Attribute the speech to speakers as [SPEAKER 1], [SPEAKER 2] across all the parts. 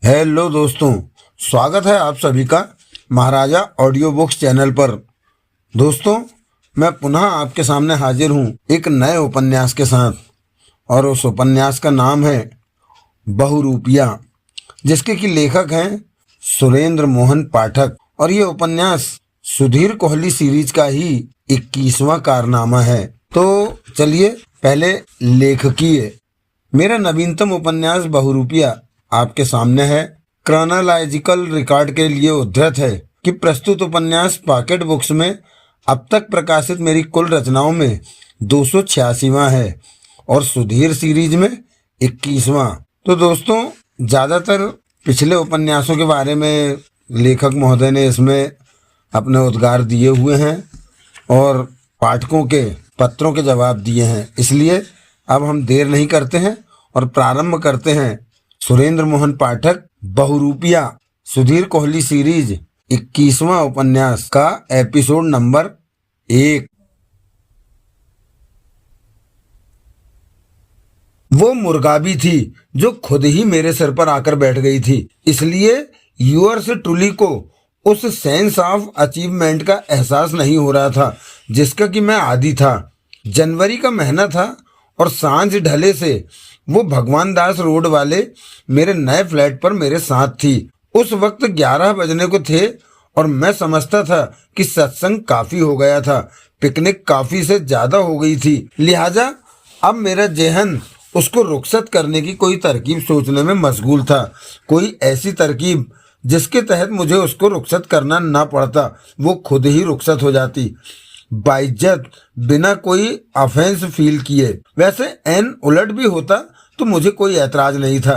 [SPEAKER 1] Hello दोस्तों, स्वागत है आप सभी का महाराजा ऑडियो बुक्स चैनल पर। दोस्तों, मैं पुनः आपके सामने हाजिर हूँ एक नए उपन्यास के साथ, और उस उपन्यास का नाम है बहुरूपिया, जिसके की लेखक हैं सुरेंद्र मोहन पाठक। और ये उपन्यास सुधीर कोहली सीरीज का ही 21वां कारनामा है। तो चलिए पहले लेखकीय। मेरा नवीनतम उपन्यास बहुरूपिया आपके सामने है। क्रोनोलॉजिकल रिकॉर्ड के लिए उद्धृत है कि प्रस्तुत उपन्यास पॉकेट बुक्स में अब तक प्रकाशित मेरी कुल रचनाओं में 286वां है और सुधीर सीरीज में 21वां। तो दोस्तों, ज़्यादातर पिछले उपन्यासों के बारे में लेखक महोदय ने इसमें अपने उद्गार दिए हुए हैं और पाठकों के पत्रों के जवाब दिए हैं। इसलिए अब हम देर नहीं करते हैं और प्रारंभ करते हैं सुरेंद्र मोहन पाठक बहुरूपिया सुधीर कोहली सीरीज 21वां उपन्यास का एपिसोड नंबर 1। वो मुर्गाबी थी जो खुद ही मेरे सिर पर आकर बैठ गई थी, इसलिए यूअर्स ट्रूली को उस सेंस ऑफ अचीवमेंट का एहसास नहीं हो रहा था जिसका कि मैं आदी था। जनवरी का महीना था और सांझ ढले से वो भगवान दास रोड वाले मेरे नए फ्लैट पर मेरे साथ थी। उस वक्त 11 बजने को थे और मैं समझता था कि सत्संग काफी हो गया था, पिकनिक काफी से ज्यादा हो गई थी, लिहाजा अब मेरा जेहन उसको रुखसत करने की कोई तरकीब सोचने में मशगूल था। कोई ऐसी तरकीब जिसके तहत मुझे उसको रुखसत करना ना पड़ता, वो खुद ही रुखसत हो जाती, बाइज्जत, बिना कोई ऑफेंस फील किए। वैसे एन उलट भी होता तो मुझे कोई ऐतराज नहीं था।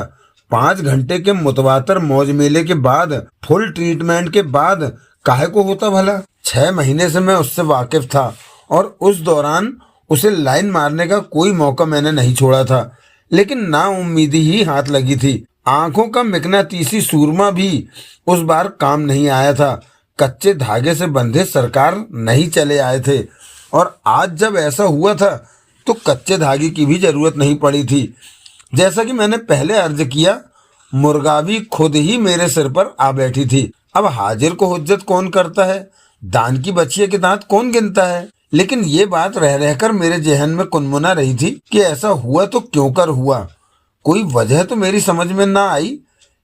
[SPEAKER 1] 5 घंटे के मुतवातर मौज मेले के बाद, फुल ट्रीटमेंट के बाद काहे को होता भला। 6 महीने से मैं उससे वाकिफ था और उस दौरान उसे लाइन मारने का कोई मौका मैंने नहीं छोड़ा था, लेकिन नाउम्मीदी ही हाथ लगी थी। आंखों का मिकनातीसी सूरमा भी उस बार काम नहीं आया था। कच्चे धागे से बंधे सरकार नहीं चले आए थे, और आज जब ऐसा हुआ था तो कच्चे धागे की भी जरूरत नहीं पड़ी थी। जैसा कि मैंने पहले अर्ज किया, मुर्गाबी खुद ही मेरे सिर पर आ बैठी थी। अब हाजिर को हुज्जत कौन करता है, दान की बचिए के दांत कौन गिनता है। लेकिन ये बात रह रहकर मेरे जहन में कुनमुना रही थी कि ऐसा हुआ तो क्यों कर हुआ। कोई वजह तो मेरी समझ में ना आई,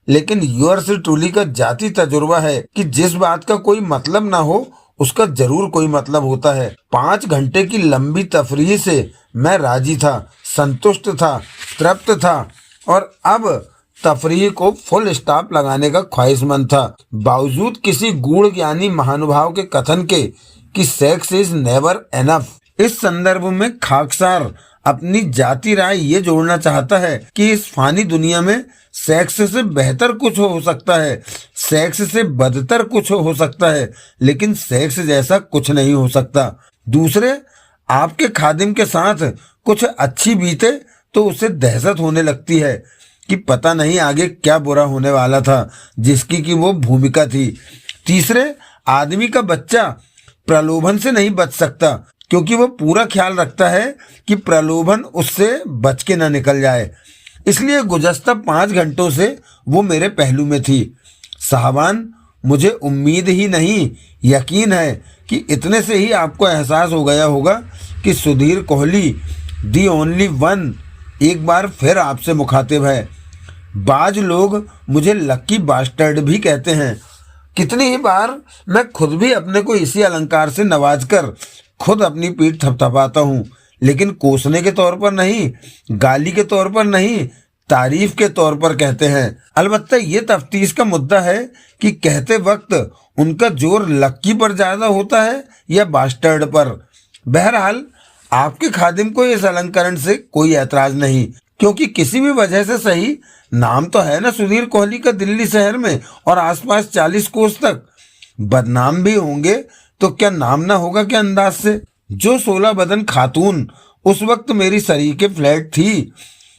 [SPEAKER 1] लेकिन यूअर्स ट्रूली का जाती तजुर्बा है कि जिस बात का कोई मतलब ना हो उसका जरूर कोई मतलब होता है। 5 घंटे की लंबी तफरीह से मैं राजी था, संतुष्ट था, तृप्त था, और अब तफरीह को फुल स्टॉप लगाने का ख्वाहिशमंद था, बावजूद किसी गूढ़ ज्ञानी महानुभाव के कथन के कि सेक्स इज नेवर एनफ। इस संदर्भ में खाकसार अपनी जाति राय ये जोड़ना चाहता है कि इस फानी दुनिया में सेक्स से बेहतर कुछ हो सकता है, सेक्स से बदतर कुछ हो सकता है, लेकिन सेक्स जैसा कुछ नहीं हो सकता। दूसरे, आपके खादिम के साथ कुछ अच्छी बीते तो उसे दहशत होने लगती है कि पता नहीं आगे क्या बुरा होने वाला था जिसकी कि वो भूमिका थी। तीसरे, आदमी का बच्चा प्रलोभन से नहीं बच सकता, क्योंकि वो पूरा ख्याल रखता है कि प्रलोभन उससे बच के ना निकल जाए। इसलिए गुज़श्ता 5 घंटों से वो मेरे पहलू में थी। साहबान, मुझे उम्मीद ही नहीं, यकीन है कि इतने से ही आपको एहसास हो गया होगा कि Sudhir Kohli the only one एक बार फिर आपसे मुखातिब है। बाज लोग मुझे लक्की बास्टर्ड भी कहते हैं। कितनी ही बार मैं खुद भी अपने को इसी अलंकार से नवाजकर खुद अपनी पीठ थपथपाता हूँ, लेकिन कोसने के तौर पर नहीं, गाली के तौर पर नहीं, तारीफ के तौर पर कहते हैं। अलबत्ता ये तफ्तीश का मुद्दा है कि कहते वक्त उनका जोर लक्की पर ज्यादा होता है या बास्टर्ड पर। बहरहाल आपके खादिम को इस अलंकरण से कोई ऐतराज नहीं, क्योंकि किसी भी वजह से सही, नाम तो है ना सुधीर कोहली का दिल्ली शहर में और आसपास 40 कोस तक। बदनाम भी होंगे तो क्या नाम ना होगा क्या अंदाज से। जो 16 बदन खातून उस वक्त मेरी सरीके फ्लैट थी,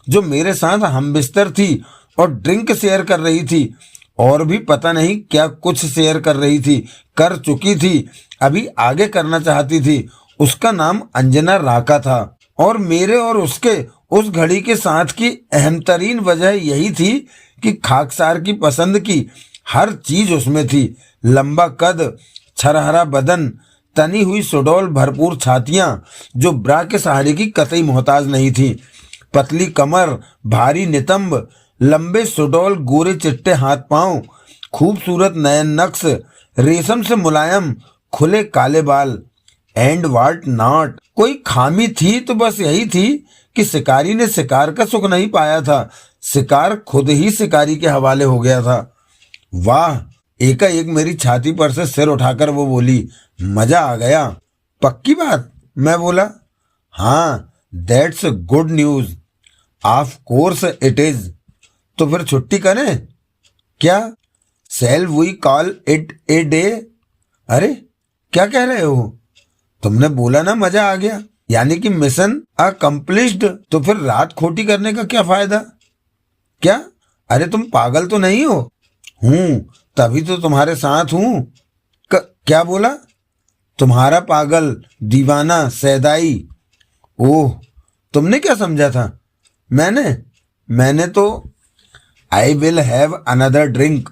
[SPEAKER 1] जो मेरे साथ हम बिस्तर थी और ड्रिंक शेयर कर रही थी, और भी पता नहीं क्या कुछ शेयर कर रही थी, कर चुकी थी, अभी आगे करना चाहती थी, उसका नाम अंजना राका था। और मेरे और उसके उस घड़ी के साथ की अहम तरीन वजह यही थी कि खाकसार की पसंद की हर चीज उसमें थी। लंबा कद, छरहरा बदन, तनी हुई सुडौल भरपूर छातियां जो ब्रा के सहारे की कतई मोहताज नहीं थी, पतली कमर, भारी नितंब, लंबे सुडौल गोरे चिट्टे हाथ पांव, खूबसूरत नयन नक्श, रेशम से मुलायम खुले काले बाल। एंड वाट नॉट, कोई खामी थी तो बस यही थी कि शिकारी ने शिकार का सुख नहीं पाया था, शिकार खुद ही शिकारी के हवाले हो गया था। वाह! एकाएक मेरी छाती पर से सिर उठाकर वो बोली, मजा आ गया। पक्की बात? मैं बोला, हाँ, that's good news. Of course it is. तो फिर छुट्टी करें क्या? Shall we call it a day? अरे क्या कह रहे हो? तुमने बोला ना मजा आ गया, यानी कि मिशन अकम्प्लिश्ड। तो फिर रात खोटी करने का क्या फायदा? क्या? अरे तुम पागल तो नहीं हो? हूं, तभी तो तुम्हारे साथ हूं। क्या बोला? तुम्हारा पागल, दीवाना, सैदाई। ओह, तुमने क्या समझा था? मैंने तो I will have another drink.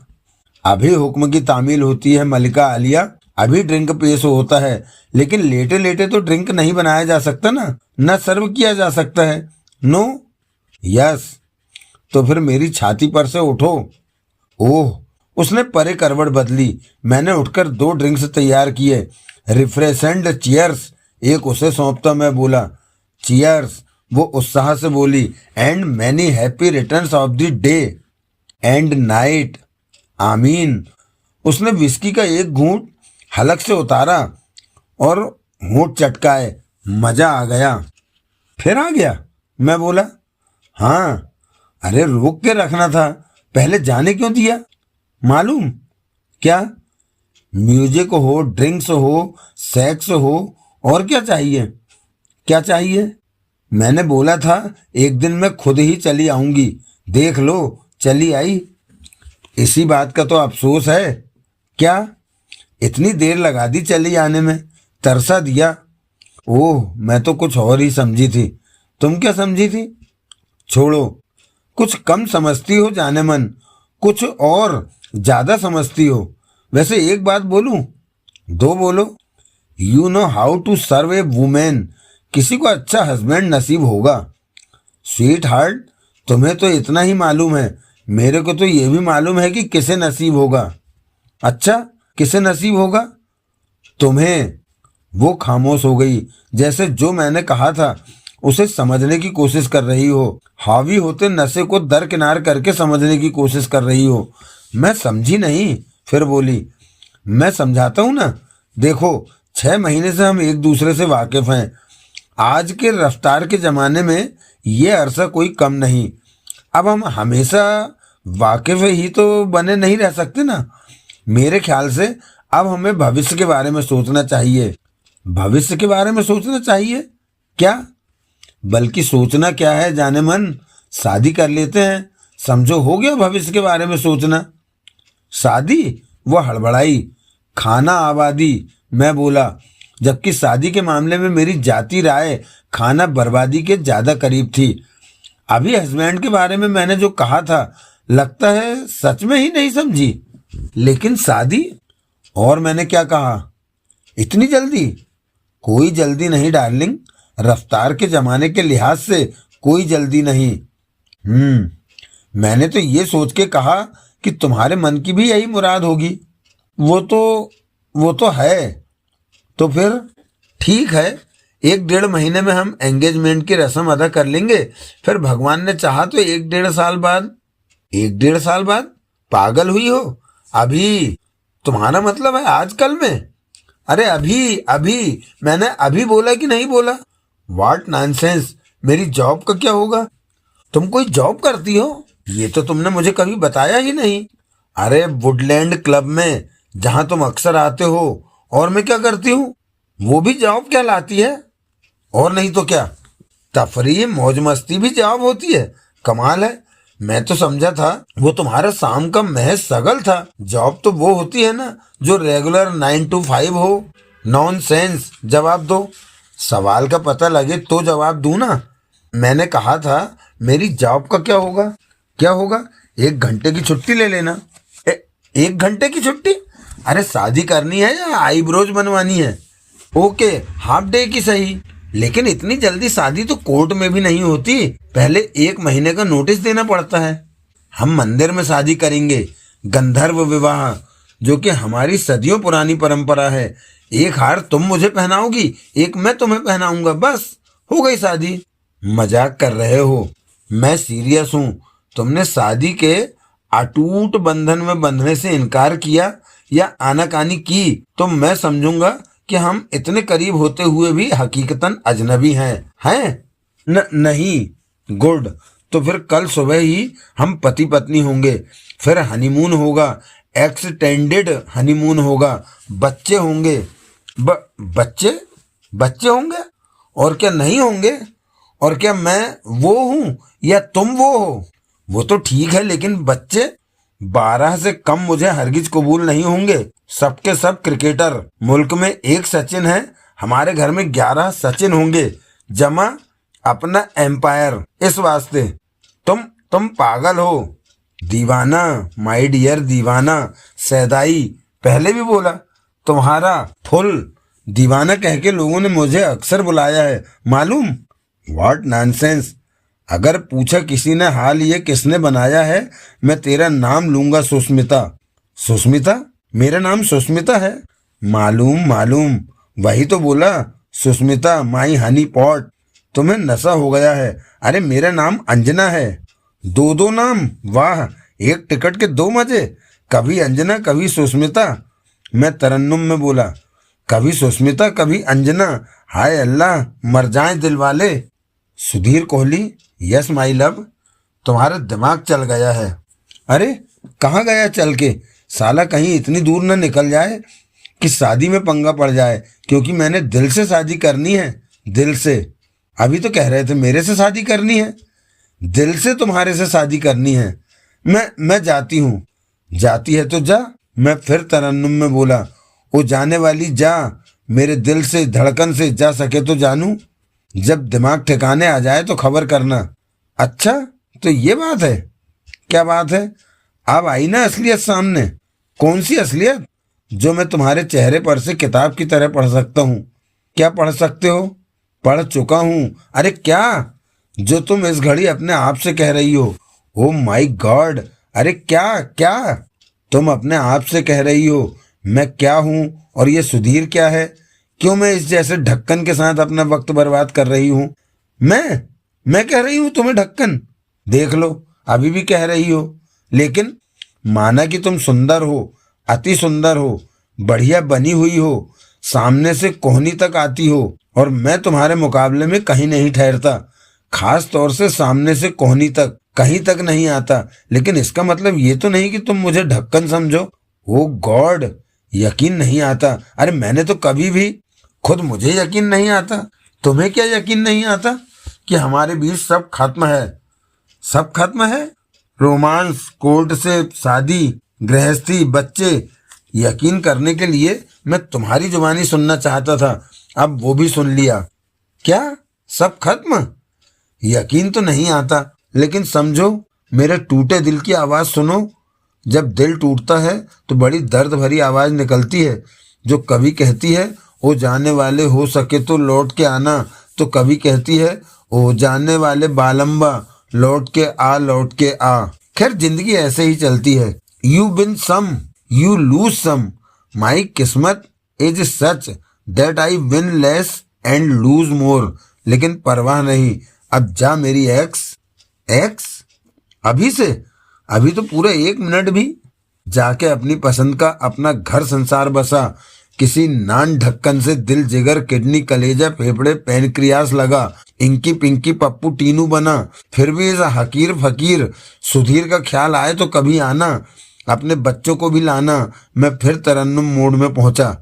[SPEAKER 1] अभी हुक्म की तामील होती है मलिका आलिया, अभी ड्रिंक पेश होता है, लेकिन लेटे लेटे तो ड्रिंक नहीं बनाया जा सकता ना, न सर्व किया जा सकता है। नो? यस। तो फिर मेरी छाती पर से उठो। ओह, उसने परे करवट बदली। मैंने उठकर 2 ड्रिंक्स तैयार किए। रिफ्रेशेंट चीयर्स, एक उसे सौंपता मैं बोला, चीयर्स। वो उत्साह से बोली, and many happy returns of the day and night. आमीन। उसने विस्की का एक घूंट हलक से उतारा और होंठ चटकाए। मजा आ गया। फिर आ गया? मैं बोला, हाँ। अरे रोक के रखना था, पहले जाने क्यों दिया? मालूम क्या? म्यूजिक हो, ड्रिंक्स हो, सेक्स हो, और क्या चाहिए? क्या चाहिए? मैंने बोला था एक दिन मैं खुद ही चली आऊंगी, देख लो चली आई। इसी बात का तो अफसोस है। क्या? इतनी देर लगा दी चली आने में, तरसा दिया। ओह, मैं तो कुछ और ही समझी थी। तुम क्या समझी थी? छोड़ो, कुछ कम समझती हो जाने मन, कुछ और ज्यादा समझती हो। वैसे एक बात बोलूं? 2 बोलो। You know how to serve a women. किसी को अच्छा हस्बैंड नसीब होगा। स्वीट हार्ट, तुम्हें तो इतना ही मालूम है, मेरे को तो ये भी मालूम है कि किसे नसीब होगा। अच्छा, किसे नसीब होगा? तुम्हें। वो खामोश हो गई, जैसे जो मैंने कहा था उसे समझने की कोशिश कर रही हो, हावी होते नशे को दरकिनार करके समझने की कोशिश कर रही हो। मैं समझी नहीं। फिर बोली, मैं समझाता हूं ना। देखो, 6 महीने से हम एक दूसरे से वाकिफ हैं। आज के रफ्तार के जमाने में ये अरसा कोई कम नहीं। अब हम हमेशा वाकिफ ही तो बने नहीं रह सकते ना। मेरे ख्याल से अब हमें भविष्य के बारे में सोचना चाहिए। भविष्य के बारे में सोचना चाहिए? क्या? बल्कि सोचना क्या है जाने मन, शादी कर लेते हैं, समझो हो गया भविष्य के बारे में सोचना। शादी? वो हड़बड़ाई। खाना आबादी, मैं बोला, जबकि शादी के मामले में मेरी जाती राय खाना बर्बादी के ज्यादा करीब थी। अभी हस्बैंड के बारे में मैंने जो कहा था, लगता है सच में ही नहीं समझी। लेकिन शादी? और मैंने क्या कहा? इतनी जल्दी? कोई जल्दी नहीं डार्लिंग, रफ्तार के जमाने के लिहाज से कोई जल्दी नहीं। मैंने तो ये सोच के कहा कि तुम्हारे मन की भी यही मुराद होगी। वो तो है। तो फिर ठीक है, 1-1.5 महीने में हम एंगेजमेंट की रस्म अदा कर लेंगे। फिर भगवान ने चाहा तो 1-1.5 साल बाद। 1-1.5 साल बाद? पागल हुई हो? अभी? तुम्हारा मतलब है आजकल में? अरे अभी मैंने अभी बोला कि नहीं बोला? What nonsense. मेरी जॉब का क्या होगा? तुम कोई जॉब करती हो? ये तो तुमने मुझे कभी बताया ही नहीं। अरे वुडलैंड क्लब में, जहां तुम अक्सर आते हो। और मैं क्या करती हूँ? वो भी जॉब कहलाती है। और नहीं तो क्या? तफरीह मौज मस्ती भी जॉब होती है? कमाल है। मैं तो समझा था वो तुम्हारा शाम का महज सगल था। जॉब तो वो होती है ना जो रेगुलर 9 to 5 हो। नॉनसेंस। जवाब दो। सवाल का पता लगे तो जवाब दूं ना। मैंने कहा था मेरी जॉब का क्या होगा? क्या होगा? 1 घंटे की छुट्टी ले लेना। 1 घंटे की छुट्टी? अरे शादी करनी है या आईब्रोज बनवानी है? ओके, हाफ डे की सही, लेकिन इतनी जल्दी शादी तो कोर्ट में भी नहीं होती, पहले 1 महीने का नोटिस देना पड़ता है। हम मंदिर में शादी करेंगे, गंधर्व विवाह, जो कि हमारी सदियों पुरानी परंपरा है। 1 हार तुम मुझे पहनाओगी, 1 मैं तुम्हें पहनाऊंगा, बस हो गई शादी। मजाक कर रहे हो? मैं सीरियस हूँ। तुमने शादी के अटूट बंधन में बंधने से इनकार किया या आनाकानी की तो मैं समझूंगा कि हम इतने करीब होते हुए भी हकीकतन अजनबी हैं। नहीं। गुड, तो फिर कल सुबह ही हम पति पत्नी होंगे, फिर हनीमून होगा, एक्सटेंडेड हनीमून होगा, बच्चे होंगे। बच्चे होंगे? और क्या नहीं होंगे? और क्या मैं वो हूं या तुम वो हो? वो तो ठीक है, लेकिन बच्चे 12 से कम मुझे हरगिज कबूल नहीं होंगे। सबके सब क्रिकेटर। मुल्क में 1 सचिन है, हमारे घर में 11 सचिन होंगे, जमा अपना एम्पायर। इस वास्ते तुम पागल हो। दीवाना, माय डियर दीवाना, सैदाई पहले भी बोला। तुम्हारा फुल दीवाना कह के लोगों ने मुझे अक्सर बुलाया है, मालूम? What nonsense. अगर पूछा किसी ने हाल ये किसने बनाया है, मैं तेरा नाम लूंगा, सुष्मिता। सुष्मिता? मेरा नाम सुष्मिता है? मालूम, वही तो बोला, सुष्मिता माई हनी पॉट। तुम्हें नशा हो गया है। अरे मेरा नाम अंजना है। 2 नाम? वाह, 1 टिकट के 2 मजे, कभी अंजना कभी सुष्मिता। मैं तरन्नुम में बोला, कभी सुष्मिता कभी अंजना, हाय अल्लाह, मर जाए दिल वाले। Sudhir Kohli, yes my love. तुम्हारा दिमाग चल गया है। अरे कहाँ गया चल के? साला कहीं इतनी दूर न निकल जाए कि शादी में पंगा पड़ जाए, क्योंकि मैंने दिल से शादी करनी है, दिल से। अभी तो कह रहे थे मेरे से शादी करनी है, दिल से तुम्हारे से शादी करनी है। मैं जाती हूँ। जाती है तो जा। मैं फिर तरन्नुम में बोला, वो जाने वाली जा, मेरे दिल से धड़कन से जा सके तो जानू, जब दिमाग ठिकाने आ जाए तो खबर करना। अच्छा, तो ये बात है? क्या बात है? अब आई ना असलियत सामने। कौन सी असलियत? जो मैं तुम्हारे चेहरे पर से किताब की तरह पढ़ सकता हूँ। क्या पढ़ सकते हो? पढ़ चुका हूँ। अरे क्या? जो तुम इस घड़ी अपने आप से कह रही हो। ओ माय गॉड, अरे क्या तुम अपने आप से कह रही हो? मैं क्या हूँ और ये सुधीर क्या है? क्यों मैं इस जैसे ढक्कन के साथ अपना वक्त बर्बाद कर रही हूँ? मैं कह रही हूँ तुम्हें ढक्कन? देख लो, अभी भी कह रही हो। लेकिन माना कि तुम सुंदर हो, अति सुंदर हो, बढ़िया बनी हुई हो, सामने से कोहनी तक आती हो, और मैं तुम्हारे मुकाबले में कहीं नहीं ठहरता, खास तौर से सामने से कोहनी तक कहीं तक नहीं आता। लेकिन इसका मतलब ये तो नहीं कि तुम मुझे ढक्कन समझो। ओ गॉड, यकीन नहीं आता। अरे मैंने तो कभी भी, खुद मुझे यकीन नहीं आता। तुम्हें क्या यकीन नहीं आता कि हमारे बीच सब खत्म है? सब खत्म है, रोमांस, कोर्ट से शादी, गृहस्थी, बच्चे। यकीन करने के लिए मैं तुम्हारी जुबानी सुनना चाहता था, अब वो भी सुन लिया। क्या सब खत्म? यकीन तो नहीं आता, लेकिन समझो, मेरे टूटे दिल की आवाज़ सुनो। जब दिल टूटता है तो बड़ी दर्द भरी आवाज़ निकलती है, जो कभी कहती है ओ जाने वाले हो सके तो लौट के आना, तो कभी कहती है ओ जाने वाले बालंबा लौट के आ। खैर जिंदगी ऐसे ही चलती है। You win some, you lose some. My किस्मत is such that I win less and lose more. लेकिन परवाह नहीं, अब जा मेरी एक्स। अभी से? अभी तो पूरे 1 मिनट भी। जाके अपनी पसंद का अपना घर संसार बसा। किसी नान ढक्कन से दिल जिगर किडनी कलेजा फेफड़े पैनक्रियास लगा, इंकी पिंकी पप्पू टीनू बना। फिर भी इस हकीर फकीर सुधीर का ख्याल आए तो कभी आना, अपने बच्चों को भी लाना। मैं फिर तरन्नुम मोड में पहुंचा।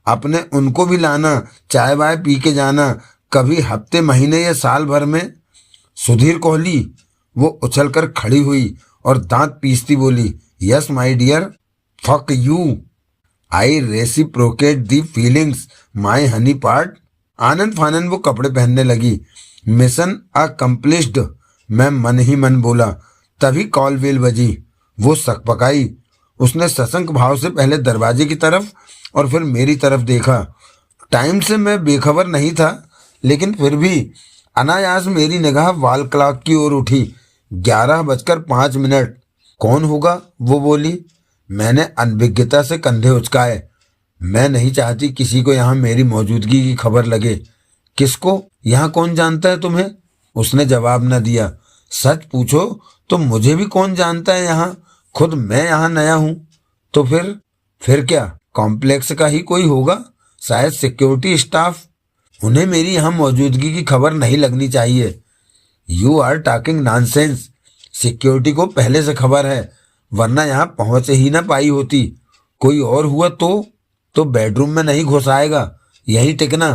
[SPEAKER 1] अपने उनको भी लाना, चाय वाय पी के जाना, कभी हफ्ते महीने या साल भर में। सुधीर कोहली। वो उछलकर खड़ी हुई और दांत पीसती बोली, yes my dear, fuck you, I reciprocate the feelings my honey part. आनंद फानन वो कपड़े पहनने लगी। मिशन अकम्प्लिश्ड, मैं मन ही मन बोला। तभी कॉल बेल बजी। वो सकपकाई। उसने सशंक भाव से पहले दरवाजे की तरफ और फिर मेरी तरफ देखा। टाइम से मैं बेखबर नहीं था, लेकिन फिर भी अनायास मेरी निगाह वॉल क्लॉक की ओर उठी। 11:05। कौन होगा? वो बोली। मैंने अनभिज्ञता से कंधे उचकाए। मैं नहीं चाहती किसी को यहाँ मेरी मौजूदगी की खबर लगे। किसको? यहाँ कौन जानता है तुम्हें? उसने जवाब न दिया। सच पूछो तो मुझे भी कौन जानता है यहाँ? खुद मैं यहाँ नया हूँ। तो फिर क्या? कॉम्प्लेक्स का ही कोई होगा, शायद सिक्योरिटी स्टाफ। उन्हें मेरी यहाँ मौजूदगी की खबर नहीं लगनी चाहिए। You are talking nonsense. Security को पहले से खबर है, वरना यहाँ पहुंच ही ना पाई होती। कोई और हुआ तो बेडरूम में नहीं घुस आएगा, यहीं टिकना।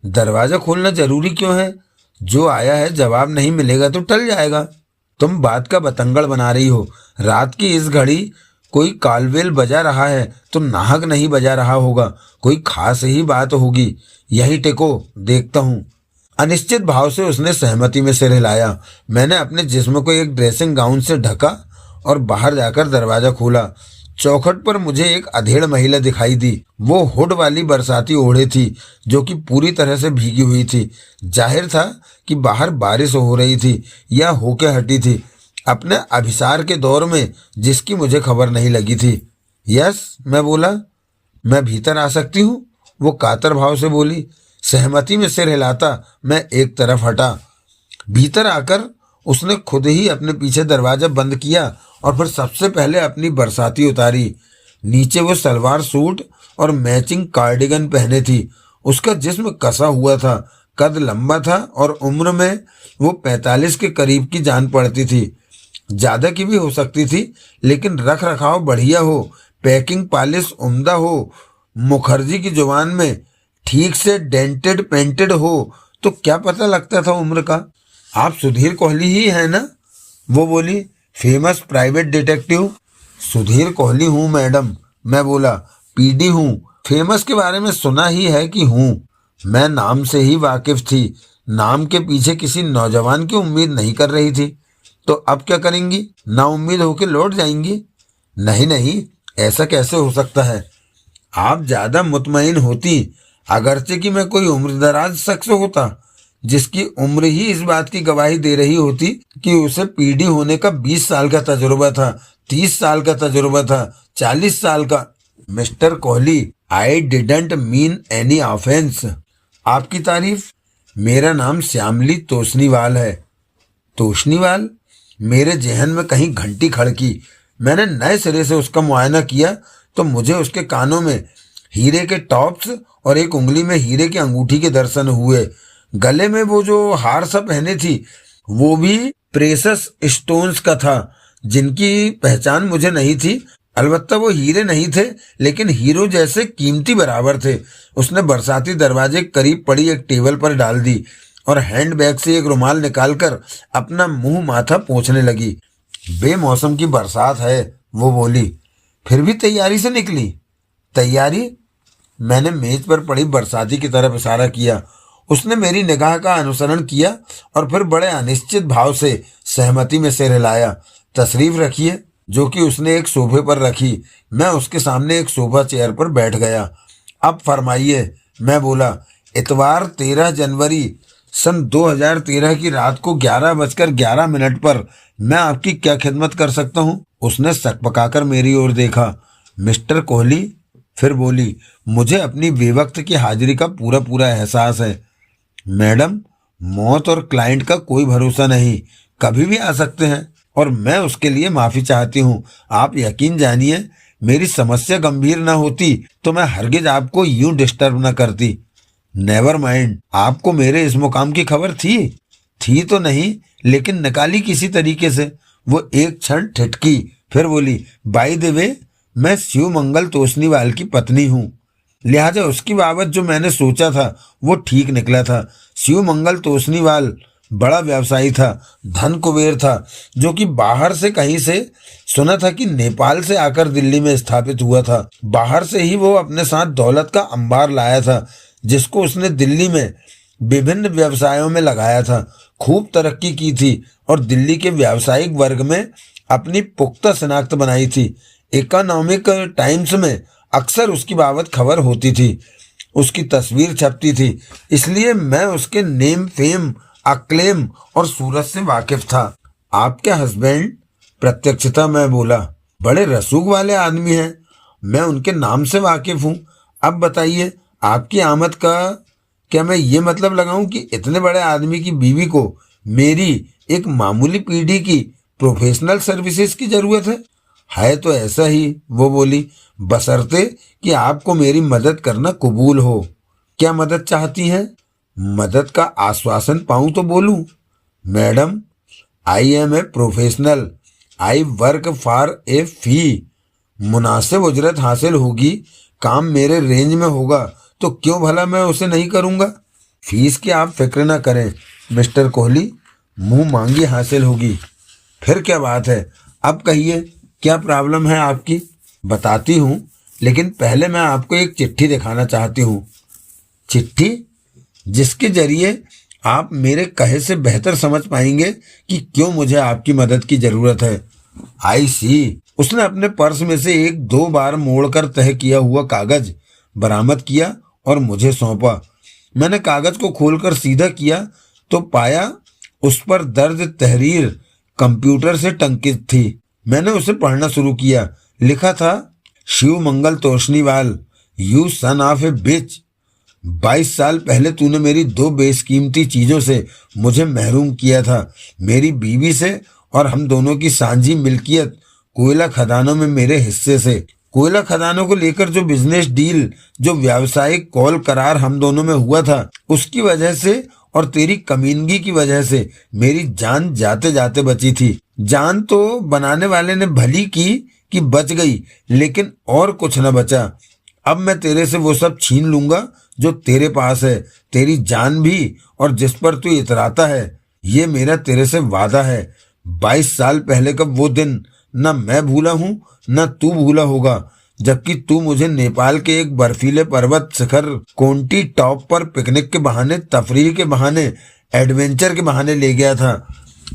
[SPEAKER 1] दरवाजा खोलना जरूरी क्यों है? जो आया है जवाब नहीं मिलेगा तो टल जाएगा। तुम बात का बतंगड़ बना रही हो। रात की इस घड़ी कोई कालवेल बजा रहा है तो नाहक नहीं बजा रहा होगा, कोई खास ही बात होगी। यही टिको, देखता हूँ। अनिश्चित भाव से उसने सहमति में सिर हिलाया। मैंने अपने जिस्म को एक ड्रेसिंग गाउन से ढका और बाहर जाकर दरवाजा खोला। चौखट पर मुझे एक अधेड़ महिला दिखाई दी। वो हुड वाली बरसाती ओढ़े थी जो कि पूरी तरह से भीगी हुई थी। जाहिर था कि बाहर बारिश हो रही थी या होके हटी थी, अपने अभिसार के दौर में, जिसकी मुझे खबर नहीं लगी थी। यस, मैं बोला। मैं भीतर आ सकती हूँ? वो कातर भाव से बोली। सहमति में सिर हिलाता मैं एक तरफ हटा। भीतर आकर उसने खुद ही अपने पीछे दरवाजा बंद किया और फिर सबसे पहले अपनी बरसाती उतारी। नीचे वो सलवार सूट और मैचिंग कार्डिगन पहने थी। उसका जिस्म कसा हुआ था, कद लंबा था और उम्र में वो 45 के करीब की जान पड़ती थी। ज़्यादा की भी हो सकती थी, लेकिन रख रखाव बढ़िया हो, पैकिंग पॉलिश उम्दा हो, मुखर्जी की जुबान में ठीक से डेंटेड पेंटेड हो तो क्या पता लगता था उम्र का। आप सुधीर कोहली ही हैं ना? वो बोली। Famous private detective. Sudhir Kohli हूँ मैडम, मैं बोला। पीडी हूँ। फेमस के बारे में सुना ही है कि हूँ। मैं नाम से ही वाकिफ थी, नाम के पीछे किसी नौजवान की उम्मीद नहीं कर रही थी। तो अब क्या करेंगी? ना उम्मीद होकर लौट जाएंगी? नहीं नहीं, ऐसा कैसे हो सकता है? आप ज्यादा मुतमईन होती, अगरचे कि मैं कोई उम्रदराज शख्स होता जिसकी उम्र ही इस बात की गवाही दे रही होती कि उसे पीडी होने का 20 साल का तजुर्बा था, 30 साल का तजुर्बा था, 40 साल का। Mister Kohli, I didn't mean any offence. आपकी तारीफ? मेरा नाम श्यामली तोशनीवाल है। तोशनीवाल? मेरे जहन में कहीं घंटी खड़की। मैंने नए सिरे से उसका मुआयना किया तो मुझे उसके कानों में हीरे के टॉप्स और एक उंगली में हीरे की अंगूठी के दर्शन हुए। गले में वो जो हार सा पहने थी वो भी प्रेशस स्टोन्स का था, जिनकी पहचान मुझे नहीं थी। अलबत्ता वो हीरे नहीं थे, लेकिन हीरो जैसे कीमती बराबर थे। उसने बरसाती दरवाजे के करीब पड़ी एक टेबल पर डाल दी और हैंडबैग से एक रुमाल निकालकर अपना मुंह माथा पोंछने लगी। बेमौसम की बरसात है, वो बोली। फिर भी तैयारी से निकली। तैयारी? मैंने मेज पर पड़ी बरसाती की तरफ इशारा किया। उसने मेरी निगाह का अनुसरण किया और फिर बड़े अनिश्चित भाव से सहमति में सिर हिलाया। तशरीफ रखिए, जो कि उसने एक सोफे पर रखी। मैं उसके सामने एक सोफा चेयर पर बैठ गया। अब फरमाइए, मैं बोला। इतवार 13 जनवरी सन 2013 की रात को 11:11 पर मैं आपकी क्या खिदमत कर सकता हूँ? उसने सकपकाकर मेरी ओर देखा। मिस्टर कोहली? फिर बोली। मुझे अपनी बेवक्त की हाजिरी का पूरा पूरा एहसास है। मैडम, मौत और क्लाइंट का कोई भरोसा नहीं, कभी भी आ सकते हैं और मैं उसके लिए माफी चाहती हूँ। आप यकीन जानिए, मेरी समस्या गंभीर न होती तो मैं हरगिज आपको यूं डिस्टर्ब न करती। नेवर माइंड, आपको मेरे इस मुकाम की खबर थी तो नहीं, लेकिन निकाली किसी तरीके से। वो एक क्षण ठिठकी, फिर बोली। बाय द वे, मैं शिव मंगल तोशनीवाल की पत्नी हूँ, लिहाजा उसकी बाबत जो मैंने सोचा था वो ठीक निकला था। शिव मंगल तोशनीवाल बड़ा व्यवसायी था, धन कुबेर था, जो कि बाहर से कहीं से, सुना था कि नेपाल से आकर दिल्ली में स्थापित हुआ था। बाहर से ही वो अपने साथ दौलत का अंबार लाया था, जिसको उसने दिल्ली में विभिन्न व्यवसायों में लगाया था। खूब तरक्की की थी और दिल्ली के व्यावसायिक वर्ग में अपनी पुख्ता शिनाख्त बनाई थी। इकोनॉमिक टाइम्स में अक्सर उसकी बाबत खबर होती थी, उसकी तस्वीर छपती थी, इसलिए मैं उसके नेम फेम अक्लेम और सूरत से वाकिफ था। आपके हस्बैंड? प्रत्यक्षता मैं बोला। बड़े रसूख वाले आदमी हैं, मैं उनके नाम से वाकिफ हूँ। अब बताइए आपकी आमद का क्या मैं ये मतलब लगाऊं कि इतने बड़े आदमी की बीवी को मेरी एक मामूली पीढ़ी की प्रोफेशनल सर्विसेज की जरूरत है तो ऐसा ही, वो बोली, बशर्ते कि आपको मेरी मदद करना कबूल हो। क्या मदद चाहती हैं? मदद का आश्वासन पाऊं तो बोलूं। Madam, I am a professional, I work for a fee. मुनासिब उजरत हासिल होगी, काम मेरे रेंज में होगा तो क्यों भला मैं उसे नहीं करूंगा। फीस की आप फिक्र ना करें मिस्टर कोहली, मुंह मांगी हासिल होगी। फिर क्या बात है, अब कहिए क्या प्रॉब्लम है आपकी। बताती हूँ, लेकिन पहले मैं आपको एक चिट्ठी दिखाना चाहती हूँ। चिट्ठी? जिसके जरिए आप मेरे कहे से बेहतर समझ पाएंगे कि क्यों मुझे आपकी मदद की जरूरत है। आई सी। उसने अपने पर्स में से एक दो बार मोड़कर तह किया हुआ कागज बरामद किया और मुझे सौंपा। मैंने कागज को खोलकर सीधा किया तो पाया उस पर दर्ज तहरीर कंप्यूटर से टंकित थी। मैंने उसे पढ़ना शुरू किया। लिखा था, शिव मंगल Toshniwal, you son of a बिच, 22 साल पहले तूने मेरी दो बेशकीमती चीजों से मुझे महरूम किया था, मेरी बीवी से और हम दोनों की साझी मिल्कियत कोयला खदानों में मेरे हिस्से से। कोयला खदानों को लेकर जो बिजनेस डील, जो व्यावसायिक कॉल करार हम दोनों में हुआ था, उसकी वजह से और तेरी कमीनगी की वजह से मेरी जान जाते जाते बची थी। जान तो बनाने वाले ने भली की कि बच गई, लेकिन और कुछ न बचा। अब मैं तेरे से वो सब छीन लूंगा जो तेरे पास है, तेरी जान भी, और जिस पर तू इतराता है। ये मेरा तेरे से वादा है। 22 साल पहले का वो दिन न मैं भूला हूं न तू भूला होगा, जबकि तू मुझे नेपाल के एक बर्फीले पर्वत शिखर कोंटी टॉप पर पिकनिक के बहाने, तफरीह के बहाने, एडवेंचर के बहाने ले गया था।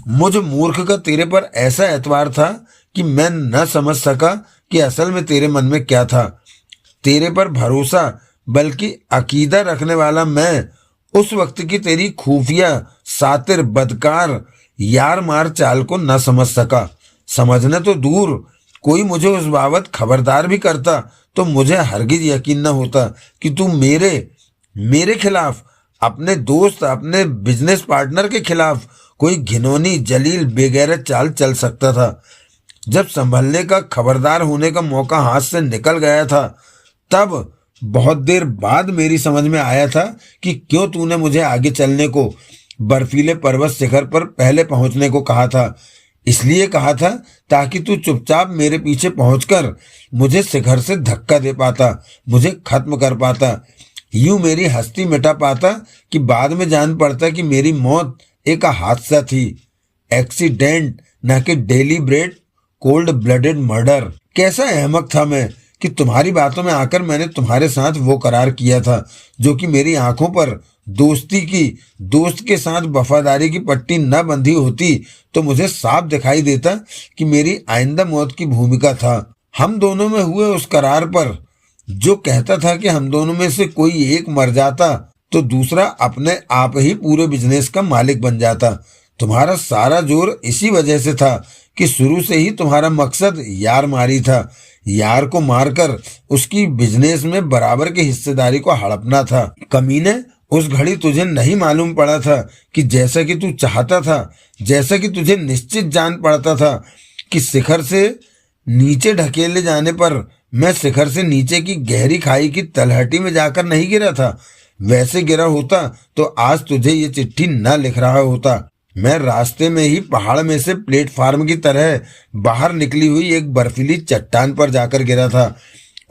[SPEAKER 1] मुझ मूर्ख का तेरे पर ऐसा एतवार था कि मैं न समझ सका कि असल में तेरे मन में क्या था। तेरे पर भरोसा बल्कि अकीदा रखने वाला मैं उस वक्त की तेरी खुफिया सातिर बदकार यार मार चाल को न समझ सका। समझने तो दूर, कोई मुझे उस बाबत खबरदार भी करता तो मुझे हरगिज यकीन न होता कि तू मेरे खिलाफ, अपने दोस्त, अपने बिजनेस पार्टनर के खिलाफ कोई घिनौनी जलील बेगैरत चाल चल सकता था। जब संभलने का, खबरदार होने का मौका हाथ से निकल गया था, तब बहुत देर बाद मेरी समझ में आया था कि क्यों तूने मुझे आगे चलने को, बर्फीले पर्वत शिखर पर पहले पहुंचने को कहा था। इसलिए कहा था ताकि तू चुपचाप मेरे पीछे पहुंचकर मुझे शिखर से धक्का दे पाता, मुझे खत्म कर पाता, यूं मेरी हस्ती मिटा पाता कि बाद में जान पड़ता कि मेरी मौत एक हादसा थी, एक्सीडेंट, न कि डेलीब्रेट कोल्ड ब्लडेड मर्डर। कैसा अहमक था मैं कि तुम्हारी बातों में आकर मैंने तुम्हारे साथ वो करार किया था जो कि मेरी आंखों पर दोस्ती की, दोस्त के साथ वफादारी की पट्टी न बंधी होती तो मुझे साफ दिखाई देता कि मेरी आइंदा मौत की भूमिका था। हम दोनों में हुए उस करार पर जो कहता था कि हम दोनों में से कोई एक मर जाता तो दूसरा अपने आप ही पूरे बिजनेस का मालिक बन जाता। तुम्हारा सारा जोर इसी वजह से था कि शुरू से ही तुम्हारा मकसद यार मारी था। यार को मारकर उसकी बिजनेस में बराबर की हिस्सेदारी को हड़पना था। कमीने, उस घड़ी तुझे नहीं मालूम पड़ा था कि जैसा कि तू चाहता था, जैसा कि तुझे निश्चित जान पड़ता था कि शिखर से नीचे ढकेले जाने पर मैं शिखर से नीचे की गहरी खाई की तलहटी में जाकर नहीं गिरा था। वैसे गिरा होता तो आज तुझे ये चिट्ठी न लिख रहा होता। मैं रास्ते में ही पहाड़ में से प्लेटफार्म की तरह बाहर निकली हुई एक बर्फीली चट्टान पर जाकर गिरा था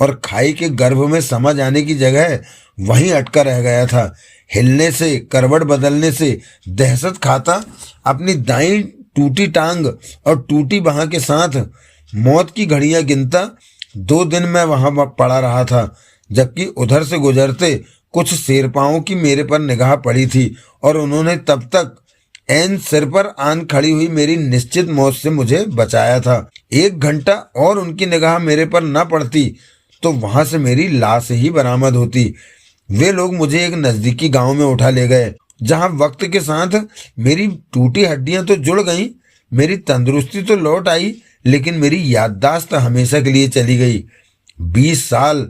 [SPEAKER 1] और खाई के गर्भ में समा जाने की जगह वहीं अटका रह गया था। हिलने से, करवट बदलने से दहशत खाता अपनी दाईं टूटी टांग और टूटी बाह के साथ मौत की घड़ियां गिनता 2 दिन मैं वहां पड़ा रहा था, जबकि उधर से गुजरते कुछ शेरपाओं की मेरे पर निगाह पड़ी थी और उन्होंने तब तक एन सिर पर आन खड़ी हुई मेरी निश्चित मौत से मुझे बचाया था। 1 घंटा और उनकी निगाह मेरे पर न पड़ती तो वहां से मेरी लाश ही बरामद होती। वे लोग मुझे एक नजदीकी गांव में उठा ले गए, जहां वक्त के साथ मेरी टूटी हड्डियां तो जुड़ गईं, मेरी तंदुरुस्ती तो लौट आई, लेकिन मेरी याददाश्त हमेशा के लिए चली गई। 20 साल,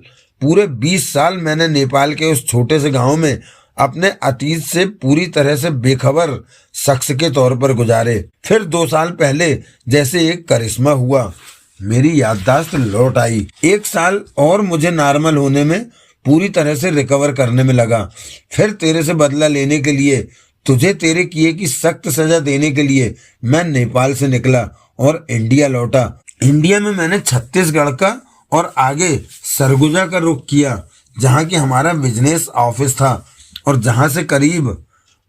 [SPEAKER 1] पूरे 20 साल मैंने नेपाल के उस छोटे से गांव में अपने अतीत से पूरी तरह से बेखबर शख्स के तौर पर गुजारे। फिर 2 साल पहले जैसे एक करिश्मा हुआ, मेरी याददाश्त लौट आई। 1 साल और मुझे नॉर्मल होने में, पूरी तरह से रिकवर करने में लगा। फिर तेरे से बदला लेने के लिए, तुझे तेरे किए की सख्त सजा देने के लिए मैं नेपाल से निकला और इंडिया लौटा। इंडिया में मैंने छत्तीसगढ़ का और आगे सरगुजा का रुख किया, जहाँ की हमारा बिजनेस ऑफिस था और जहाँ से करीब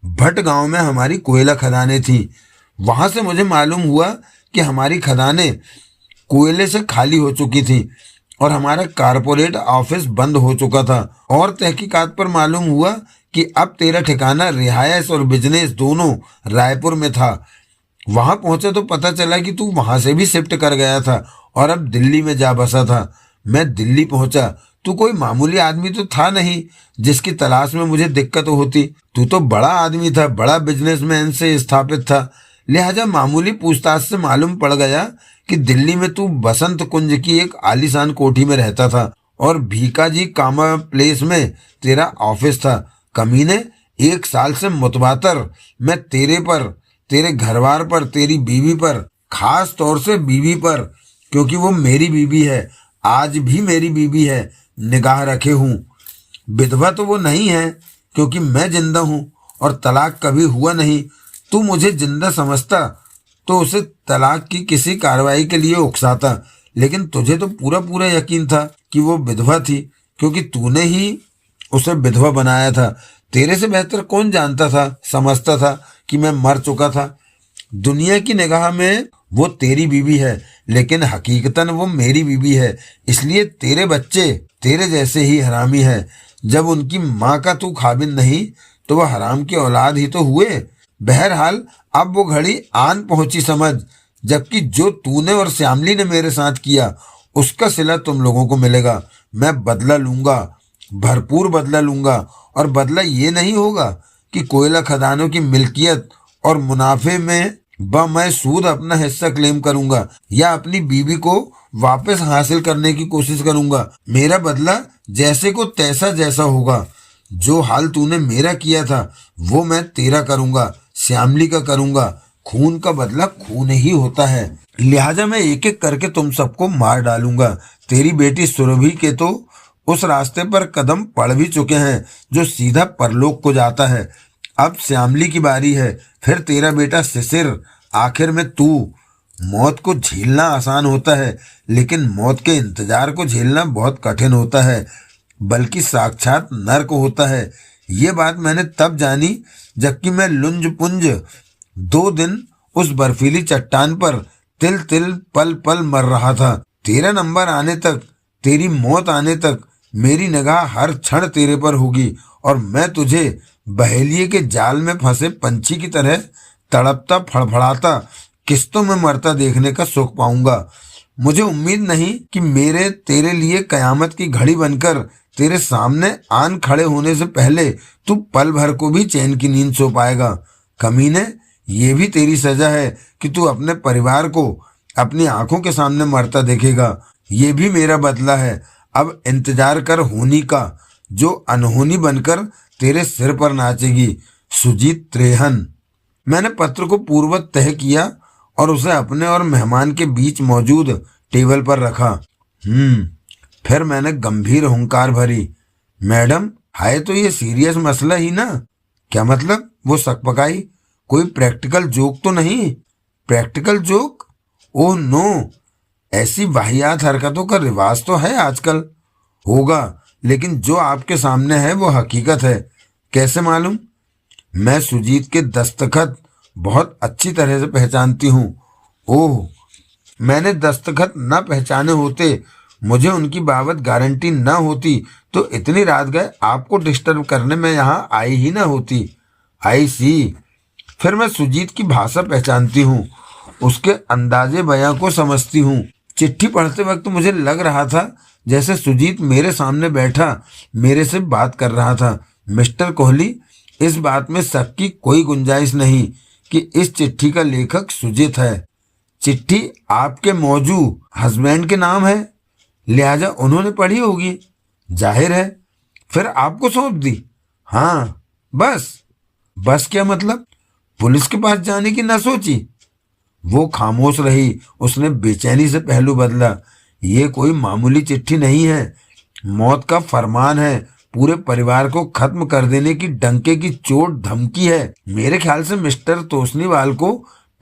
[SPEAKER 1] भट गांव में हमारी कोयला खदानें थी। वहां से मुझे मालूम हुआ कि हमारी खदानें कोयले से खाली हो चुकी थी और हमारा कारपोरेट ऑफिस बंद हो चुका था। और तहकीकात पर मालूम हुआ कि अब तेरा ठिकाना रिहायश और बिजनेस दोनों रायपुर में था। वहां पहुंचे तो पता चला कि तू वहां से भी शिफ्ट कर गया था और अब दिल्ली में जा बसा था। मैं दिल्ली पहुंचा, तू कोई मामूली आदमी तो था नहीं जिसकी तलाश में मुझे दिक्कत होती। तू तो बड़ा आदमी था, बड़ा बिजनेसमैन से स्थापित था, लिहाजा मामूली पूछताछ से मालूम पड़ गया कि दिल्ली में तू बसंत कुंज की एक आलीशान कोठी में रहता था और भीकाजी कामा प्लेस में तेरा ऑफिस था। कमीने, 1 साल से मुतवातर मैं तेरे पर, तेरे घरवार पर, तेरी बीवी पर, खास तौर से बीवी पर, क्योंकि वो मेरी बीवी है, आज भी मेरी बीवी है, निगाह रखे हूँ। विधवा तो वो नहीं है क्योंकि मैं जिंदा हूँ और तलाक कभी हुआ नहीं। तू मुझे जिंदा समझता तो उसे तलाक की किसी कार्रवाई के लिए उकसाता, लेकिन तुझे तो पूरा पूरा यकीन था कि वो विधवा थी, क्योंकि तूने ही उसे विधवा बनाया था। तेरे से बेहतर कौन जानता था, समझता था कि मैं मर चुका था। दुनिया की निगाह में वो तेरी बीवी है, लेकिन हकीकतन वो मेरी बीवी है। इसलिए तेरे बच्चे तेरे जैसे ही हरामी है। जब उनकी माँ का तू खाबिन नहीं तो वह हराम की औलाद ही तो हुए। बहरहाल अब वो घड़ी आन पहुंची समझ, जबकि जो तूने और श्यामली ने मेरे साथ किया उसका सिला तुम लोगों को मिलेगा। मैं बदला लूंगा, भरपूर बदला लूंगा। और बदला ये नहीं होगा कि कोयला खदानों की मिल्कियत और मुनाफे में मैं सूद अपना हिस्सा क्लेम करूंगा या अपनी बीवी को वापस हासिल करने की कोशिश करूंगा। मेरा बदला जैसे को तैसा जैसा होगा। जो हाल तूने मेरा किया था वो मैं तेरा करूंगा, श्यामली का करूंगा। खून का बदला खून ही होता है, लिहाजा मैं एक एक करके तुम सबको मार डालूंगा। तेरी बेटी सुरभि के तो उस रास्ते पर कदम पड़ भी चुके हैं जो सीधा परलोक को जाता है। अब श्यामली की बारी है, फिर तेरा बेटा शिशिर, आखिर में तू। मौत को झेलना आसान होता है, लेकिन मौत के इंतजार को झेलना बहुत कठिन होता है, बल्कि साक्षात नर्क होता है। ये बात मैंने तब जानी जबकि मैं लुंज पुंज 2 दिन उस बर्फीली चट्टान पर तिल तिल पल पल मर रहा था। तेरा नंबर आने तक, तेरी मौत आने तक मेरी निगाह हर क्षण तेरे पर होगी और मैं तुझे बहेलिए के जाल में फंसे पंछी की तरह तड़पता फड़फड़ाता किस्तों में मरता देखने का सुख पाऊंगा। मुझे उम्मीद नहीं कि मेरे तेरे लिए कयामत की घड़ी बनकर तेरे सामने आन खड़े होने से पहले तू पल भर को भी चैन की नींद सो पाएगा। कमीने, ये भी तेरी सजा है कि तू अपने परिवार को अपनी आंखों के सामने मरता देखेगा। ये भी मेरा बदला है। अब इंतजार कर होनी का, जो अनहोनी बनकर तेरे सिर पर नाचेगी। सुजीत त्रेहन। मैंने पत्र को पूर्ववत तह किया और उसे अपने और मेहमान के बीच मौजूद टेबल पर रखा। फिर मैंने गंभीर हुंकार भरी, मैडम, है तो ये सीरियस मसला ही ना। क्या मतलब? वो सकपकाई। कोई प्रैक्टिकल जोक तो नहीं? Practical joke? ओह नो, ऐसी वाहियात हरकतों का रिवाज तो है आजकल। होगा, लेकिन जो आपके सामने है वो हकीकत है। कैसे मालूम? मैं सुजीत के दस्तखत बहुत अच्छी तरह से पहचानती हूँ। ओह, मैंने दस्तखत न पहचाने होते, मुझे उनकी बाबत गारंटी न होती तो इतनी रात गए आपको डिस्टर्ब करने में यहाँ आई ही ना होती। आई सी। फिर मैं सुजीत की भाषा पहचानती हूँ, उसके अंदाजे बयां को समझती हूँ। चिट्ठी पढ़ते वक्त मुझे लग रहा था जैसे सुजीत मेरे सामने बैठा मेरे से बात कर रहा था। मिस्टर कोहली, इस बात में शक की कोई गुंजाइश नहीं कि इस चिट्ठी का लेखक सुजीत है। चिट्ठी आपके मौजूद हस्बैंड के नाम है, लिहाजा उन्होंने पढ़ी होगी। जाहिर है, फिर आपको सौंप दी। हाँ, बस क्या मतलब? पुलिस के पास जाने की ना सोची? वो खामोश रही। उसने बेचैनी से पहलू बदला। ये कोई मामूली चिट्ठी नहीं है, मौत का फरमान है, पूरे परिवार को खत्म कर देने की डंके की चोट धमकी है। मेरे ख्याल से मिस्टर तोषनीवाल को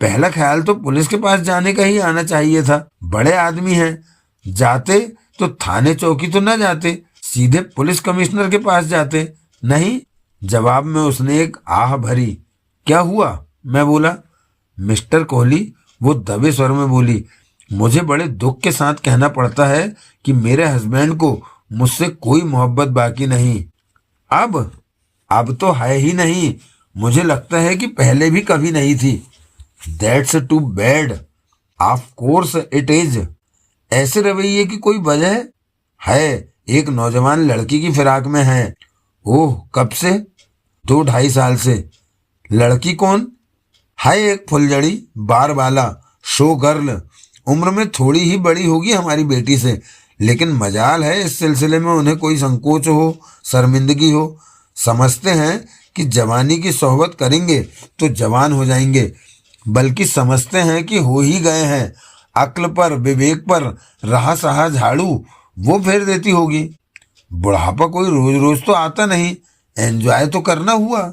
[SPEAKER 1] पहला ख्याल तो पुलिस के पास जाने का ही आना चाहिए था। बड़े आदमी हैं, जाते तो थाने चौकी तो न जाते, सीधे पुलिस कमिश्नर के पास जाते। नहीं, जवाब में उसने एक आह भरी। क्या हुआ? मैं बोला। मिस्टर कोहली, वो दबे स्वर में बोली, मुझे बड़े दुख के साथ कहना पड़ता है कि मेरे हस्बैंड को मुझसे कोई मोहब्बत बाकी नहीं। अब तो है ही नहीं। मुझे लगता है कि पहले भी कभी नहीं थी। That's too bad. Of course it is. ऐसे रवैये की कोई वजह है? एक नौजवान लड़की की फिराक में है। ओह, कब से? 2-2.5 साल से। लड़की कौन? है एक फुलझड़ी बार वाला शो गर्ल। उम्र में थोड़ी ही बड़ी होगी हमारी बेटी से, लेकिन मजाल है इस सिलसिले में उन्हें कोई संकोच हो, शर्मिंदगी हो। समझते हैं कि जवानी की सोहबत करेंगे तो जवान हो जाएंगे, बल्कि समझते हैं कि हो ही गए हैं। अक्ल पर, विवेक पर रहा सहा झाड़ू वो फेर देती होगी। बुढ़ापा कोई रोज रोज तो आता नहीं, एंजॉय तो करना हुआ।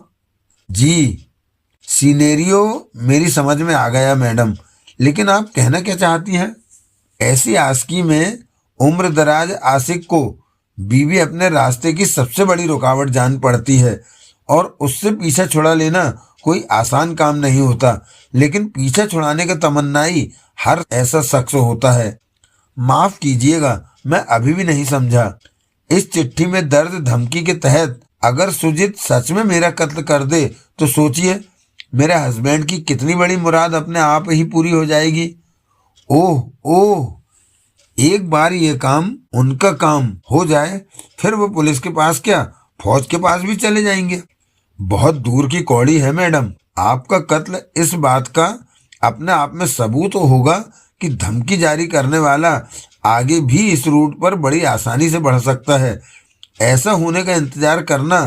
[SPEAKER 1] जी, सीनेरियो मेरी समझ में आ गया मैडम, लेकिन आप कहना क्या चाहती हैं? ऐसी आशिकी में उम्र दराज आशिक को बीवी अपने रास्ते की सबसे बड़ी रुकावट जान पड़ती है, और उससे पीछा छुड़ा लेना कोई आसान काम नहीं होता। लेकिन पीछा छुड़ाने का तमन्नाई हर ऐसा शख्स होता है। माफ कीजिएगा, मैं अभी भी नहीं समझा। इस चिट्ठी में दर्द धमकी के तहत अगर सुजीत सच में मेरा कत्ल कर दे तो सोचिए मेरे हस्बैंड की कितनी बड़ी मुराद अपने आप ही पूरी हो जाएगी। ओह ओह, एक बार ये काम उनका काम हो जाए, फिर वो पुलिस के पास क्या, फौज के पास भी चले जाएंगे। बहुत दूर की कौड़ी है मैडम। आपका कत्ल इस बात का अपने आप में सबूत होगा कि धमकी जारी करने वाला आगे भी इस रूट पर बड़ी आसानी से बढ़ सकता है। ऐसा होने का इंतजार करना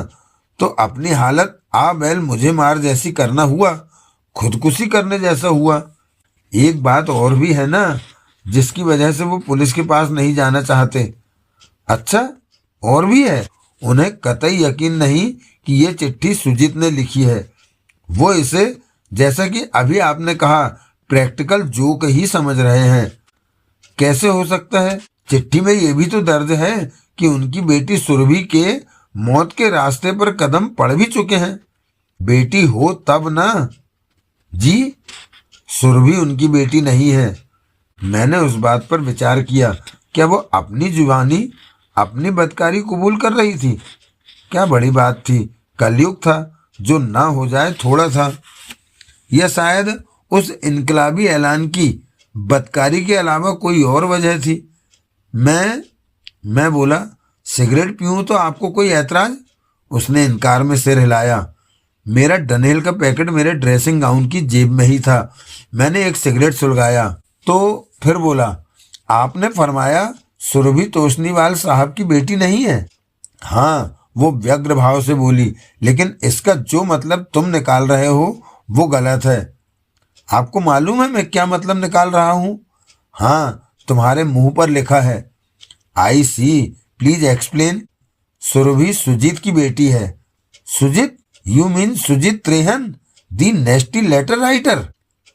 [SPEAKER 1] तो अपनी हालत आ बैल मुझे मार जैसी करना हुआ, खुदकुशी करने जैसा हुआ। एक बात और भी है ना, जिसकी वजह से वो पुलिस के पास नहीं जाना चाहते। अच्छा, और भी है? उन्हें कतई यकीन नहीं कि ये चिट्ठी सुजीत ने लिखी है। वो इसे, जैसा कि अभी आपने कहा, प्रैक्टिकल जोक ही समझ रहे हैं। कैसे हो सकता है? चिट्ठी में ये भी तो दर्ज है कि उनकी बेटी सुरभि के मौत के रास्ते पर कदम पड़ भी चुके हैं। बेटी हो तब ना। जी, सुरभि उनकी बेटी नहीं है। मैंने उस बात पर विचार किया। क्या वो अपनी जुबानी, अपनी बदकारी कबूल कर रही थी? क्या बड़ी बात थी, कलयुग था, जो ना हो जाए थोड़ा था। या शायद उस इनकलाबी ऐलान की बदकारी के अलावा कोई और वजह थी। मैं बोला, सिगरेट पीऊं तो आपको कोई ऐतराज? उसने इनकार में सिर हिलाया। मेरा डनेल का पैकेट मेरे ड्रेसिंग गाउन की जेब में ही था। मैंने एक सिगरेट सुलगाया तो फिर बोला, आपने फरमाया सुरभि तोषनीवाल साहब की बेटी नहीं है? हाँ, वो व्यग्र भाव से बोली, लेकिन इसका जो मतलब तुम निकाल रहे हो वो गलत है। आपको मालूम है मैं क्या मतलब निकाल रहा हूँ? हाँ, तुम्हारे मुंह पर लिखा है। I see, please explain. Surbhi Sujeet की बेटी है। Sujeet? You mean Sujeet Trehan, the nasty letter writer?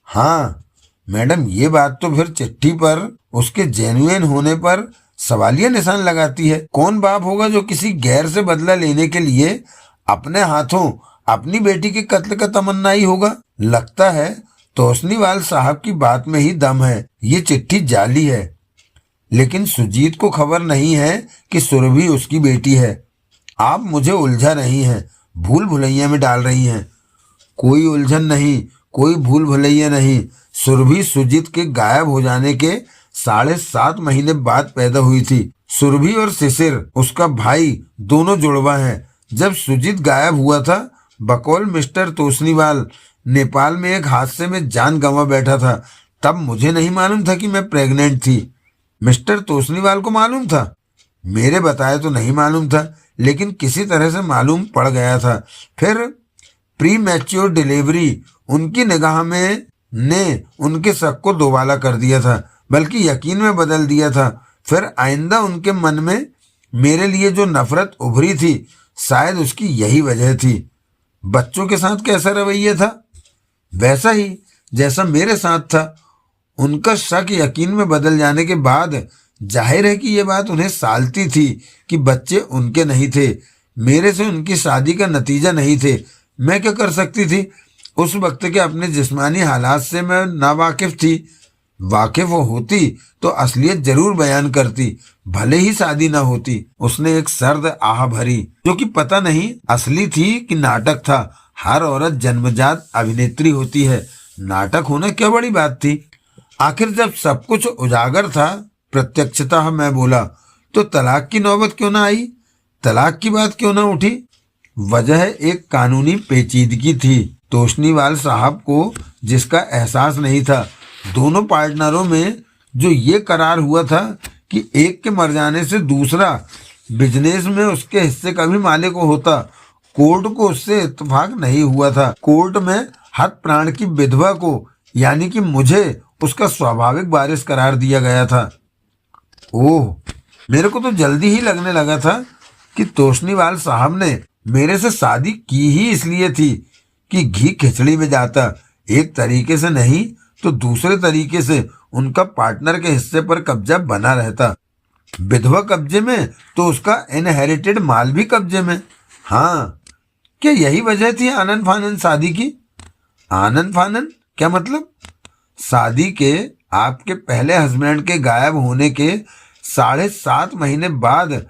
[SPEAKER 1] हाँ मैडम, ये बात तो फिर चिट्ठी पर उसके जेन्युइन होने पर सवालिया निशान लगाती है। कौन बाप होगा जो किसी गैर से बदला लेने के लिए अपने हाथों अपनी बेटी के कत्ल का तमन्नाई होगा? लगता है तोषनीवाल साहब की बात में ही दम है। ये चिट्ठी जाली है, लेकिन सुजीत को खबर नहीं है कि सुरभि उसकी बेटी है। आप मुझे उलझा रही हैं, भूल भुलैया में डाल रही हैं। कोई उलझन नहीं, कोई भूल भुलैया नहीं। सुरभि सुजीत के गायब हो जाने के 7.5 महीने बाद पैदा हुई थी। सुरभि और शिशिर उसका भाई दोनों जुड़वा हैं। जब सुजीत गायब हुआ था, बकौल मिस्टर तोसनीवाल नेपाल में एक हादसे में जान गंवा बैठा था। तब मुझे नहीं मालूम था कि मैं प्रेग्नेंट थी। मिस्टर तोसनीवाल को मालूम था? मेरे बताए तो नहीं मालूम था, लेकिन किसी तरह से मालूम पड़ गया था। फिर प्री मैच्योर डिलीवरी उनकी निगाह में ने उनके शक को दोबाला कर दिया था, बल्कि यकीन में बदल दिया था। फिर आइंदा उनके मन में मेरे लिए जो नफरत उभरी थी, शायद उसकी यही वजह थी। बच्चों के साथ कैसा रवैया था? वैसा ही जैसा मेरे साथ था। उनका शक यकीन में बदल जाने के बाद जाहिर है कि ये बात उन्हें सालती थी कि बच्चे उनके नहीं थे, मेरे से उनकी शादी का नतीजा नहीं थे। मैं क्या कर सकती थी? उस वक्त के अपने जिस्मानी हालात से मैं नावाकिफ थी। वाकिफ होती तो असलियत जरूर बयान करती, भले ही शादी ना होती। उसने एक सर्द आह भरी, जो कि पता नहीं असली थी कि नाटक था। हर औरत जन्मजात अभिनेत्री होती है, नाटक होना क्या बड़ी बात थी। आखिर जब सब कुछ उजागर था, प्रत्यक्षतः मैं बोला, तो तलाक की नौबत क्यों ना आई? तलाक की बात क्यों ना उठी? वजह एक कानूनी पेचीदगी थी। तोशनीवाल साहब को जिसका एहसास नहीं था, दोनों पार्टनरों में जो ये करार हुआ था कि एक के मर जाने से दूसरा बिजनेस में उसके हिस्से का भी मालिक होता, कोर्ट को उससे इत्तेफाक नहीं हुआ था। कोर्ट में हत प्राण की विधवा को, यानी कि मुझे, उसका स्वाभाविक वारिस करार दिया गया था। ओह, मेरे को तो जल्दी ही लगने लगा था कि तोशनीवाल साहब ने मेरे से शादी की ही इसलिए थी कि घी खिचड़ी में जाता। एक तरीके से नहीं तो दूसरे तरीके से उनका पार्टनर के हिस्से पर कब्जा बना रहता। विधवा कब्जे में तो उसका इनहेरिटेड माल भी कब्जे में। हाँ, क्या यही वजह थी आनन फानन शादी की? आनन फानन क्या मतलब? शादी के आपके पहले हस्बैंड के गायब होने के 7.5 महीने बाद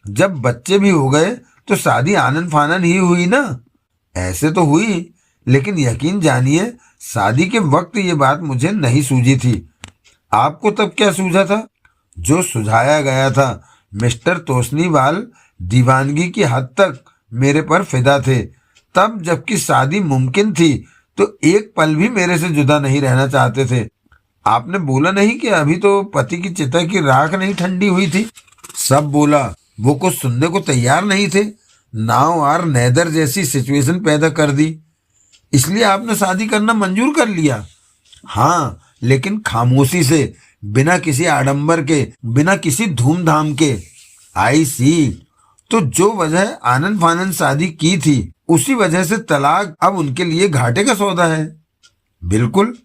[SPEAKER 1] जब बच्चे भी हो गए तो शादी आनन फानन ही हुई ना? ऐसे तो हुई, लेकिन यकीन जानिए शादी के वक्त ये बात मुझे नहीं सूझी थी। आपको तब क्या सूझा था? जो सुझाया गया था। मिस्टर तोशनीवाल दीवानगी की हद तक मेरे पर फिदा थे। तब जबकि शादी मुमकिन थी तो एक पल भी मेरे से जुदा नहीं रहना चाहते थे। आपने बोला नहीं कि अभी तो पति की चिता की राख नहीं ठंडी हुई थी? सब बोला, वो कुछ सुनने को तैयार नहीं थे। नाव आर नेदर जैसी सिचुएशन पैदा कर दी, इसलिए आपने शादी करना मंजूर कर लिया। हाँ, लेकिन खामोशी से, बिना किसी आडंबर के, बिना किसी धूमधाम के। आई सी। तो जो वजह आनंद फानंद शादी की थी, उसी वजह से तलाक अब उनके लिए घाटे का सौदा है। बिल्कुल।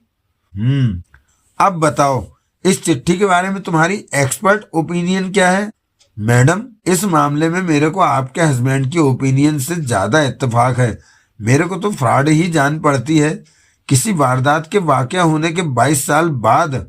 [SPEAKER 1] अब बताओ, इस चिट्ठी के बारे में तुम्हारी एक्सपर्ट ओपिनियन क्या है? मैडम, इस मामले में मेरे को आपके हस्बैंड की ओपिनियन से ज्यादा इत्तेफाक है। मेरे को तो फ्रॉड ही जान पड़ती है। किसी वारदात के वाकया होने के 22 साल बाद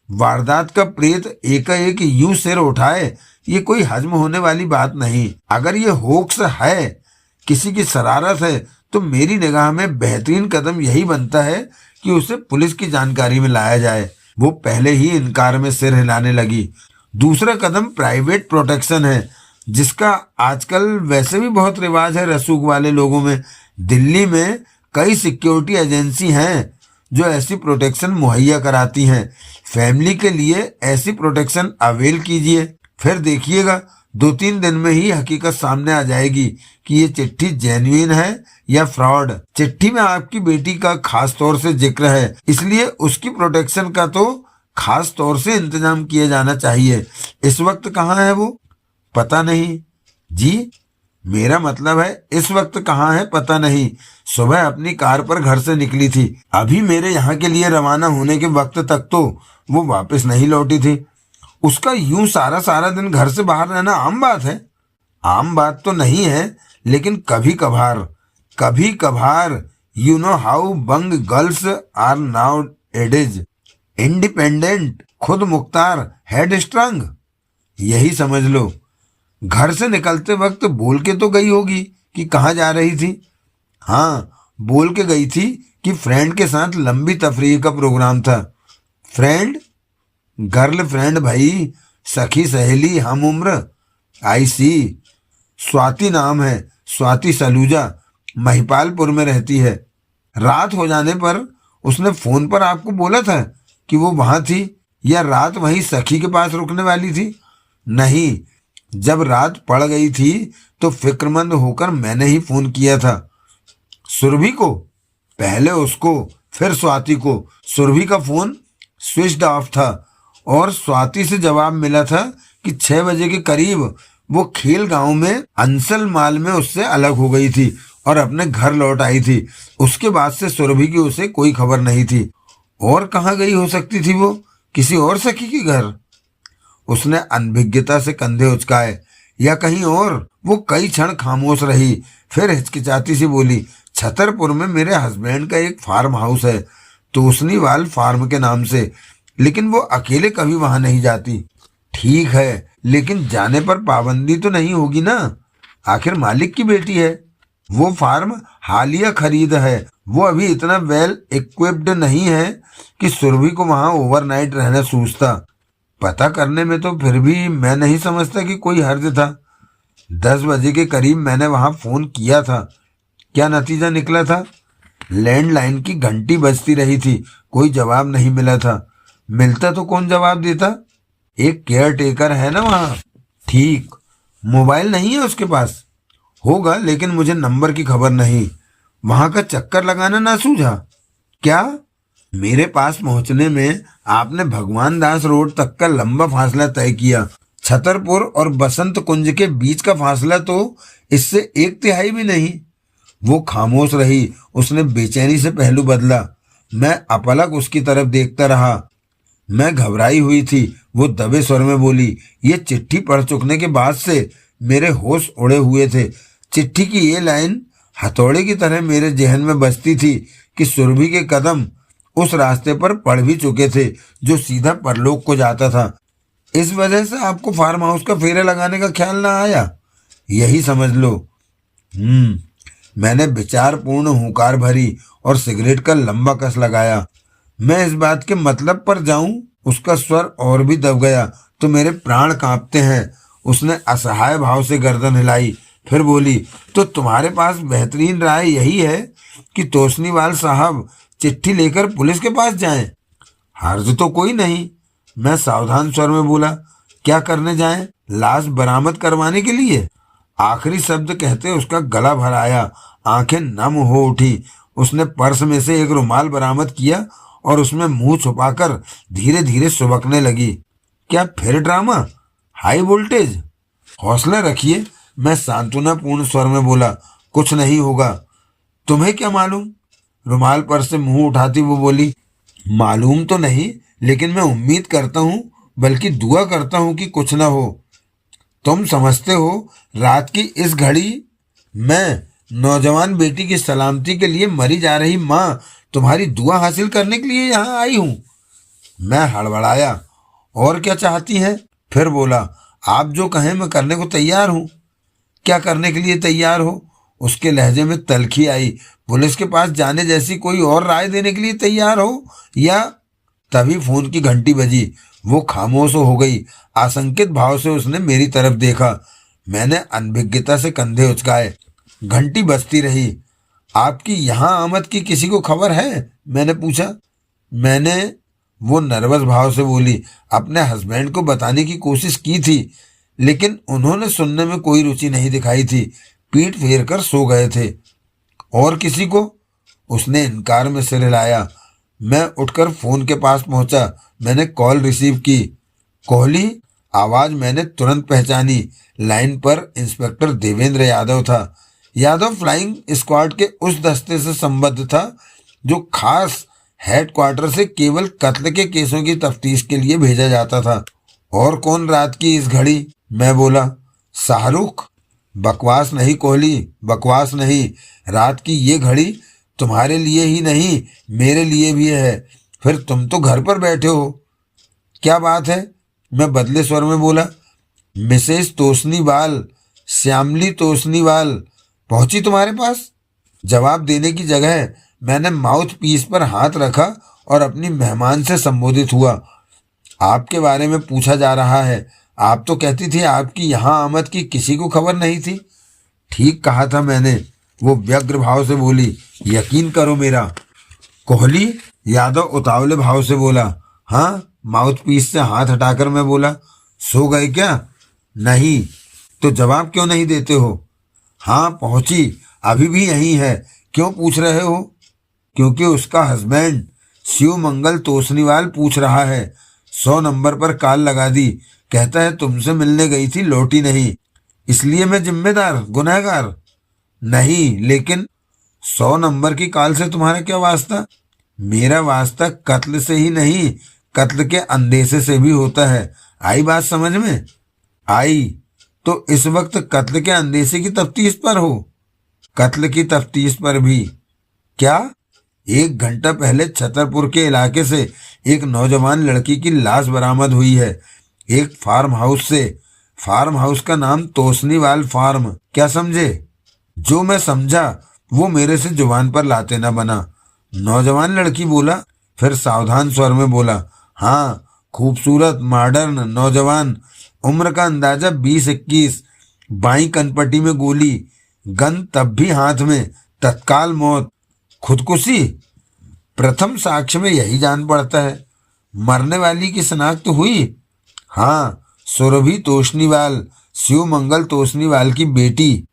[SPEAKER 1] वारदात का प्रेत एकाएक यूं सिर उठाए, ये कोई हजम होने वाली बात नहीं। अगर ये होक्स है, किसी की शरारत है, तो मेरी निगाह में बेहतरीन कदम यही बनता है कि उसे पुलिस की जानकारी में लाया जाए। वो पहले ही इनकार में सिर हिलाने लगी। दूसरा कदम प्राइवेट प्रोटेक्शन है, जिसका आजकल वैसे भी बहुत रिवाज है रसूख वाले लोगों में। दिल्ली में कई सिक्योरिटी एजेंसी हैं जो ऐसी प्रोटेक्शन मुहैया कराती हैं। फैमिली के लिए ऐसी प्रोटेक्शन अवेल कीजिए, फिर देखिएगा 2-3 दिन में ही हकीकत सामने आ जाएगी कि ये चिट्ठी जेन्युइन है या फ्रॉड। चिट्ठी में आपकी बेटी का खास तौर से जिक्र है, इसलिए उसकी प्रोटेक्शन का तो खास तौर से इंतजाम किया जाना चाहिए। इस वक्त कहाँ है वो? पता नहीं जी। मेरा मतलब है इस वक्त कहाँ है पता नहीं। सुबह अपनी कार पर घर से निकली थी, अभी मेरे यहाँ के लिए रवाना होने के वक्त तक तो वो वापस नहीं लौटी थी। उसका यूं सारा सारा दिन घर से बाहर रहना आम बात है? आम बात तो नहीं है, लेकिन कभी कभार you know how Bang girls are now एडेज independent, खुद मुख्तार, हेड स्ट्रांग, यही समझ लो। घर से निकलते वक्त बोल के तो गई होगी कि कहाँ जा रही थी। हाँ, बोल के गई थी कि फ्रेंड के साथ लंबी तफरीह का प्रोग्राम था। फ्रेंड? गर्ल फ्रेंड भाई, सखी सहेली हम उम्र। आई सी। स्वाति नाम है, स्वाति सलूजा, महिपालपुर में रहती है। रात हो जाने पर उसने फोन पर आपको बोला था कि वो वहां थी, या रात वहीं सखी के पास रुकने वाली थी? नहीं, जब रात पड़ गई थी तो फिक्रमंद होकर मैंने ही फोन किया था। सुरभि को? पहले उसको, फिर स्वाति को। सुरभि का फोन स्विच्ड ऑफ था और स्वाति से जवाब मिला था कि 6 बजे के करीब वो खेल गांव में अंसल माल में उससे अलग हो गई थी और अपने घर लौट आई थी। उसके बाद से सुरभि की उसे कोई खबर नहीं थी। और कहाँ गई हो सकती थी वो? किसी और सखी के घर? उसने अनभिज्ञता से कंधे उचकाए। या कहीं और? वो कई क्षण खामोश रही, फिर हिचकिचाती सी बोली, छतरपुर में मेरे हस्बैंड का एक फार्म हाउस है, तोसनीवाल फार्म के नाम से, लेकिन वो अकेले कभी वहां नहीं जाती। ठीक है, लेकिन जाने पर पाबंदी तो नहीं होगी ना? आखिर मालिक की बेटी है। वो फार्म हालिया खरीद है। वो अभी इतना वेल इक्विप्ड नहीं है कि सुरभि को वहां ओवरनाइट रहना सूझता। पता करने में तो फिर भी मैं नहीं समझता कि कोई हर्ज था। 10 बजे के करीब मैंने वहां फोन किया था। क्या नतीजा निकला था? लैंडलाइन की घंटी बजती रही थी, कोई जवाब नहीं मिला था। मिलता तो कौन जवाब देता? एक केयर टेकर है ना वहां। ठीक। मोबाइल नहीं है उसके पास? होगा, लेकिन मुझे नंबर की खबर नहीं। वहां का चक्कर लगाना ना सूझा क्या? मेरे पास पहुंचने में आपने भगवान दास रोड तक का लंबा फासला तय किया। छतरपुर और बसंत कुंज के बीच का फासला तो इससे 1/3 भी नहीं। वो खामोश रही। उसने बेचैनी से पहलू बदला। मैं अपलक उसकी तरफ देखता रहा। मैं घबराई हुई थी। वो दबे स्वर में बोली, ये चिट्ठी पढ़ चुकने के बाद से मेरे होश उड़े हुए थे। चिट्ठी की ये लाइन हथौड़े की तरह मेरे जहन में बजती थी कि सुरभि के कदम उस रास्ते पर पड़ भी चुके थे जो सीधा परलोक को जाता था। इस वजह से आपको फार्म हाउस का फेरा लगाने का ख्याल ना आया, यही समझ लो। मैंने विचारपूर्ण हुंकार भरी और सिगरेट का लंबा कस लगाया। मैं इस बात के मतलब पर जाऊं? उसका स्वर और भी दब गया तो मेरे प्राण कांपते हैं। उसने असहाय भाव से गर्दन हिलाई, फिर बोली, तो तुम्हारे पास बेहतरीन राय यही है कि तोसनीवाल साहब चिट्ठी लेकर पुलिस के पास जाएं? हर्ज तो कोई नहीं, मैं सावधान स्वर में बोला। क्या करने जाएं? लाश बरामद करवाने के लिए? आखिरी शब्द कहते उसका गला भर आया, आंखें नम हो उठी। उसने पर्स में से एक रुमाल बरामद किया और उसमें मुंह छुपाकर धीरे धीरे सुबकने लगी। क्या फिर ड्रामा? High voltage? हौसला रखिए, मैं सांत्वनापूर्ण स्वर में बोला। कुछ नहीं होगा। तुम्हें क्या मालूम? रुमाल पर से मुंह उठाती वो बोली, मालूम तो नहीं, लेकिन मैं उम्मीद करता हूं, बल्कि दुआ करता हूं कि कुछ ना हो। तुम समझते हो, रात की इस घड़ी मैं नौजवान बेटी की सलामती के लिए मरी जा रही माँ तुम्हारी दुआ हासिल करने के लिए यहाँ आई हूँ। मैं हड़बड़ाया। और क्या चाहती हैं? फिर बोला, आप जो कहें मैं करने को तैयार हूँ। क्या करने के लिए तैयार हो? उसके लहजे में तलखी आई। पुलिस के पास जाने जैसी कोई और राय देने के लिए तैयार हो, या? तभी फोन की घंटी बजी। वो खामोश हो गई। आशंकित भाव से उसने मेरी तरफ देखा। मैंने अनभिज्ञता से कंधे उचकाए। घंटी बजती रही। आपकी यहाँ आमद की किसी को खबर है? मैंने पूछा। वो नर्वस भाव से बोली, अपने हस्बैंड को बताने की कोशिश की थी, लेकिन उन्होंने सुनने में कोई रुचि नहीं दिखाई थी। पीठ फेर कर सो गए थे। और किसी को? उसने इनकार में सिर हिलाया। मैं उठकर फोन के पास पहुंचा। मैंने कॉल रिसीव की। कोहली? आवाज मैंने तुरंत पहचानी। लाइन पर इंस्पेक्टर देवेंद्र यादव था। यादव फ्लाइंग स्क्वाड के उस दस्ते से संबद्ध था जो खास हेडक्वार्टर से केवल कत्ल के केसों की तफ्तीश के लिए भेजा जाता था। और कौन रात की इस घड़ी? मैं बोला। शाहरुख? बकवास नहीं कोहली, बकवास नहीं। रात की ये घड़ी तुम्हारे लिए ही नहीं, मेरे लिए भी है। फिर तुम तो घर पर बैठे हो। क्या बात है? मैं बदले स्वर में बोला। मिसेस तोसनीवाल, श्यामली तोसनीवाल पहुंची तुम्हारे पास? जवाब देने की जगह मैंने माउथ पीस पर हाथ रखा और अपनी मेहमान से संबोधित हुआ। आपके बारे में पूछा जा रहा है। आप तो कहती थी आपकी यहाँ आमद की किसी को खबर नहीं थी। ठीक कहा था मैंने, वो व्यग्र भाव से बोली। यकीन करो मेरा। कोहली यादव उतावले भाव से बोला। हाँ, माउथ पीस से हाथ हटाकर मैं बोला। सो गए क्या? नहीं। तो जवाब क्यों नहीं देते हो? हाँ पहुंची, अभी भी यहीं है। क्यों पूछ रहे हो? क्योंकि उसका हस्बैंड शिव मंगल तोसनीवाल पूछ रहा है। 100 नंबर पर कॉल लगा दी, कहता है तुमसे मिलने गई थी, लौटी नहीं। इसलिए मैं जिम्मेदार, गुनहगार नहीं, लेकिन 100 नंबर की कॉल से तुम्हारा क्या वास्ता? मेरा वास्ता कत्ल से ही नहीं, कत्ल के अंदेशे से भी होता है। आई बात समझ में? आई। तो इस वक्त कत्ल के अंदेशे की तफ्तीश पर हो? कत्ल की तफ्तीश पर भी। क्या? 1 घंटा पहले छतरपुर के इलाके से एक नौजवान लड़की की लाश बरामद हुई है, एक फार्म हाउस से। फार्म हाउस का नाम तोसनीवाल फार्म। क्या समझे? जो मैं समझा वो मेरे से जुबान पर लाते न बना। नौजवान लड़की बोला, फिर सावधान स्वर में बोला। हाँ, खूबसूरत, मॉडर्न, नौजवान, उम्र का अंदाजा 20-21, बाई कनपट्टी में गोली, गन तब भी हाथ में, तत्काल मौत। खुदकुशी? प्रथम साक्ष्य में यही जान पड़ता है। मरने वाली की शनाख्त हुई? हाँ, सुरभि तोसनीवाल, शिव मंगल तोसनीवाल की बेटी।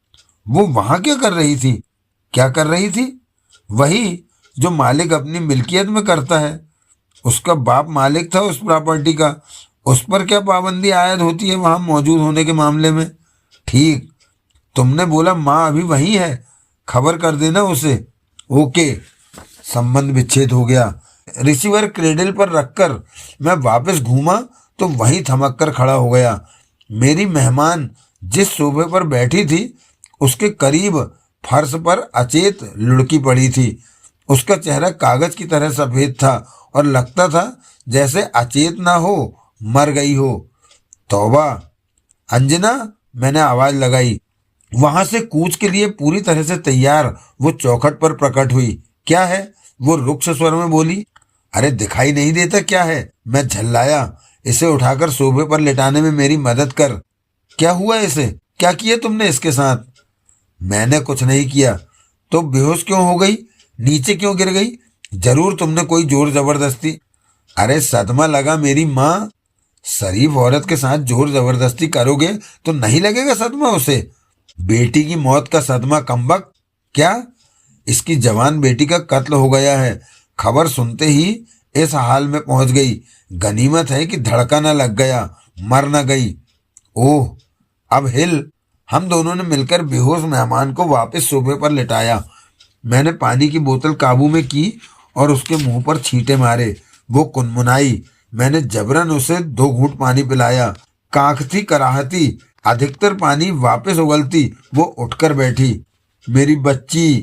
[SPEAKER 1] वो वहां क्या कर रही थी? क्या कर रही थी? वही जो मालिक अपनी मिल्कियत में करता है। उसका बाप मालिक था उस प्रॉपर्टी का। उस पर क्या पाबंदी आयद होती है वहां मौजूद होने के मामले में? ठीक। तुमने बोला माँ अभी वहीं है, खबर कर देना उसे। ओके। संबंध विच्छेद हो गया। रिसीवर क्रेडल पर रखकर मैं वापस घूमा तो वहीं थमक कर खड़ा हो गया। मेरी मेहमान जिस सोफे पर बैठी थी उसके करीब फर्श पर अचेत लुढ़की पड़ी थी। उसका चेहरा कागज की तरह सफेद था और लगता था जैसे अचेत ना हो, मर गई हो। तौबा! अंजना, मैंने आवाज लगाई। वहां से कूच के लिए पूरी तरह से तैयार वो चौखट पर प्रकट हुई। क्या है? वो रुक्ष स्वर में बोली। अरे दिखाई नहीं देता क्या है? मैं झल्लाया। इसे उठाकर सोफे पर लेटाने में मेरी मदद कर। क्या हुआ इसे? क्या किया तुमने इसके साथ? मैंने कुछ नहीं किया। तो बेहोश क्यों हो गई? नीचे क्यों गिर गई? जरूर तुमने कोई जोर जबरदस्ती। अरे सदमा लगा मेरी माँ। शरीफ औरत के साथ जोर जबरदस्ती करोगे तो नहीं लगेगा सदमा उसे? बेटी की मौत का सदमा कमबख्त। क्या? इसकी जवान बेटी का कत्ल हो गया है। खबर सुनते ही इस हाल में पहुंच गई। गनीमत है कि धड़का न लग गया, मर न गई। ओह, अब हिल। हम दोनों ने मिलकर बेहोश मेहमान को वापस सोफे पर लिटाया। मैंने पानी की बोतल काबू में की और उसके मुंह पर छींटे मारे। वो कुनमुनाई। मैंने जबरन उसे 2 घूंट पानी पिलाया। कांखती कराहती, अधिकतर पानी वापस उगलती वो उठकर बैठी। मेरी बच्ची।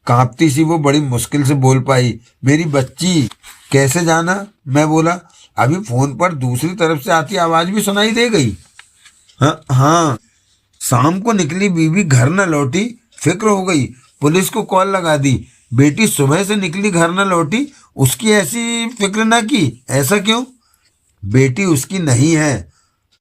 [SPEAKER 1] कांपती सी वो बड़ी मुश्किल से बोल पाई। मेरी बच्ची। कैसे जाना? मैं बोला। अभी फोन पर दूसरी तरफ से आती आवाज भी सुनाई दे गई। हाँ। शाम को निकली बीवी घर न लौटी, फिक्र हो गई, पुलिस को कॉल लगा दी। बेटी सुबह से निकली घर न लौटी, उसकी ऐसी फिक्र ना की। ऐसा क्यों? बेटी उसकी नहीं है।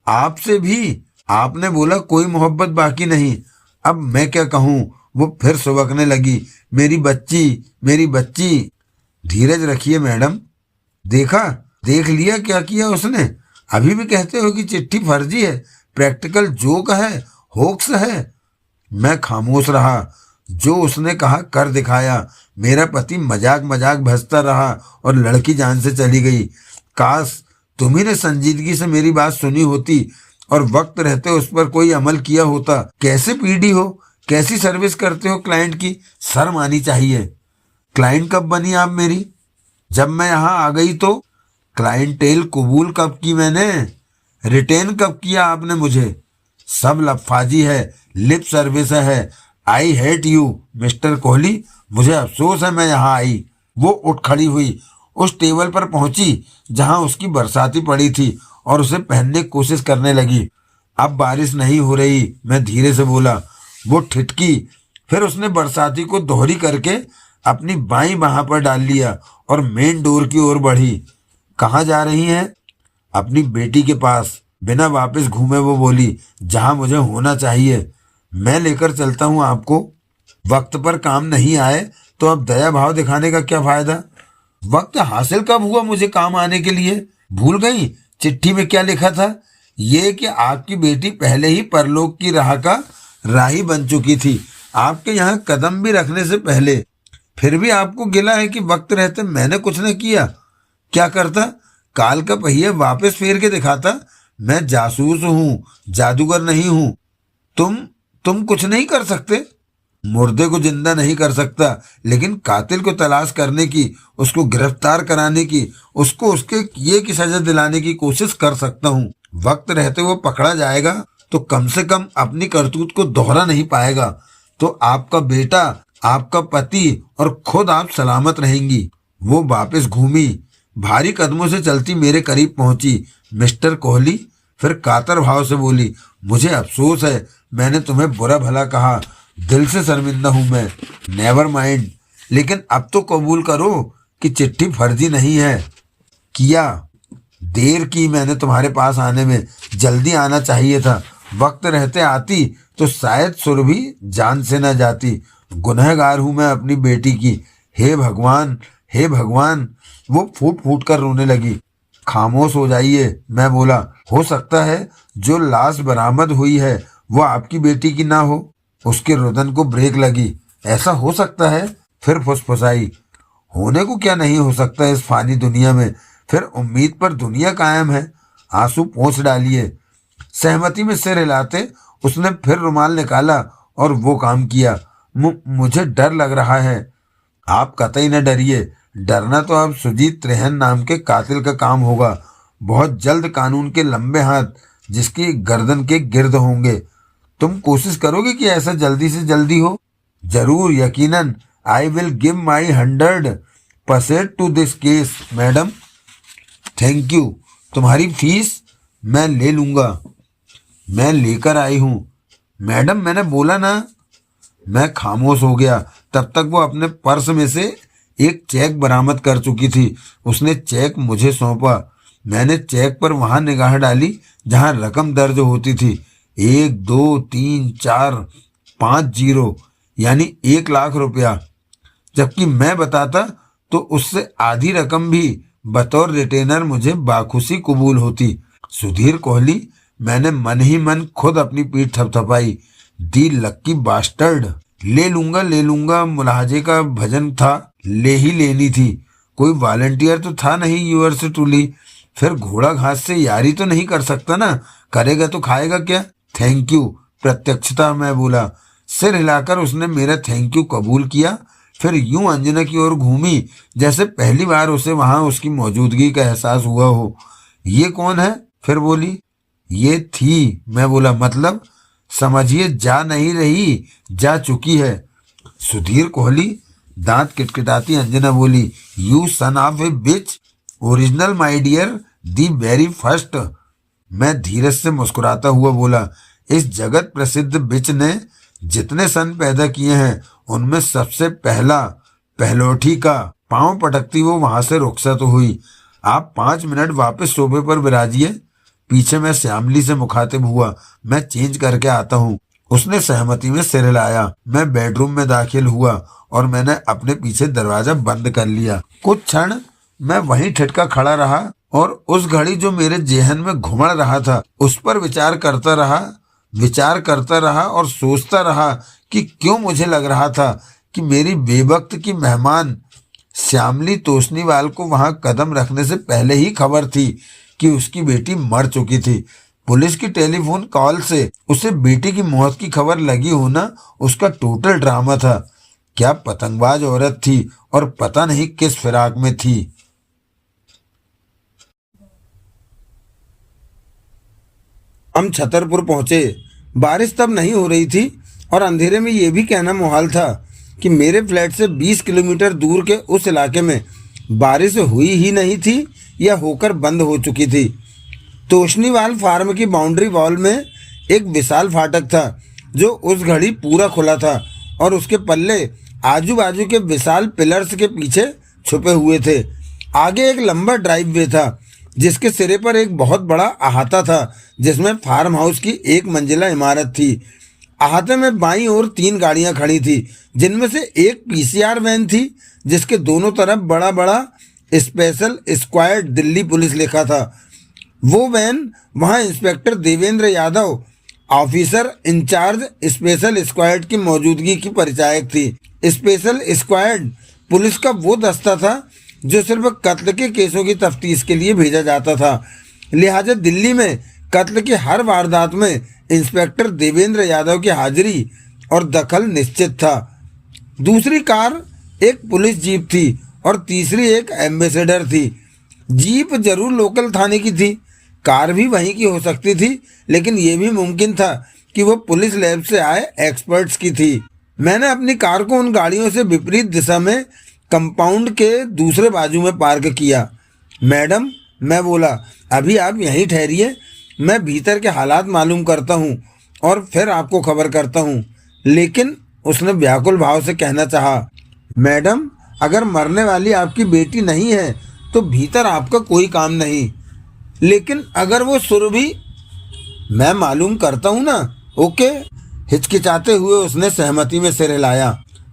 [SPEAKER 1] आपसे भी आपने बोला कोई मोहब्बत बाकी नहीं। अब मैं क्या कहूँ? वो फिर सुबकने लगी। मेरी बच्ची, मेरी बच्ची। धीरज रखिए मैडम। देखा, देख लिया क्या किया उसने? अभी भी कहते हो कि चिट्ठी फर्जी है, प्रैक्टिकल जोक है, होक्स है। मैं खामोश रहा। जो उसने कहा कर दिखाया। मेरा पति मजाक मजाक भसता रहा और लड़की जान से चली गई। काश तुम्ही ने संजीदगी से मेरी बात सुनी होती और वक्त रहते उस पर कोई अमल किया होता। कैसे पीडी हो, कैसी सर्विस करते हो क्लाइंट की, शर्म आनी चाहिए। क्लाइंट कब बनी आप मेरी? जब मैं यहाँ आ गई। तो क्लाइंटेल कबूल कब की मैंने? रिटेन कब किया आपने मुझे? सब लफाजी है, लिप सर्विस है। I hate you mister Kohli. मुझे अफसोस है मैं यहाँ आई। वो उठ खड़ी हुई, उस टेबल पर पहुंची जहां उसकी बरसाती पड़ी थी और उसे पहनने की कोशिश करने लगी। अब बारिश नहीं हो रही, मैं धीरे से बोला। वो ठिठकी, फिर उसने बरसाती को दोहरी करके अपनी बाईं बाह पर डाल लिया और मेन डोर की ओर बढ़ी। कहाँ जा रही हैं? अपनी बेटी के पास। बिना वापस घूमे वो बोली, जहां मुझे होना चाहिए। मैं लेकर चलता हूं आपको। वक्त पर काम नहीं आए तो अब दया भाव दिखाने का क्या फायदा? वक्त हासिल कब हुआ मुझे काम आने के लिए? भूल गई चिट्ठी में क्या लिखा था? ये कि आपकी बेटी पहले ही परलोक की राह का राही बन चुकी थी, आपके यहाँ कदम भी रखने से पहले। फिर भी आपको गिला है कि वक्त रहते मैंने कुछ न किया। क्या करता? काल का पहिया वापस फेर के दिखाता। मैं जासूस हूँ, जादूगर नहीं हूँ। तुम कुछ नहीं कर सकते? मुर्दे को जिंदा नहीं कर सकता, लेकिन कातिल को तलाश करने की, उसको गिरफ्तार कराने की, उसको उसके किए की सजा दिलाने की कोशिश कर सकता हूँ। वक्त रहते वो पकड़ा जाएगा तो कम से कम अपनी करतूत को दोहरा नहीं पाएगा। तो आपका बेटा, आपका पति और खुद आप सलामत रहेंगी। वो वापस घूमी, भारी कदमों से चलती मेरे करीब पहुंची। मिस्टर कोहली, फिर कातर भाव से बोली, मुझे अफसोस है, मैंने तुम्हें बुरा भला कहा। दिल से शर्मिंदा हूं मैं। नेवर माइंड, लेकिन अब तो कबूल करो कि चिट्ठी फर्जी नहीं है। किया देर की मैंने तुम्हारे पास आने में, जल्दी आना चाहिए था। वक्त रहते आती तो शायद सुरभि जान से न जाती। गुनहगार हूं मैं अपनी बेटी की। हे भगवान, हे भगवान। वो फूट फूट कर रोने लगी। खामोश हो जाइए, मैं बोला। हो सकता है जो लाश बरामद हुई है वो आपकी बेटी की ना हो। उसके रुदन को ब्रेक लगी। ऐसा हो सकता है? फिर फुसफुसाई, होने को क्या नहीं हो सकता इस फानी दुनिया में। फिर उम्मीद पर दुनिया कायम है। आंसू पोंछ डालिए। सहमति में सिर हिलाते उसने फिर रुमाल निकाला और वो काम किया। मुझे डर लग रहा है। आप कतई न डरिए। डरना तो अब सुजीत त्रेहन नाम के कातिल का काम होगा। बहुत जल्द कानून के लंबे हाथ जिसकी गर्दन के गिर्द होंगे। तुम कोशिश करोगे कि ऐसा जल्दी से जल्दी हो? जरूर, यकीनन। I will give my 100% to this case, madam. Thank you. तुम्हारी फीस मैं ले लूंगा। मैं लेकर आई हूं, मैडम, मैंने बोला ना। मैं खामोश हो गया। तब तक वो अपने पर्स में से एक चेक बरामद कर चुकी थी। उसने चेक मुझे सौंपा। मैंने चेक पर वहां निगाह डाली जहां रकम दर्ज होती थी। 1 2 3 4 5 जीरो, यानी 1 लाख रुपया। जबकि मैं बताता तो उससे आधी रकम भी बतौर रिटेनर मुझे बाखुशी कबूल होती। सुधीर कोहली, मैंने मन ही मन खुद अपनी पीठ थपथपाई। दी लक्की बास्टर्ड। ले लूंगा मुलाहजे का भजन था। ले ही लेनी थी। कोई वॉलंटियर तो था नहीं यूनिवर्सिटी ट्रूली। फिर घोड़ा घास से यारी तो नहीं कर सकता ना। करेगा तो खाएगा क्या? थैंक यू, प्रत्यक्षता, मैं बोला। सिर हिलाकर उसने मेरा थैंक यू कबूल किया। फिर यूं अंजना की ओर घूमी जैसे पहली बार उसे वहां उसकी मौजूदगी का एहसास हुआ हो। ये कौन है? फिर बोली। ये थी, मैं बोला। मतलब? समझिए, जा नहीं रही, जा चुकी है। सुधीर कोहली, दांत किटकिटाती अंजना बोली। You son of a bitch. Original my dear, the very first. मैं धीरज से मुस्कुराता हुआ बोला, इस जगत प्रसिद्ध बिच ने जितने सन पैदा किए हैं उनमें सबसे पहला पहलोठी का। पांव पटकती वो वहां से रुखसत हुई। आप 5 मिनट वापस सोफे पर विराजिए। पीछे मैं श्यामली से मुखातिब हुआ। मैं चेंज करके आता हूँ। उसने सहमति में सिर हिलाया। मैं बेडरूम में दाखिल हुआ और मैंने अपने पीछे दरवाजा बंद कर लिया। कुछ क्षण मैं वहीं ठिठका खड़ा रहा और उस घड़ी जो मेरे जेहन में घुमड़ रहा था उस पर विचार करता रहा और सोचता रहा कि क्यों मुझे लग रहा था कि मेरी बेवक्त की मेहमान श्यामली तोषनीवाल को वहां कदम रखने से पहले ही खबर थी कि उसकी बेटी मर चुकी थी। पुलिस की टेलीफोन कॉल से उसे बेटी की मौत की खबर लगी होना उसका टोटल ड्रामा था। क्या पतंगबाज औरत थी और पता नहीं किस फिराक में थी। हम छतरपुर पहुंचे। बारिश तब नहीं हो रही थी और अंधेरे में यह भी कहना मुहाल था कि मेरे फ्लैट से 20 किलोमीटर दूर के उस इलाके में बारिश हुई ही नहीं थी या होकर बंद हो चुकी थी। तोषनीवाल फार्म की बाउंड्री वॉल में एक विशाल फाटक था जो उस घड़ी पूरा खुला था और उसके पल्ले आजू बाजू के विशाल पिलर्स के पीछे छुपे हुए थे। आगे एक लंबा ड्राइववे था जिसके सिरे पर एक बहुत बड़ा अहाता था जिसमें फार्म हाउस की एक मंजिला इमारत थी। अहाते में बाईं ओर 3 गाड़ियां खड़ी थी जिनमें से एक पीसीआर वैन थी जिसके दोनों तरफ बड़ा बड़ा स्पेशल स्क्वाड दिल्ली पुलिस लिखा था। वो वैन वहां inspector Devendra Yadav, officer in charge special squad की मौजूदगी की परिचायक थी। स्पेशल स्क्वाड पुलिस का वो दस्ता था जो सिर्फ कत्ल के केसों की तफ्तीश के लिए भेजा जाता था। लिहाजा दिल्ली में कत्ल की हर वारदात में इंस्पेक्टर देवेंद्र यादव की हाजिरी और दखल निश्चित था। दूसरी कार एक पुलिस जीप थी और तीसरी एक एम्बेसडर थी। जीप जरूर लोकल थाने की थी, कार भी वहीं की हो सकती थी, लेकिन यह भी मुमकिन था कि वो पुलिस लैब से आए एक्सपर्ट्स की थी। मैंने अपनी कार को उन गाड़ियों से विपरीत दिशा में कंपाउंड के दूसरे बाजू में पार्क किया। मैडम, मैं बोला, अभी आप यहीं ठहरिए, मैं भीतर के हालात मालूम करता हूँ और फिर आपको खबर करता हूँ। लेकिन उसने व्याकुल भाव से कहना चाहा, मैडम, अगर मरने वाली आपकी बेटी नहीं है तो भीतर आपका कोई काम नहीं, लेकिन अगर वो सुरभि, मैं मालूम करता हूँ ना, ओके। हिचकिचाते हुए उसने सहमति में सिर हिलाया।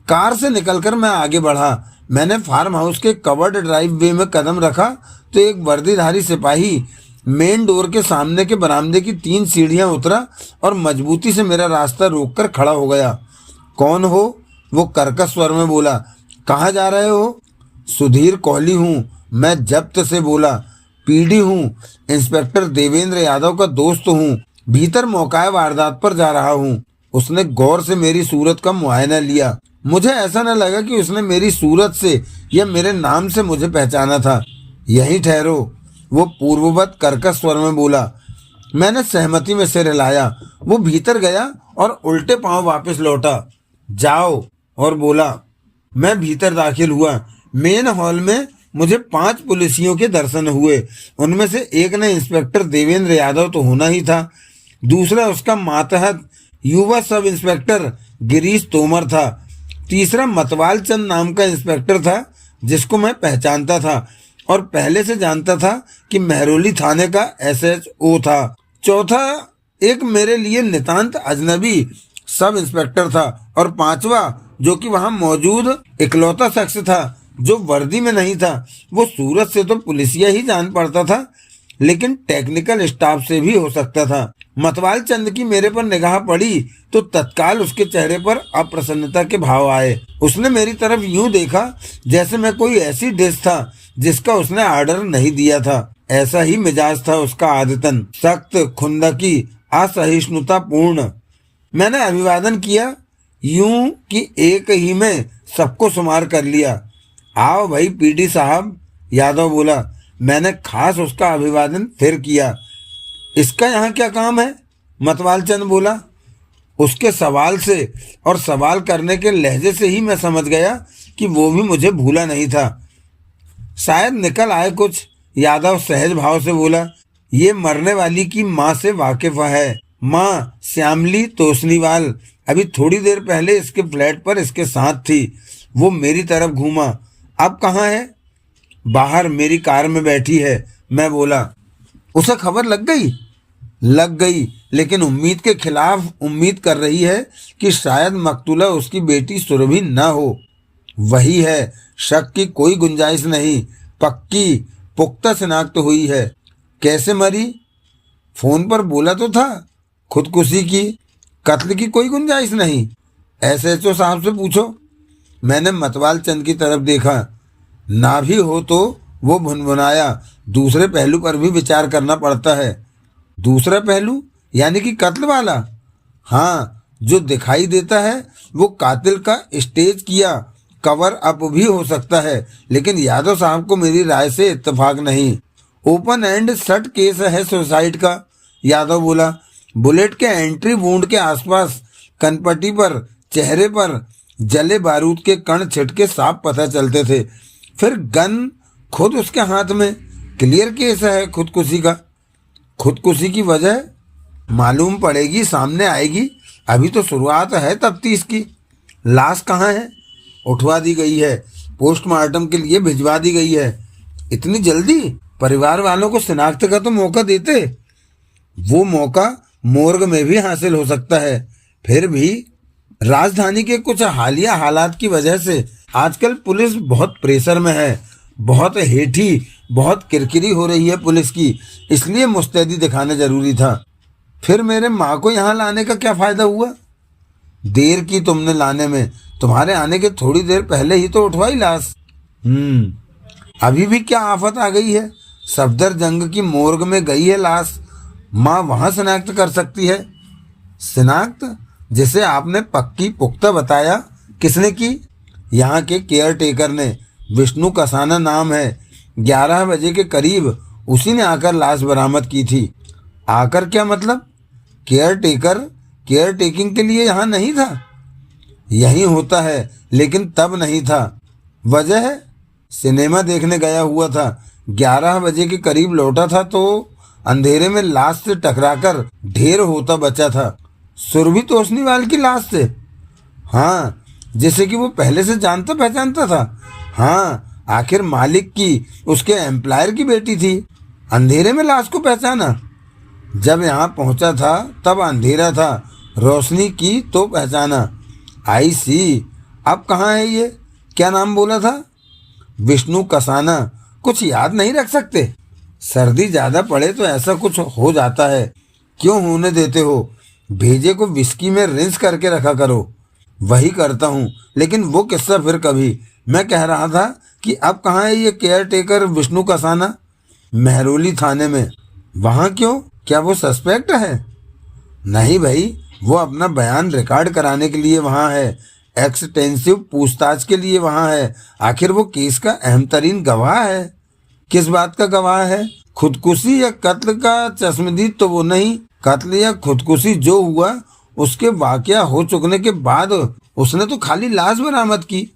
[SPEAKER 1] कार से निकलकर मैं आगे बढ़ा। मैंने फार्म हाउस के कवर्ड ड्राइववे में कदम रखा तो एक वर्दीधारी सिपाही मेन डोर के सामने के बरामदे की 3 सीढ़ियां उतरा और मजबूती से मेरा रास्ता रोककर खड़ा हो गया। कौन हो? वो कर्कश स्वर में बोला। कहाँ जा रहे हो? सुधीर कोहली हूँ, मैं जब्त से बोला। पीडी हूँ, इंस्पेक्टर देवेंद्र यादव का दोस्त हूँ, भीतर मौकाए वारदात पर जा रहा हूँ। उसने गौर से मेरी सूरत का मुआयना लिया। मुझे ऐसा न लगा कि उसने मेरी सूरत से या मेरे नाम से मुझे पहचाना था। यहीं ठहरो, वो पूर्ववत कर्कश स्वर में बोला। मैंने सहमति में सिर हिलाया। वो भीतर गया और उल्टे पांव वापस लौटा। जाओ, और बोला। मैं भीतर दाखिल हुआ। मेन हॉल में मुझे 5 पुलिसियों के दर्शन हुए। उनमें से एक ने इंस्पेक्टर देवेंद्र यादव तो होना ही था, दूसरा उसका मातहत युवा सब इंस्पेक्टर गिरीश तोमर था, तीसरा मतवाल चंद नाम का इंस्पेक्टर था जिसको मैं पहचानता था और पहले से जानता था कि महरौली थाने का SHO था, चौथा एक मेरे लिए नितांत अजनबी सब इंस्पेक्टर था और पांचवा, जो कि वहां मौजूद इकलौता शख्स था जो वर्दी में नहीं था। वो सूरत से तो पुलिसिया ही जान पड़ता था, लेकिन टेक्निकल स्टाफ से भी हो सकता था। मतवाल चंद की मेरे पर निगाह पड़ी तो तत्काल उसके चेहरे पर अप्रसन्नता के भाव आए। उसने मेरी तरफ यूं देखा जैसे मैं कोई ऐसी डिश था जिसका उसने ऑर्डर नहीं दिया था। ऐसा ही मिजाज था उसका आदतन, सख्त, खुंदकी, असहिष्णुतापूर्ण। मैंने अभिवादन किया, यूं कि एक ही में सबको शुमार कर लिया। आओ भाई पीडी साहब, यादव बोला। मैंने खास उसका अभिवादन फिर किया। इसका यहाँ क्या काम है? मतवाल चंद बोला। उसके सवाल से और सवाल करने के लहजे से ही मैं समझ गया कि वो भी मुझे भूला नहीं था। शायद निकल आए कुछ, यादव सहज भाव से बोला। ये मरने वाली की माँ से वाकिफ है, माँ श्यामली तोसनीवाल। अभी थोड़ी देर पहले इसके फ्लैट पर इसके साथ थी। वो मेरी तरफ घूमा। अब कहाँ है? बाहर मेरी कार में बैठी है, मैं बोला। उसे खबर लग गई? लग गई, लेकिन उम्मीद के खिलाफ उम्मीद कर रही है कि शायद मकतूला उसकी बेटी सुरभि न हो। वही है, शक की कोई गुंजाइश नहीं। पक्की पुख्ता शिनाख्त हुई है। कैसे मरी? फोन पर बोला तो था, खुदकुशी की। कत्ल की कोई गुंजाइश नहीं। SHO साहब से पूछो। मैंने मतवाल चंद की तरफ देखा। ना भी हो तो वो भुनभुनाया, दूसरे पहलू पर भी विचार करना पड़ता है। दूसरा पहलू यानी कि कत्ल वाला? हाँ, जो दिखाई देता है वो कातिल का स्टेज किया कवर अप भी हो सकता है, लेकिन यादव साहब को मेरी राय से इत्तेफाक नहीं। ओपन एंड शट केस है सुसाइड का, यादव बोला। बुलेट के एंट्री वुंड के आसपास कनपट्टी पर, चेहरे पर जले बारूद के कण छिटके साफ पता चलते थे। फिर गन खुद उसके हाथ में। क्लियर केस है खुदकुशी का। खुदकुशी की वजह मालूम पड़ेगी, सामने आएगी। अभी तो शुरुआत है तफ्तीश की। लाश कहाँ है? उठवा दी गई है, पोस्टमार्टम के लिए भिजवा दी गई है। इतनी जल्दी? परिवार वालों को शिनाख्त का तो मौका देते। वो मौका मोर्ग में भी हासिल हो सकता है। फिर भी राजधानी के कुछ हालिया हालात की वजह से आजकल पुलिस बहुत प्रेशर में है, बहुत हेठी, बहुत किरकिरी हो रही है पुलिस की, इसलिए मुस्तैदी दिखाना जरूरी था। फिर मेरे माँ को यहाँ लाने का क्या फायदा हुआ? देर की तुमने लाने में, तुम्हारे आने के थोड़ी देर पहले ही तो उठवाई लाश। अभी भी क्या आफत आ गई है? सफदरजंग की मोर्ग में गई है लाश, माँ वहां शिनाख्त कर सकती है। शिनाख्त जिसे आपने पक्की पुख्ता बताया, किसने की? यहाँ के केयर टेकर ने, विष्णु कसाना नाम है। 11 बजे के करीब उसी ने आकर लाश बरामद की थी। आकर क्या मतलब? केयर टेकर केयर टेकिंग के लिए यहाँ नहीं था? यही होता है, लेकिन तब नहीं था। वजह है सिनेमा देखने गया हुआ था, 11 बजे के करीब लौटा था तो अंधेरे में लाश से टकराकर ढेर होता बचा था। सुरभि तोषनीवाल की लाश से? हाँ, जैसे कि वो पहले से जानता पहचानता था। हाँ, आखिर मालिक की, उसके एम्प्लॉयर की बेटी थी। अंधेरे में लाश को पहचाना? जब यहाँ पहुंचा था तब अंधेरा था, रोशनी की तो पहचाना। आई सी। अब कहाँ है ये? क्या नाम बोला था? विष्णु कसाना। कुछ याद नहीं रख सकते? सर्दी ज्यादा पड़े तो ऐसा कुछ हो जाता है। क्यों होने देते हो? भेजे को विस्की में रिंस करके रखा करो। वही करता हूँ, लेकिन वो किस्सा फिर कभी। मैं कह रहा था कि अब कहाँ है ये केयर टेकर विष्णु कसाना? महरौली थाने में। वहाँ क्यों? क्या वो सस्पेक्ट है? नहीं भाई, वो अपना बयान रिकॉर्ड कराने के लिए वहाँ है, एक्सटेंसिव पूछताछ के लिए वहाँ है। आखिर वो केस का अहम तरीन गवाह है। किस बात का गवाह है? खुदकुशी या कत्ल का चश्मदीद तो वो नहीं। कत्ल या खुदकुशी जो हुआ, उसके वाकया हो चुकने के बाद उसने तो खाली लाश बरामद की।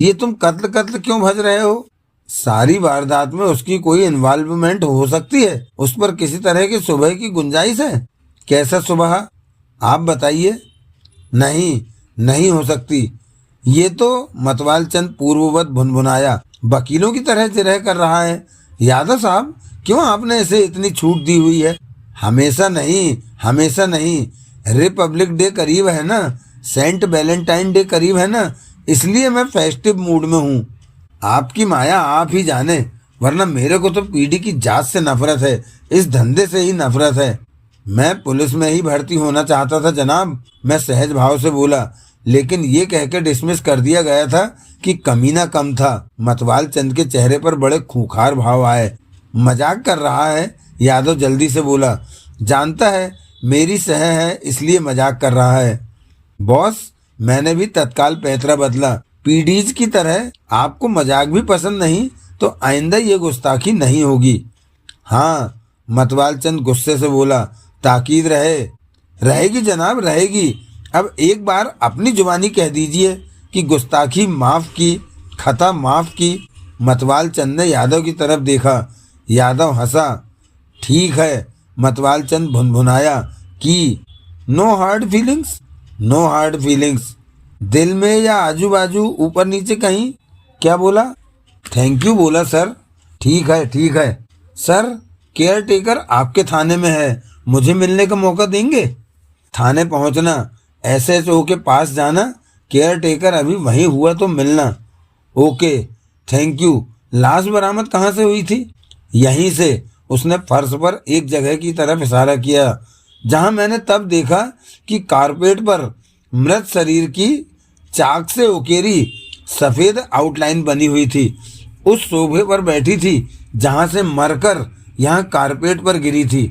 [SPEAKER 1] ये तुम कत्ल कत्ल क्यों भज रहे हो? सारी वारदात में उसकी कोई इन्वॉल्वमेंट हो सकती है, उस पर किसी तरह की सुबह की गुंजाइश है। कैसा सुबह? आप बताइए। नहीं, नहीं हो सकती। ये तो मतवाल चंद पूर्ववत भुनभुनाया, वकीलों की तरह जिरह कर रहा है। यादव साहब, क्यों आपने इसे इतनी छूट दी हुई है? हमेशा नहीं, हमेशा नहीं। रिपब्लिक डे करीब है ना, सेंट वैलेंटाइन डे करीब है ना, इसलिए मैं फेस्टिव मूड में हूँ। आपकी माया आप ही जाने, वरना मेरे को तो पीढ़ी की जात से नफरत है, इस धंधे से ही नफरत है। मैं पुलिस में ही भर्ती होना चाहता था जनाब, मैं सहज भाव से बोला, लेकिन ये कहकर डिसमिस कर दिया गया था कि कमीना कम था। मतवाल चंद के चेहरे पर बड़े खूंखार भाव आए। मजाक कर रहा है? यादव जल्दी से बोला। जानता है मेरी सह है, इसलिए मजाक कर रहा है। बॉस, मैंने भी तत्काल पैतरा बदला। पीडीज की तरह आपको मजाक भी पसंद नहीं तो आइंदा ये गुस्ताखी नहीं होगी। हाँ, मतवाल चंद गुस्से से बोला। ताकीद रहे। रहेगी जनाब, रहेगी। अब एक बार अपनी जुबानी कह दीजिए कि गुस्ताखी माफ की, खता माफ की। मतवाल चंद ने यादव की तरफ देखा। यादव हंसा। ठीक है, मतवाल चंद भुनभुनाया कि no hard feelings, no hard feelings. दिल में या आजू बाजू, ऊपर नीचे कहीं? क्या बोला? थैंक यू बोला सर। ठीक है, ठीक है सर। केयर टेकर आपके थाने में है, मुझे मिलने का मौका देंगे? थाने पहुंचना, एसएचओ के पास जाना, केयर टेकर अभी वहीं हुआ तो मिलना। Okay, thank you. लाश बरामद कहाँ से हुई थी? यहीं से। उसने फर्श पर एक जगह की तरफ इशारा किया जहां मैंने तब देखा कि कारपेट पर मृत शरीर की चाक से उकेरी सफेद आउटलाइन बनी हुई थी। उस सोफे पर बैठी थी जहां से मरकर यहाँ कारपेट पर गिरी थी।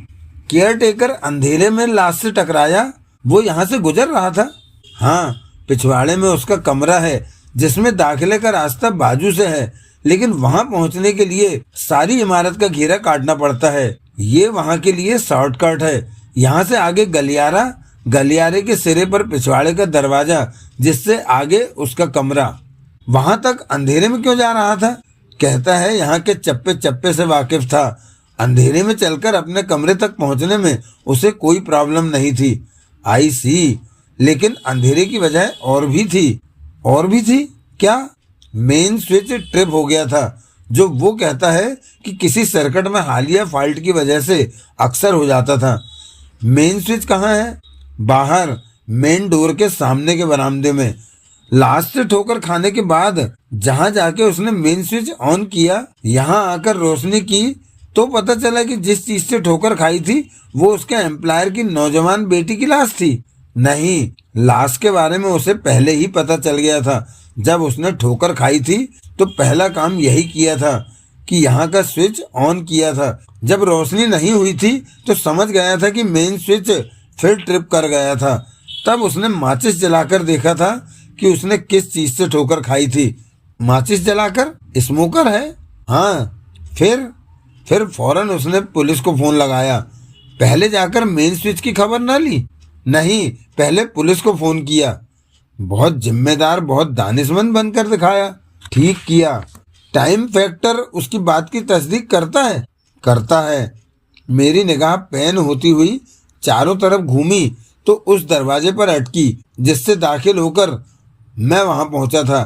[SPEAKER 1] केयर टेकर अंधेरे में लाश से टकराया, वो यहाँ से गुजर रहा था। हाँ, पिछवाड़े में उसका कमरा है जिसमें दाखिले का रास्ता बाजू से है, लेकिन वहां पहुंचने के लिए सारी इमारत का घेरा काटना पड़ता है। ये वहां के लिए शॉर्टकट है। यहाँ से आगे गलियारा, गलियारे के सिरे पर पिछवाड़े का दरवाजा, जिससे आगे उसका कमरा। वहां तक अंधेरे में क्यों जा रहा था? कहता है यहाँ के चप्पे चप्पे से वाकिफ था। अंधेरे में चलकर अपने कमरे तक पहुंचने में उसे कोई प्रॉब्लम नहीं थी। आई सी। लेकिन अंधेरे की वजह और भी थी। और भी थी क्या? मेन स्विच ट्रिप हो गया था, जो वो कहता है कि किसी सर्किट में हालिया फॉल्ट की वजह से अक्सर हो जाता था। मेन स्विच कहाँ है? बाहर मेन डोर के सामने के बरामदे में। लास्ट से ठोकर खाने के बाद जहां जाके उसने मेन स्विच ऑन किया, यहां आकर रोशनी की तो पता चला कि जिस चीज से ठोकर खाई थी वो उसके एम्प्लॉयर की नौजवान बेटी की लाश थी। नहीं, लाश के बारे में उसे पहले ही पता चल गया था। जब उसने ठोकर खाई थी तो पहला काम यही किया था कि यहाँ का स्विच ऑन किया था। जब रोशनी नहीं हुई थी तो समझ गया था कि मेन स्विच फिर ट्रिप कर गया था। तब उसने माचिस जलाकर देखा था कि उसने किस चीज से ठोकर खाई थी। माचिस जलाकर? स्मोकर है। हाँ, फिर फौरन उसने पुलिस को फोन लगाया। पहले जाकर मेन स्विच की खबर ना ली? नहीं, पहले पुलिस को फोन किया। बहुत जिम्मेदार, बहुत दानिशमंद बनकर दिखाया। ठीक किया। टाइम फैक्टर उसकी बात की तस्दीक करता है? करता है। मेरी निगाह पैन होती हुई चारों तरफ घूमी तो उस दरवाजे पर अटकी जिससे दाखिल होकर मैं वहां पहुंचा था।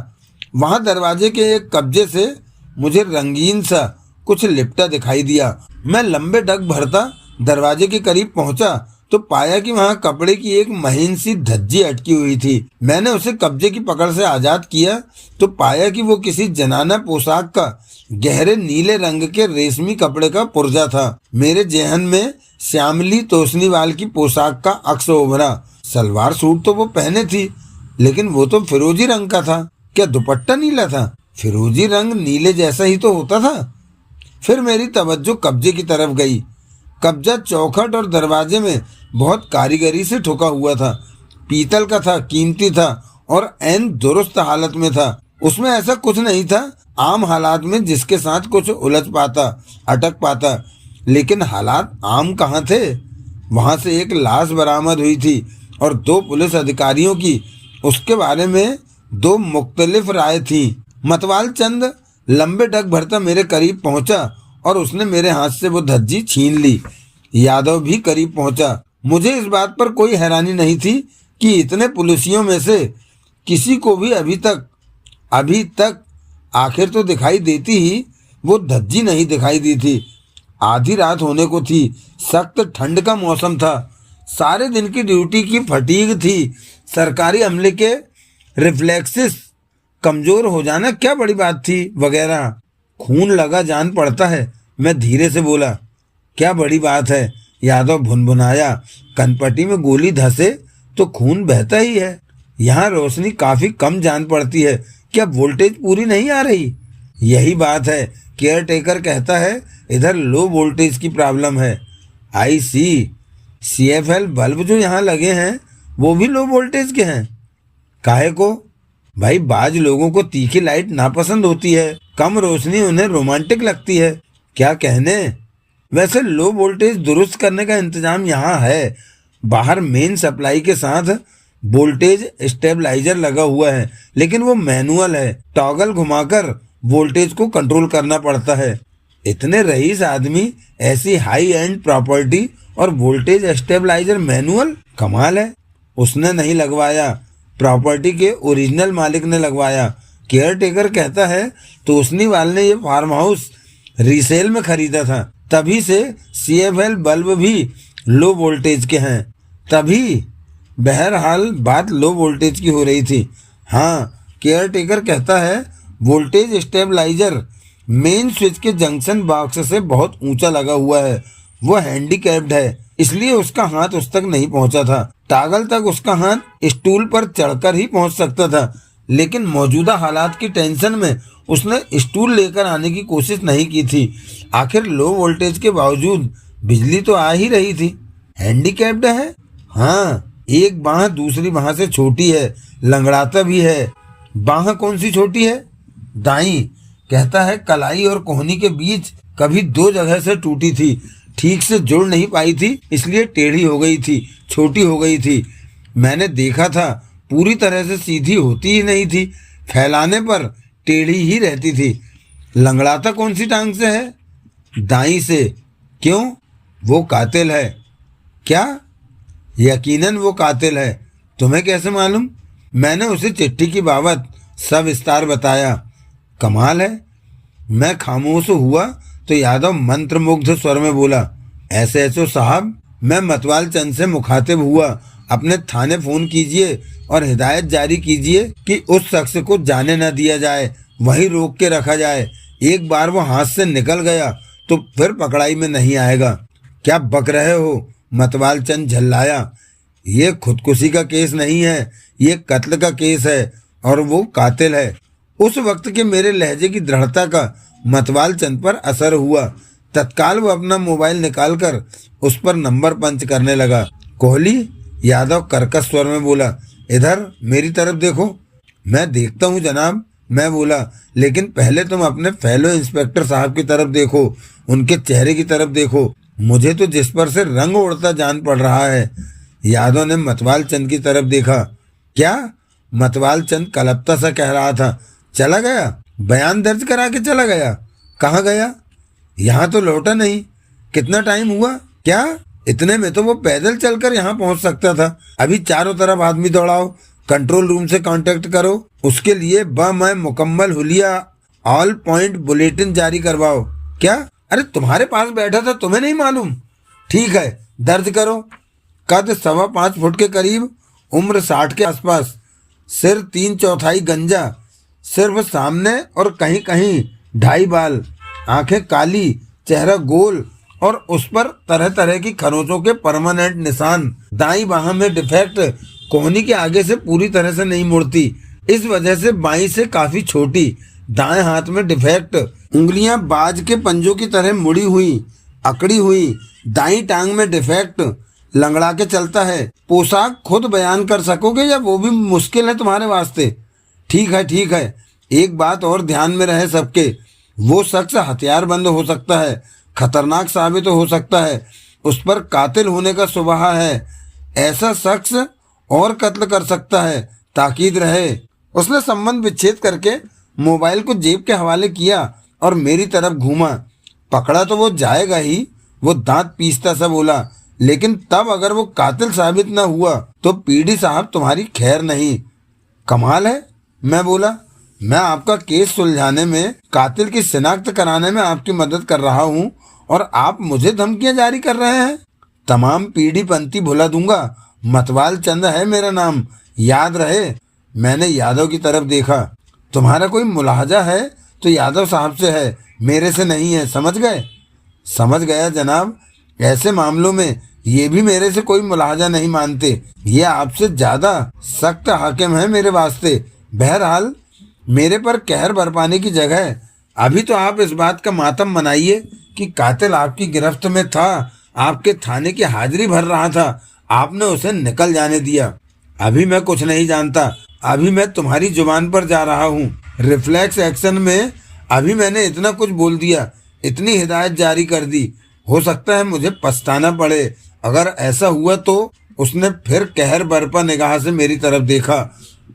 [SPEAKER 1] वहां दरवाजे के एक कब्जे से मुझे रंगीन सा कुछ लिपटा दिखाई दिया। मैं लंबे डग भरता दरवाजे के करीब पहुंचा तो पाया कि वहां कपड़े की एक महीन सी धज्जी अटकी हुई थी। मैंने उसे कब्जे की पकड़ से आजाद किया तो पाया कि वो किसी जनाना पोशाक का गहरे नीले रंग के रेशमी कपड़े का पुर्जा था। मेरे जेहन में श्यामली तोशनीवाल की पोशाक का अक्स उभरा। सलवार सूट तो वो पहने थी, लेकिन वो तो फिरोजी रंग का था। क्या दुपट्टा नीला था? फिरोजी रंग नीले जैसा ही तो होता था। फिर मेरी तवज्जो कब्जे की तरफ गई। कब्जा चौखट और दरवाजे में बहुत कारीगरी से ठुका हुआ था। पीतल का था, कीमती था और ऐन दुरुस्त हालत में था। उसमें ऐसा कुछ नहीं था आम हालात में जिसके साथ कुछ उलझ पाता, अटक पाता। लेकिन हालात आम कहाँ थे? वहां से एक लाश बरामद हुई थी और 2 पुलिस अधिकारियों की उसके बारे में 2 मुख्तलिफ राय थी। मतवाल चंद लंबे डग भरता मेरे करीब पहुंचा और उसने मेरे हाथ से वो धज्जी छीन ली। यादव भी करीब पहुंचा। मुझे इस बात पर कोई हैरानी नहीं थी कि इतने पुलिसियों में से किसी को भी अभी तक आखिर तो दिखाई देती ही वो धज्जी नहीं दिखाई दी थी। आधी रात होने को थी। सख्त ठंड का मौसम था। सारे दिन की ड्यूटी की फटीग थी। सरकारी अमले के रिफ्लेक्सेस कमजोर हो जाना क्या बड़ी बात थी वगैरह। खून लगा जान पड़ता है, मैं धीरे से बोला। क्या बड़ी बात है? यादव भुनभुनाया। कनपट्टी में गोली धंसे तो खून बहता ही है। यहाँ रोशनी काफी कम जान पड़ती है। क्या वोल्टेज पूरी नहीं आ रही? यही बात है। केयर टेकर कहता है इधर लो वोल्टेज की प्रॉब्लम है। I C. CFL बल्ब जो यहाँ लगे हैं वो भी लो वोल्टेज के हैं। काहे को? भाई, बाज लोगों को तीखी लाइट नापसंद होती है, कम रोशनी उन्हें रोमांटिक लगती है। क्या कहने? वैसे लो वोल्टेज दुरुस्त करने का इंतजाम यहाँ है। बाहर मेन सप्लाई के साथ वोल्टेज स्टेबलाइजर लगा हुआ है, लेकिन वो मैनुअल है। टॉगल घुमाकर वोल्टेज को कंट्रोल करना पड़ता है। इतने रईस आदमी ऐसी हाई एंड प्रॉपर्टी और वोल्टेज स्टेबलाइजर मैनुअल? कमाल है। उसने नहीं लगवाया, प्रॉपर्टी के ओरिजिनल मालिक ने लगवाया। केयर टेकर कहता है तोशनीवाल ने ये फार्म हाउस रीसेल में खरीदा था, तभी से CFL बल्ब भी लो वोल्टेज के हैं। तभी बहरहाल बात लो वोल्टेज की हो रही थी। हाँ, केयर टेकर कहता है वोल्टेज स्टेबलाइजर मेन स्विच के जंक्शन बॉक्स से बहुत ऊंचा लगा हुआ है। वो हैंडीकैप्ड है, इसलिए उसका हाथ उस तक नहीं पहुंचा था। टागल तक उसका हाथ स्टूल पर चढ़कर ही पहुंच सकता था, लेकिन मौजूदा हालात की टेंशन में उसने स्टूल लेकर आने की कोशिश नहीं की थी। आखिर लो वोल्टेज के बावजूद बिजली तो आ ही रही थी। हैंडीकैप्ड है? हाँ, एक बांह दूसरी बांह से छोटी है, लंगड़ाता भी है। बांह कौन सी छोटी है? दाई। कहता है कलाई और कोहनी के बीच कभी 2 जगह से टूटी थी, ठीक से जुड़ नहीं पाई थी, इसलिए टेढ़ी हो गई थी, छोटी हो गई थी। मैंने देखा था पूरी तरह से सीधी होती ही नहीं थी, फैलाने पर टेढ़ी ही रहती थी। लंगड़ाता कौन सी टांग से है? दाई से। क्यों? वो कातिल है। क्या? यकीनन वो कातिल है। तुम्हें कैसे मालूम? मैंने उसे चिट्ठी की बाबत सविस्तार बताया। कमाल है। मैं खामोश हुआ तो यादव मंत्रमुग्ध स्वर में बोला, SHO साहब, मैं मतवाल चंद से मुखातिब हुआ। अपने थाने फोन कीजिए और हिदायत जारी कीजिए कि उस शख्स को जाने न दिया जाए, वहीं रोक के रखा जाए। एक बार वो हाथ से निकल गया तो फिर पकड़ाई में नहीं आएगा। क्या बक रहे हो? मतवाल चंद झल्लाया। ये खुदकुशी का केस नहीं है, ये कत्ल का केस है और वो कातिल है। उस वक्त के मेरे लहजे की दृढ़ता का मतवाल चंद पर असर हुआ। तत्काल वो अपना मोबाइल निकालकर उस पर नंबर पंच करने लगा। कोहली, यादव कर्कश स्वर में बोला, इधर मेरी तरफ देखो। मैं देखता हूँ जनाब, मैं बोला, लेकिन पहले तुम अपने फेलो इंस्पेक्टर साहब की तरफ देखो, उनके चेहरे की तरफ देखो। मुझे तो जिस पर से रंग उड़ता जान पड़ रहा है। यादव ने मतवाल चंद की तरफ देखा। क्या? मतवाल चंद कलपता सा कह रहा था। चला गया? बयान दर्ज करा के चला गया? कहाँ गया? यहाँ तो लौटा नहीं। कितना टाइम हुआ? क्या? इतने में तो वो पैदल चलकर यहाँ पहुँच सकता था। अभी चारों तरफ आदमी दौड़ाओ, कंट्रोल रूम से कांटेक्ट करो, उसके लिए मैं मुकम्मल हुलिया ऑल पॉइंट बुलेटिन जारी करवाओ। क्या? अरे तुम्हारे पास बैठा था, तुम्हें नहीं मालूम? ठीक है, दर्ज करो। कद 5.25 फुट के करीब, उम्र 60 के आसपास, सिर 3/4 गंजा, सिर्फ सामने और कहीं कहीं 2.5 बाल, आंखें काली, चेहरा गोल और उस पर तरह तरह की खरोंचों के परमानेंट निशान। दाई बाह में डिफेक्ट, कोहनी के आगे से पूरी तरह से नहीं मुड़ती, इस वजह से बाई से काफी छोटी। दाएं हाथ में डिफेक्ट, उंगलियां बाज के पंजों की तरह मुड़ी हुई, अकड़ी हुई। दाई टांग में डिफेक्ट, लंगड़ा के चलता है। पोशाक खुद बयान कर सकोगे या वो भी मुश्किल है तुम्हारे वास्ते? ठीक है, ठीक है। एक बात और ध्यान में रहे सबके, वो शख्स हथियारबंद हो सकता है, खतरनाक साबित हो सकता है, उस पर कातिल होने का सुबह है। ऐसा शख्स और कत्ल कर सकता है, ताकीद रहे। उसने संबंध विच्छेद करके मोबाइल को जेब के हवाले किया और मेरी तरफ घूमा। पकड़ा तो वो जाएगा ही, वो दांत पीसता सा बोला, लेकिन तब अगर वो कातिल साबित न हुआ तो पीडी साहब तुम्हारी खैर नहीं। कमाल है, मैं बोला। मैं आपका केस सुलझाने में, कातिल की शिनाख्त कराने में आपकी मदद कर रहा हूँ और आप मुझे धमकियां जारी कर रहे हैं। तमाम पीढ़ी पंथी भुला दूंगा। मतवाल चंद है मेरा नाम, याद रहे। मैंने यादव की तरफ देखा। तुम्हारा कोई मुलाहजा है तो यादव साहब से है, मेरे से नहीं है, समझ गए? समझ गया जनाब। ऐसे मामलों में ये भी मेरे से कोई मुलाहजा नहीं मानते। ये आपसे ज्यादा सख्त हाकिम है मेरे वास्ते। बहरहाल मेरे पर कहर बरपाने की जगह अभी तो आप इस बात का मातम मनाइए कि कातिल आपकी गिरफ्त में था, आपके थाने की हाजिरी भर रहा था, आपने उसे निकल जाने दिया। अभी मैं कुछ नहीं जानता, अभी मैं तुम्हारी जुबान पर जा रहा हूँ। रिफ्लेक्स एक्शन में अभी मैंने इतना कुछ बोल दिया, इतनी हिदायत जारी कर दी। हो सकता है मुझे पछताना पड़े। अगर ऐसा हुआ तो उसने फिर कहर बरपा निगाह से मेरी तरफ देखा।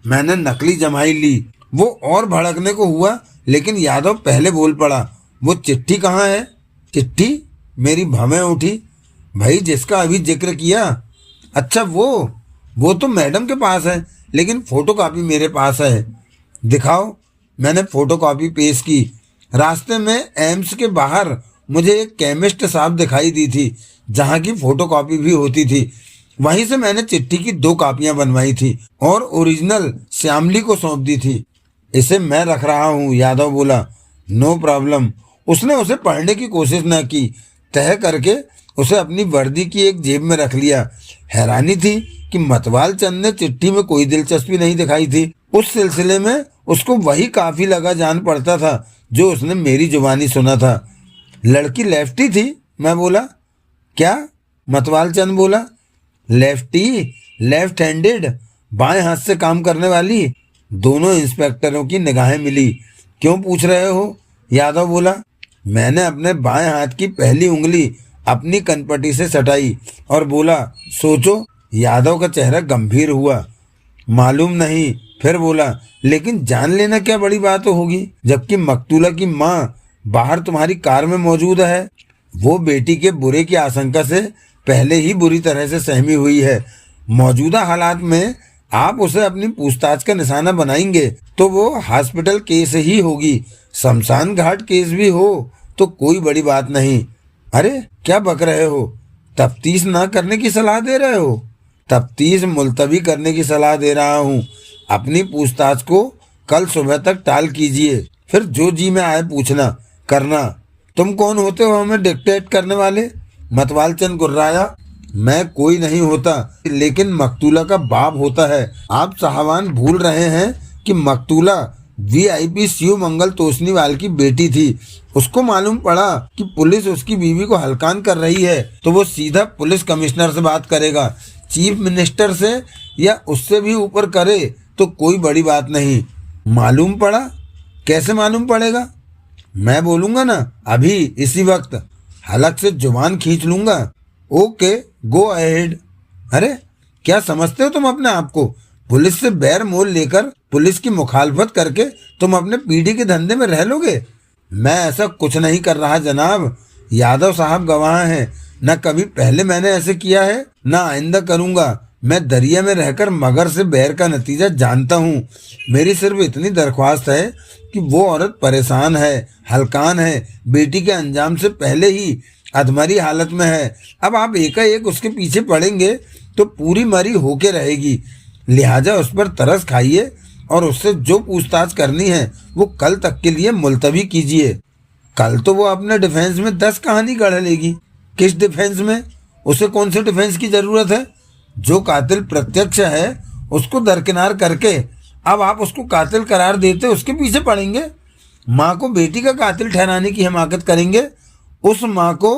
[SPEAKER 1] मैंने नकली जमाई ली। वो और भड़कने को हुआ, लेकिन यादव पहले बोल पड़ा, वो चिट्ठी कहाँ है? चिट्ठी? मेरी भवें उठी। भाई, जिसका अभी जिक्र किया? अच्छा, वो तो मैडम के पास है, लेकिन फोटोकॉपी मेरे पास है। दिखाओ। मैंने फोटोकॉपी पेश की। रास्ते में एम्स के बाहर मुझे एक केमिस्ट साहब दिखाई दी थी, जहाँ की फोटोकॉपी भी होती थी। वहीं से मैंने चिट्ठी की 2 कॉपियां बनवाई थी और ओरिजिनल श्यामली को सौंप दी थी। इसे मैं रख रहा हूँ, यादव बोला। No problem. उसने उसे पढ़ने की कोशिश न की, तह करके उसे अपनी वर्दी की एक जेब में रख लिया। हैरानी थी कि मतवाल चंद ने चिट्ठी में कोई दिलचस्पी नहीं दिखाई थी। उस सिलसिले में उसको वही काफी लगा जान पड़ता था जो उसने मेरी जुबानी सुना था। लड़की लेफ्टी थी, मैं बोला। क्या? मतवाल चंद बोला। लेफ्टी, लेफ्ट हैंडेड, बाएं हाथ से काम करने वाली। दोनों इंस्पेक्टरों की निगाहें मिली। क्यों पूछ रहे हो? यादव बोला। मैंने अपने बाएं हाथ की पहली उंगली अपनी कनपटी से सटाई और बोला, सोचो। यादव का चेहरा गंभीर हुआ। मालूम नहीं। फिर बोला, लेकिन जान लेना क्या बड़ी बात होगी, जबकि मकतूला की माँ बाहर तुम्हारी कार में मौजूद है। वो बेटी के बुरे की आशंका से पहले ही बुरी तरह से सहमी हुई है। मौजूदा हालात में आप उसे अपनी पूछताछ का निशाना बनाएंगे तो वो हॉस्पिटल केस ही होगी। शमशान घाट केस भी हो तो कोई बड़ी बात नहीं। अरे क्या बक रहे हो? तफ्तीश ना करने की सलाह दे रहे हो? तफ्तीश मुलतवी करने की सलाह दे रहा हूँ। अपनी पूछताछ को कल सुबह तक टाल कीजिए, फिर जो जी में आए पूछना करना। तुम कौन होते हो हमें डिक्टेट करने वाले? मतवाल चंद गुर्राया। मैं कोई नहीं होता, लेकिन मकतूला का बाप होता है। आप साहबान भूल रहे हैं कि मकतूला वीआईपी शिव मंगल तोषनीवाल की बेटी थी। उसको मालूम पड़ा कि पुलिस उसकी बीवी को हलकान कर रही है तो वो सीधा पुलिस कमिश्नर से बात करेगा, चीफ मिनिस्टर से या उससे भी ऊपर करे तो कोई बड़ी बात नहीं। मालूम पड़ा? कैसे मालूम पड़ेगा? मैं बोलूंगा ना, अभी इसी वक्त हलक से जुबान खींच लूंगा। Okay, go ahead. अरे क्या समझते हो तुम अपने आप को? पुलिस से बैर मोल लेकर पुलिस की मुखालफत करके तुम अपने पीढ़ी के धंधे में रह लोगे? मैं ऐसा कुछ नहीं कर रहा जनाब। यादव साहब गवाह हैं। न कभी पहले मैंने ऐसे किया है न आइंदा करूंगा। मैं दरिया में रहकर मगर से बैर का नतीजा जानता हूँ। मेरी सिर्फ इतनी दरख्वास्त है कि वो औरत परेशान है, हलकान है, बेटी के अंजाम से पहले ही अधमरी हालत में है। अब आप एकाएक उसके पीछे पड़ेंगे तो पूरी मरी होके रहेगी। लिहाजा उस पर तरस खाइए और उससे जो पूछताछ करनी है वो कल तक के लिए मुलतवी कीजिए। कल तो वो अपने डिफेंस में 10 कहानी गढ़ लेगी। किस डिफेंस में? उसे कौन से डिफेंस की जरूरत है? जो कातिल प्रत्यक्ष है उसको दरकिनार करके अब आप उसको कातिल करार देते उसके पीछे पड़ेंगे। माँ को बेटी का कातिल ठहराने की हिमाकत करेंगे। उस माँ को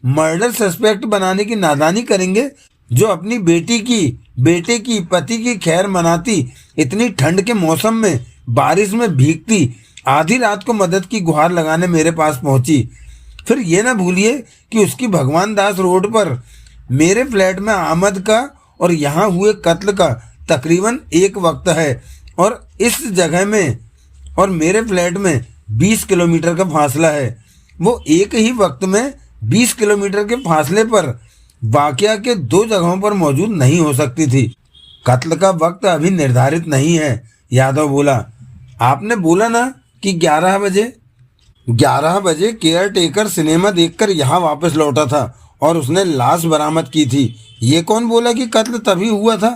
[SPEAKER 1] मर्डर सस्पेक्ट बनाने की नादानी करेंगे जो अपनी बेटी की, बेटे की, पति की खैर मनाती, इतनी ठंड के मौसम में बारिश में भीगती, आधी रात को मदद की गुहार लगाने मेरे पास पहुंची। फिर ये ना भूलिए कि उसकी भगवान दास रोड पर मेरे फ्लैट में आमद का और यहाँ हुए कत्ल का तकरीबन एक वक्त है और इस जगह में और मेरे फ्लैट में 20 किलोमीटर का फासला है। वो एक ही वक्त में 20 किलोमीटर के फासले पर वाकया के 2 जगहों पर मौजूद नहीं हो सकती थी। कत्ल का वक्त अभी निर्धारित नहीं है, यादव बोला। आपने बोला ना कि 11 बजे। 11 बजे केयर टेकर सिनेमा देखकर यहाँ वापस लौटा था और उसने लाश बरामद की थी। ये कौन बोला कि कत्ल तभी हुआ था?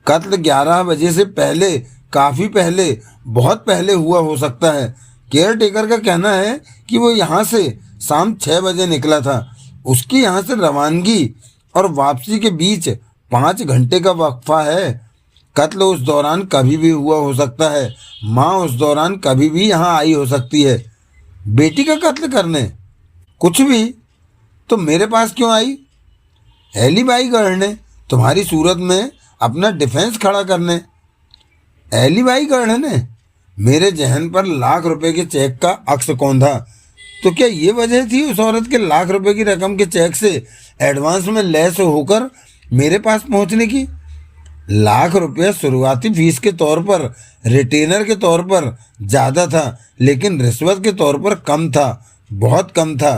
[SPEAKER 1] कत्ल 11 बजे से पहले, काफ़ी पहले, बहुत पहले हुआ हो सकता है। केयर टेकर का कहना है कि वो यहाँ से शाम 6 बजे निकला था। उसकी यहाँ से रवानगी और वापसी के बीच 5 घंटे का वक्फा है। कत्ल उस दौरान कभी भी हुआ हो सकता है। माँ उस दौरान कभी भी यहाँ आई हो सकती है। बेटी का कत्ल करने? कुछ भी तो मेरे पास क्यों आई? एलिबाई गढ़ने, तुम्हारी सूरत में अपना डिफेंस खड़ा करने। एलिबाई गढ़ने? मेरे जहन पर लाख रुपए के चेक का अक्स कौंधा। तो क्या ये वजह थी उस औरत के लाख रुपए की रकम के चेक से एडवांस में लैस होकर मेरे पास पहुंचने की? लाख रुपया शुरुआती फीस के तौर पर, रिटेनर के तौर पर ज़्यादा था, लेकिन रिश्वत के तौर पर कम था, बहुत कम था।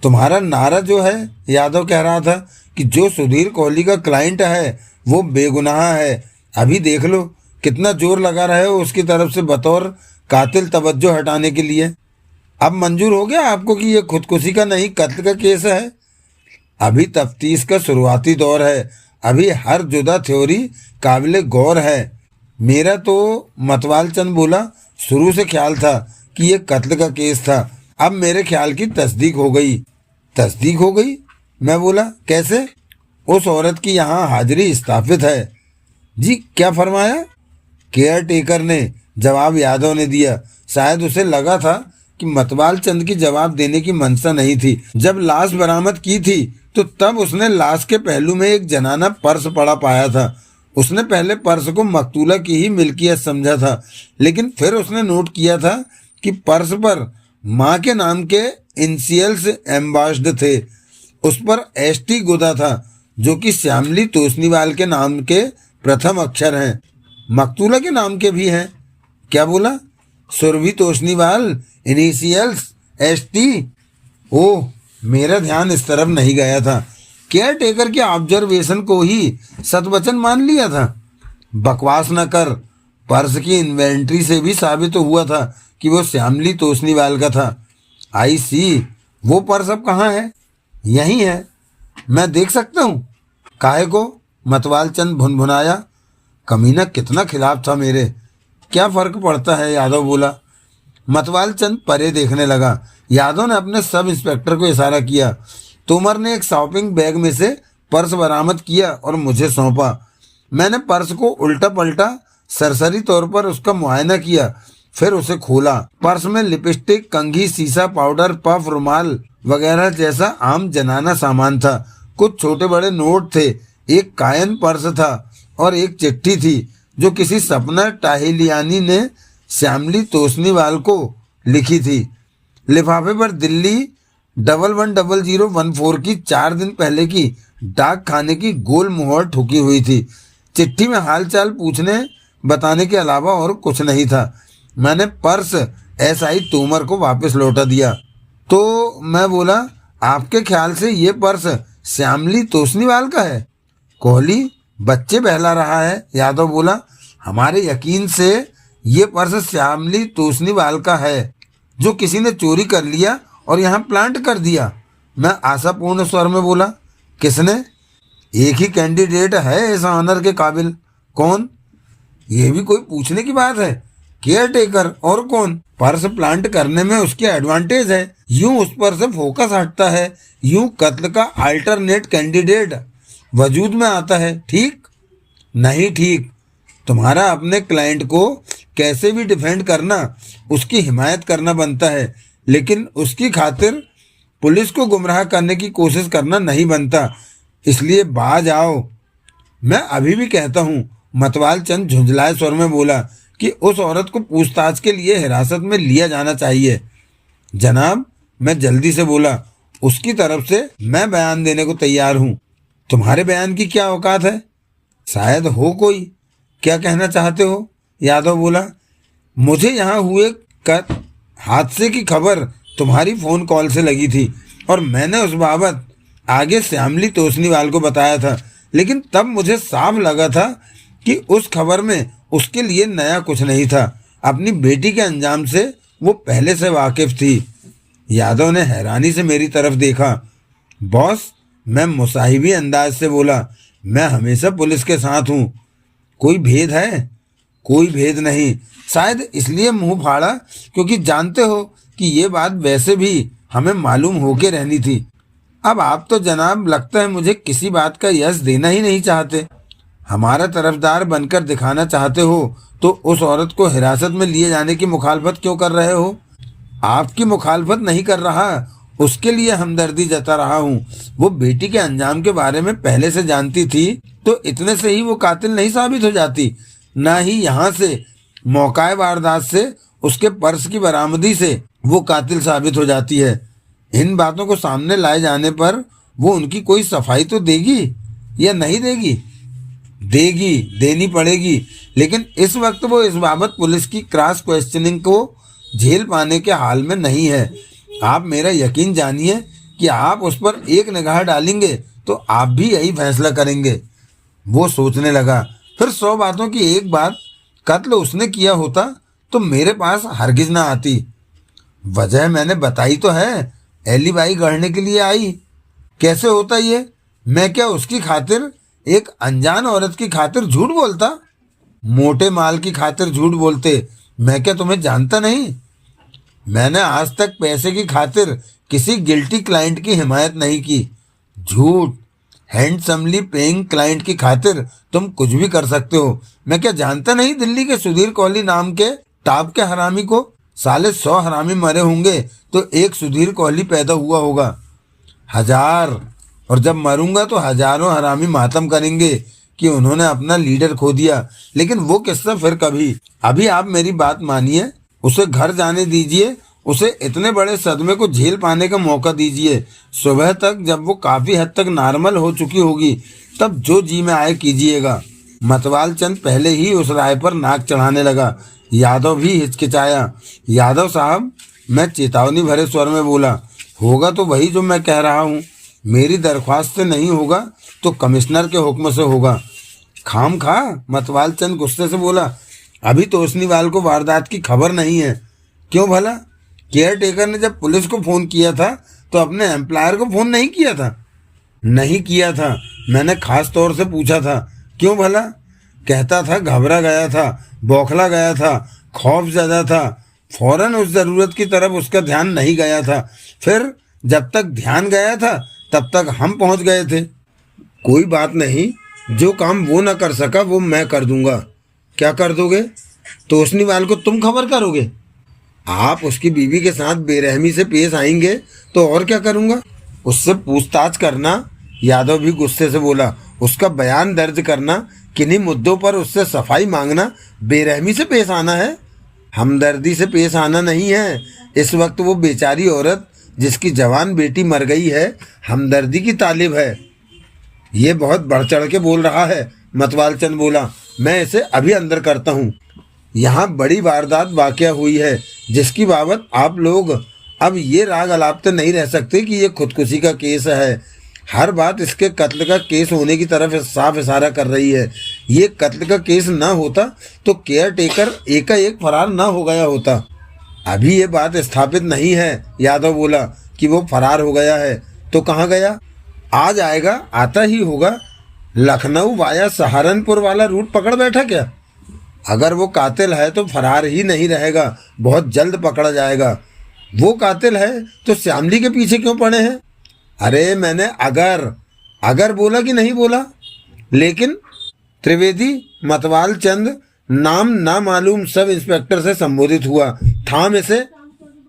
[SPEAKER 1] तुम्हारा नारा जो है, यादव कह रहा था कि जो सुधीर कोहली का क्लाइंट है वो बेगुनाह है। अभी देख लो कितना जोर लगा रहे हो उसकी तरफ से बतौर कातिल तवज्जो हटाने के लिए। अब मंजूर हो गया आपको कि ये खुदकुशी का नहीं कत्ल का केस है? अभी तफ्तीश का शुरुआती दौर है। अभी हर जुदा थ्योरी काबिले गौर है। मेरा तो मतवाल चंद बोला शुरू से ख्याल था कि ये कत्ल का केस था। अब मेरे ख्याल की तस्दीक हो गई। तस्दीक हो गई? मैं बोला कैसे? उस औरत की यहाँ हाजिरी स्थापित है। जी क्या फरमाया? केयर टेकर ने जवाब यादव ने दिया। शायद उसे लगा था कि मतवाल चंद की जवाब देने की मंशा नहीं थी। जब लाश बरामद की थी तो तब उसने लाश के पहलू में एक जनाना पर्स पड़ा पाया था। उसने पहले पर्स को मकतूला की ही मिल्कियत समझा था, लेकिन फिर उसने नोट किया था कि पर्स पर माँ के नाम के इनिशियल्स एम्बॉस्ड थे। उस पर एसटी गुदा था, जो कि श्यामली तोषनीवाल के नाम के प्रथम अक्षर हैं। मकतूला के नाम के भी हैं। क्या बोला? Surabhi Toshniwal, initials ST. Oh, मेरा ध्यान इस तरफ नहीं गया था। केयर टेकर के ऑब्जर्वेशन को ही सतवचन मान लिया था। बकवास न कर। पर्स की इन्वेंट्री से भी साबित तो हुआ था कि वो श्यामली तोषनीवाल का था। आई सी, वो पर्स अब कहाँ है? यहीं है। मैं देख सकता हूँ? काहे को? मतवाल चंद भुनभुनाया। कमीना कितना खिलाफ था मेरे, क्या फर्क पड़ता है, यादव बोला। मतवाल चंद परे देखने लगा। यादव ने अपने सब इंस्पेक्टर को इशारा किया। तोमर ने एक शॉपिंग बैग में से पर्स बरामद किया और मुझे सौंपा। मैंने पर्स को उल्टा पलटा, सरसरी तौर पर उसका मुआयना किया, फिर उसे खोला। पर्स में लिपस्टिक, कंघी, सीसा, पाउडर, पफ, रुमाल वगैरह जैसा आम जनाना सामान था। कुछ छोटे बड़े नोट थे, एक कायन पर्स था और एक चिट्ठी थी जो किसी सपना टाहिलियानी ने श्यामली तोषनीवाल को लिखी थी। लिफाफे पर दिल्ली 110014 की 4 दिन पहले की डाक खाने की गोल मुहर ठुकी हुई थी। चिट्ठी में हालचाल पूछने बताने के अलावा और कुछ नहीं था। मैंने पर्स एसआई तोमर को वापस लौटा दिया। तो मैं बोला, आपके ख्याल से ये पर्स श्यामली तोषनीवाल का है? कोहली बच्चे बहला रहा है, यादव बोला। हमारे यकीन से ये पर्स श्यामली तोषनीवाल का है, जो किसी ने चोरी कर लिया और यहाँ प्लांट कर दिया। मैं आशापूर्ण स्वर में बोला। किसने? एक ही कैंडिडेट है इस ऑनर के काबिल। कौन? ये भी कोई पूछने की बात है? Care taker. और कौन? पर्स प्लांट करने में उसके एडवांटेज है, यूं उस पर से फोकस हटता है, यूं कत्ल का अल्टरनेट कैंडिडेट वजूद में आता है। ठीक नहीं? ठीक। तुम्हारा अपने क्लाइंट को कैसे भी डिफेंड करना, उसकी हिमायत करना बनता है, लेकिन उसकी खातिर पुलिस को गुमराह करने की कोशिश करना नहीं बनता। इसलिए बाज आओ। मैं अभी भी कहता हूँ, मतवाल चंद झुंझलाए स्वर में बोला, कि उस औरत को पूछताछ के लिए हिरासत में लिया जाना चाहिए। जनाब, मैं जल्दी से बोला, उसकी तरफ से मैं बयान देने को तैयार हूँ। तुम्हारे बयान की क्या औकात है? शायद हो कोई। क्या कहना चाहते हो? यादव बोला। मुझे यहाँ हुए हादसे की खबर तुम्हारी फ़ोन कॉल से लगी थी और मैंने उस बाबत आगे श्यामली तोषनीवाल को बताया था, लेकिन तब मुझे साफ लगा था कि उस खबर में उसके लिए नया कुछ नहीं था। अपनी बेटी के अंजाम से वो पहले से वाकिफ थी। यादव ने हैरानी से मेरी तरफ देखा। बॉस, मैं मुसाहिबी अंदाज से बोला, मैं हमेशा पुलिस के साथ हूँ। कोई भेद है? कोई भेद नहीं। शायद इसलिए मुंह फाड़ा क्योंकि जानते हो कि ये बात वैसे भी हमें मालूम होके रहनी थी। अब आप तो जनाब लगता है मुझे किसी बात का यश देना ही नहीं चाहते। हमारा तरफदार बनकर दिखाना चाहते हो तो उस औरत को हिरासत में लिए जाने की मुखालफत क्यों कर रहे हो? आपकी मुखालफत नहीं कर रहा, उसके लिए हमदर्दी जता रहा हूँ। वो बेटी के अंजाम के बारे में पहले से जानती थी तो इतने से ही वो कातिल नहीं साबित हो जाती। ना ही यहाँ से मौकाए वारदात से, उसके पर्स की बरामदी से वो कातिल साबित हो जाती है। इन बातों को सामने लाए जाने पर वो उनकी कोई सफाई तो देगी या नहीं देगी? देगी, देनी पड़ेगी। लेकिन इस वक्त वो इस बाबत पुलिस की क्रॉस क्वेश्चनिंग को झेल पाने के हाल में नहीं है। आप मेरा यकीन जानिए कि आप उस पर एक निगाह डालेंगे तो आप भी यही फैसला करेंगे। वो सोचने लगा। फिर 100 बातों की एक बात, कत्ल उसने किया होता तो मेरे पास हरगिज ना आती। वजह मैंने बताई तो है, एलिबाई गढ़ने के लिए आई। कैसे होता ये? मैं क्या उसकी खातिर, एक अनजान औरत की खातिर झूठ बोलता? मोटे माल की खातिर झूठ बोलते। मैं क्या तुम्हें जानता नहीं? मैंने आज तक पैसे की खातिर किसी गिल्टी क्लाइंट की हिमायत नहीं की। झूठ, हैंडसमली पेइंग क्लाइंट की खातिर तुम कुछ भी कर सकते हो। मैं क्या जानता नहीं दिल्ली के सुधीर कोहली नाम के टाप के हरामी को? साले 100 हरामी मरे होंगे तो एक सुधीर कोहली पैदा हुआ होगा। 1000, और जब मरूंगा तो हजारों हरामी मातम करेंगे कि उन्होंने अपना लीडर खो दिया। लेकिन वो किस्सा फिर कभी। अभी आप मेरी बात मानिए, उसे घर जाने दीजिए, उसे इतने बड़े सदमे को झेल पाने का मौका दीजिए। सुबह तक जब वो काफ़ी हद तक नॉर्मल हो चुकी होगी तब जो जी में आए कीजिएगा। मतवाल चंद पहले ही उस राय पर नाक चढ़ाने लगा। यादव भी हिचकिचाया। यादव साहब, मैं चेतावनी भरे स्वर में बोला, होगा तो वही जो मैं कह रहा हूँ। मेरी दरख्वास्त से नहीं होगा तो कमिश्नर के हुक्म से होगा। खाम खा, मतवाल चंद गुस्से से बोला। अभी तोशनीवाल को वारदात की खबर नहीं है। क्यों भला? केयर टेकर ने जब पुलिस को फोन किया था तो अपने एम्प्लॉयर को फोन नहीं किया था? नहीं किया था, मैंने खास तौर से पूछा था। क्यों भला? कहता था घबरा गया था, बौखला गया था, खौफ ज़्यादा था। फौरन उस ज़रूरत की तरफ उसका ध्यान नहीं गया था। फिर जब तक ध्यान गया था तब तक हम पहुंच गए थे। कोई बात नहीं, जो काम वो ना कर सका वो मैं कर दूंगा। क्या कर दोगे? तोशनीवाल को तुम खबर करोगे? आप उसकी बीवी के साथ बेरहमी से पेश आएंगे तो और क्या करूंगा? उससे पूछताछ करना। यादव भी गुस्से से बोला। उसका बयान दर्ज करना, किन्हीं मुद्दों पर उससे सफाई मांगना, बेरहमी से पेश आना है? हमदर्दी से पेश आना नहीं है। इस वक्त वो बेचारी औरत जिसकी जवान बेटी मर गई है हमदर्दी की तालिब है। ये बहुत बढ़ चढ़ के बोल रहा है, मतवाल चंद बोला। मैं इसे अभी अंदर करता हूँ। यहाँ बड़ी वारदात वाकया हुई है जिसकी बाबत आप लोग अब ये राग अलापते नहीं रह सकते कि ये खुदकुशी का केस है। हर बात इसके कत्ल का केस होने की तरफ साफ इशारा कर रही है। ये कत्ल का केस ना होता तो केयर टेकर एकाएक फरार ना हो गया होता। अभी ये बात स्थापित नहीं है, यादव बोला, कि वो फरार हो गया है। तो कहाँ गया? आ जाएगा, आता ही होगा। लखनऊ वाया सहारनपुर वाला रूट पकड़ बैठा क्या? अगर वो कातिल है तो फरार ही नहीं रहेगा, बहुत जल्द पकड़ा जाएगा। वो कातिल है तो श्यामली के पीछे क्यों पड़े हैं? अरे मैंने अगर बोला कि नहीं बोला? लेकिन त्रिवेदी, मतवाल चंद नाम ना मालूम सब इंस्पेक्टर से संबोधित हुआ। थाम इसे।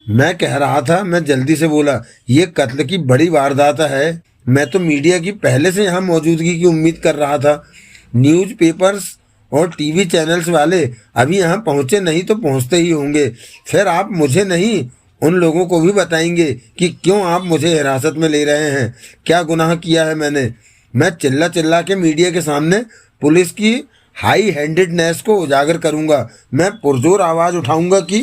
[SPEAKER 1] मैं कह रहा था, मैं जल्दी से बोला, ये कत्ल की बड़ी वारदात है। मैं तो मीडिया की पहले से यहाँ मौजूदगी की उम्मीद कर रहा था। न्यूज़पेपर्स और टीवी चैनल्स वाले अभी यहाँ पहुँचे नहीं तो पहुँचते ही होंगे। फिर आप मुझे नहीं, उन लोगों को भी बताएंगे कि क्यों आप मुझे हिरासत में ले रहे हैं, क्या गुनाह किया है मैंने। मैं चिल्ला चिल्ला के मीडिया के सामने पुलिस की हाई हैंडेडनेस को उजागर करूंगा। मैं पुरजोर आवाज़ उठाऊंगा कि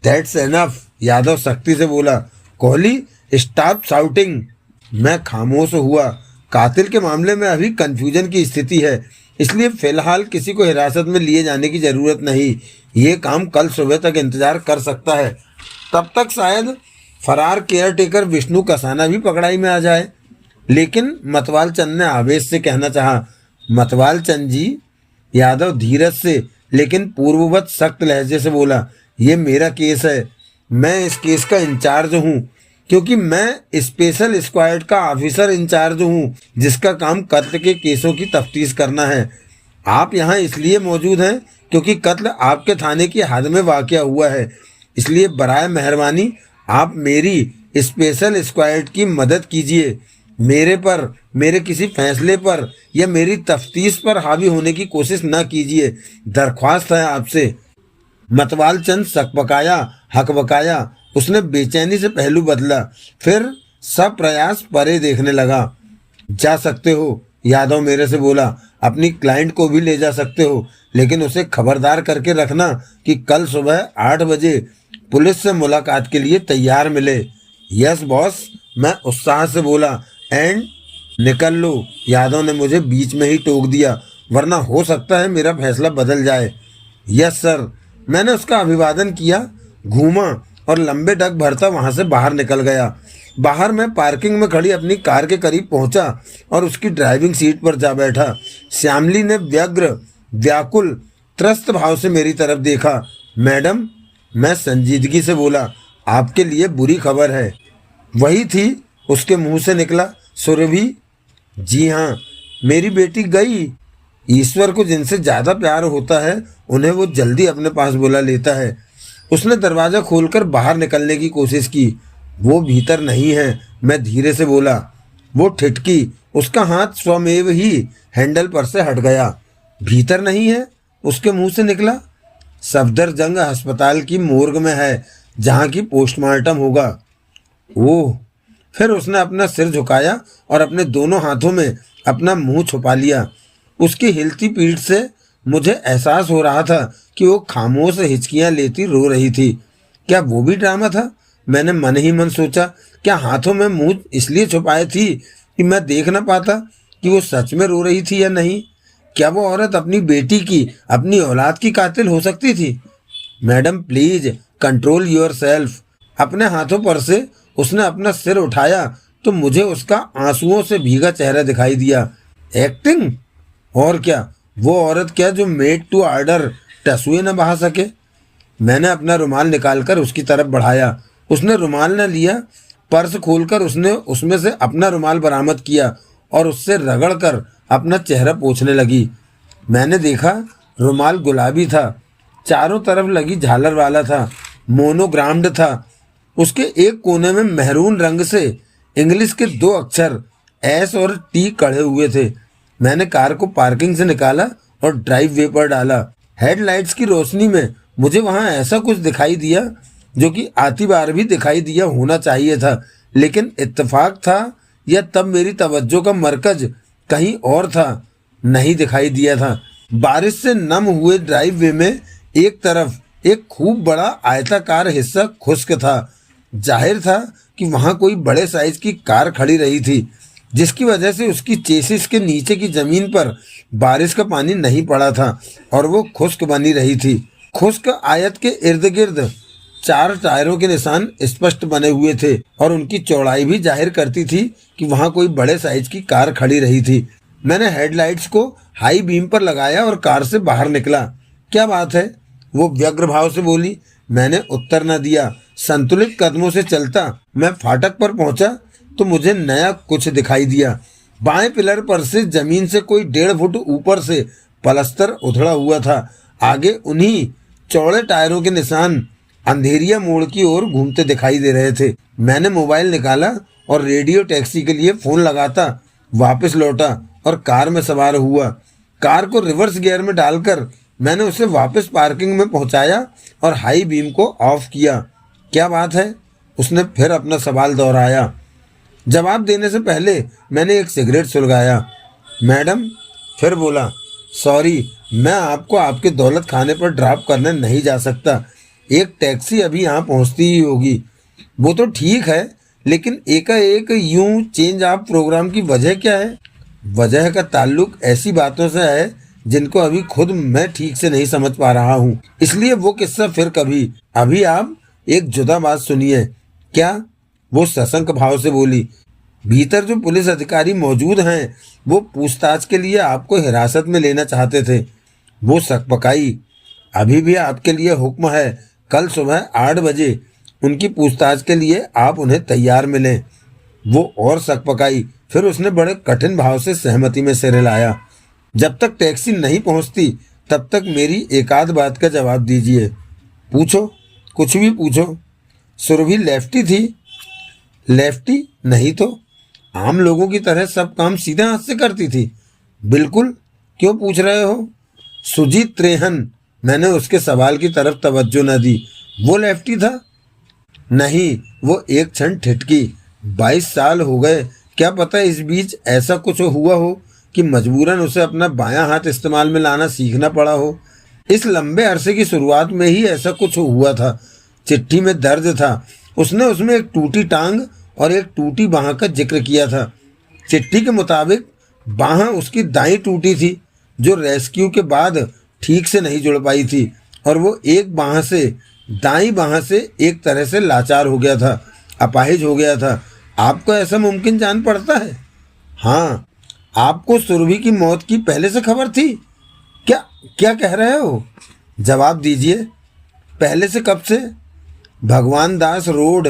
[SPEAKER 1] दैट्स एनफ। यादव सख्ती से बोला। Kohli, stop shouting. मैं खामोश हुआ। कातिल के मामले में अभी कंफ्यूजन की स्थिति है, इसलिए फिलहाल किसी को हिरासत में लिए जाने की ज़रूरत नहीं। ये काम कल सुबह तक इंतजार कर सकता है। तब तक शायद फरार केयर टेकर विष्णु कसाना भी पकड़ाई में आ जाए। लेकिन मतवाल चंद ने आवेश से कहना चाहा। मतवाल चंद जी, यादव धीरज से लेकिन पूर्ववत सख्त लहजे से बोला, ये मेरा केस है। मैं इस केस का इंचार्ज हूँ, क्योंकि मैं स्पेशल स्क्वाड का ऑफिसर इंचार्ज हूँ जिसका काम कत्ल के केसों की तफ्तीश करना है। आप यहाँ इसलिए मौजूद हैं क्योंकि कत्ल आपके थाने की हद में वाक़या हुआ है। इसलिए बराए मेहरबानी आप मेरी स्पेशल स्क्वाड की मदद कीजिए। मेरे पर, मेरे किसी फैसले पर या मेरी तफ्तीश पर हावी होने की कोशिश न कीजिए। दरख्वास्त है आपसे। मतवाल चंद सकबकाया, हकबकाया। उसने बेचैनी से पहलू बदला, फिर सब प्रयास परे देखने लगा। जा सकते हो, यादव मेरे से बोला। अपनी क्लाइंट को भी ले जा सकते हो, लेकिन उसे खबरदार करके रखना कि कल सुबह 8 बजे पुलिस से मुलाकात के लिए तैयार मिले। यस बॉस, मैं उत्साह से बोला। एंड निकल लो। यादव ने मुझे बीच में ही टोक दिया, वरना हो सकता है मेरा फैसला बदल जाए। Yes sir. मैंने उसका अभिवादन किया, घूमा और लंबे डग भरता वहां से बाहर निकल गया। बाहर मैं पार्किंग में खड़ी अपनी कार के करीब पहुंचा और उसकी ड्राइविंग सीट पर जा बैठा। श्यामली ने व्यग्र, व्याकुल, त्रस्त भाव से मेरी तरफ देखा। मैडम, मैं संजीदगी से बोला, आपके लिए बुरी खबर है। वही थी उसके मुंह से निकला, सुरभि? जी हाँ, मेरी बेटी गई। ईश्वर को जिनसे ज़्यादा प्यार होता है उन्हें वो जल्दी अपने पास बुला लेता है। उसने दरवाज़ा खोलकर बाहर निकलने की कोशिश की। वो भीतर नहीं है, मैं धीरे से बोला। वो ठिठकी, उसका हाथ स्वमेव ही हैंडल पर से हट गया। भीतर नहीं है, उसके मुंह से निकला। सफदरजंग अस्पताल की मोर्ग में है, जहाँ की पोस्टमार्टम होगा। ओह। फिर उसने अपना सिर झुकाया और अपने दोनों हाथों में अपना मुंह छुपा लिया। उसकी हिलती पीठ से मुझे एहसास हो रहा था कि वो खामोश हिचकियां लेती रो रही थी। क्या वो भी ड्रामा था? मैंने मन ही मन सोचा। क्या हाथों में मुंह इसलिए छुपाए थी कि मैं देख ना पाता कि वो सच में रो रही थी या नहीं? क्या वो औरत अपनी बेटी की, अपनी औलाद की कातिल हो सकती थी? Madam please control your self. अपने हाथों पर से उसने अपना सिर उठाया तो मुझे उसका आंसुओं से भीगा चेहरा दिखाई दिया। एक्टिंग? और क्या, वो औरत क्या जो मेड टू ऑर्डर टसुए न बहा सके? मैंने अपना रुमाल निकालकर उसकी तरफ बढ़ाया। उसने रुमाल न लिया। पर्स खोलकर उसने उसमें से अपना रुमाल बरामद किया और उससे रगड़कर अपना चेहरा पोंछने लगी। मैंने देखा रुमाल गुलाबी था, चारों तरफ लगी झालर वाला था, मोनोग्राम्ड था। उसके एक कोने में मेहरून रंग से इंग्लिश के 2 अक्षर एस और टी कढ़े हुए थे। मैंने कार को पार्किंग से निकाला और ड्राइव वे पर डाला। हेडलाइट्स की रोशनी में मुझे वहां ऐसा कुछ दिखाई दिया जो कि आती बार भी दिखाई दिया होना चाहिए था, लेकिन इत्तेफाक था या तब मेरी तवज्जो का मरकज कहीं और था, नहीं दिखाई दिया था। बारिश से नम हुए ड्राइव वे में एक तरफ एक खूब बड़ा आयताकार हिस्सा खुश्क था। जाहिर था कि वहां कोई बड़े साइज की कार खड़ी रही थी, जिसकी वजह से उसकी चेसिस के नीचे की जमीन पर बारिश का पानी नहीं पड़ा था और वो खुश्क बनी रही थी। खुश्क आयत के इर्द गिर्द 4 टायरों के निशान स्पष्ट बने हुए थे और उनकी चौड़ाई भी जाहिर करती थी कि वहां कोई बड़े साइज की कार खड़ी रही थी। मैंने हेडलाइट्स को हाई बीम पर लगाया और कार से बाहर निकला। क्या बात है? वो व्यग्र भाव से बोली। मैंने उत्तर न दिया। संतुलित कदमों से चलता मैं फाटक पर पहुंचा तो मुझे नया कुछ दिखाई दिया। बाएं पिलर पर से जमीन से कोई 1.5 फुट ऊपर से पलस्तर उधड़ा हुआ था। आगे उन्हीं चौड़े टायरों के निशान अंधेरिया मोड़ की ओर घूमते दिखाई दे रहे थे। मैंने मोबाइल निकाला और रेडियो टैक्सी के लिए फोन लगाता वापस लौटा और कार में सवार हुआ। कार को रिवर्स गियर में डालकर मैंने उसे वापस पार्किंग में पहुंचाया और हाई बीम को ऑफ किया। क्या बात है? उसने फिर अपना सवाल दोहराया। जवाब देने से पहले मैंने एक सिगरेट सुलगाया। मैडम, फिर बोला, सॉरी, मैं आपको आपके दौलत खाने पर ड्रॉप करने नहीं जा सकता। एक टैक्सी अभी यहाँ पहुँचती ही होगी। वो तो ठीक है, लेकिन एकाएक यूं चेंज ऑफ प्रोग्राम की वजह क्या है? वजह का ताल्लुक ऐसी बातों से है जिनको अभी खुद मैं ठीक से नहीं समझ पा रहा हूँ, इसलिए वो किस्सा फिर कभी। अभी आप एक जुदा बात सुनिए। क्या? वो सशंक भाव से बोली। भीतर जो पुलिस अधिकारी मौजूद हैं वो पूछताछ के लिए आपको हिरासत में लेना चाहते थे। वो सकपकाई। अभी भी आपके लिए हुक्म है, कल सुबह 8 बजे उनकी पूछताछ के लिए आप उन्हें तैयार मिलें। वो और सकपकाई। फिर उसने बड़े कठिन भाव से सहमति में सिर हिलाया। जब तक टैक्सी नहीं पहुंचती तब तक मेरी एकाध बात का जवाब दीजिए। पूछो, कुछ भी पूछो। सुरभि लेफ्टी थी? लेफ्टी नहीं तो आम लोगों की तरह सब काम सीधे हाथ से करती थी। बिल्कुल। क्यों पूछ रहे हो? सुजीत त्रेहन। मैंने उसके सवाल की तरफ तवज्जो न दी। वो लेफ्टी था? नहीं। वो एक क्षण ठिठकी। 22 साल हो गए, क्या पता इस बीच ऐसा कुछ हुआ हो कि मजबूरन उसे अपना बायां हाथ इस्तेमाल में लाना सीखना पड़ा हो। इस लंबे अरसे की शुरुआत में ही ऐसा कुछ हुआ था। चिट्ठी में दर्ज था। उसने उसमें एक टूटी टांग और एक टूटी बाह का जिक्र किया था। चिट्ठी के मुताबिक बाह उसकी दाई टूटी थी जो रेस्क्यू के बाद ठीक से नहीं जुड़ पाई थी और वो एक बाह से, दाई बाह से एक तरह से लाचार हो गया था, अपाहिज हो गया था। आपको ऐसा मुमकिन जान पड़ता है? हाँ। आपको सुरभि की मौत की पहले से खबर थी? क्या क्या कह रहे हो? जवाब दीजिए। पहले से कब से? भगवान दास रोड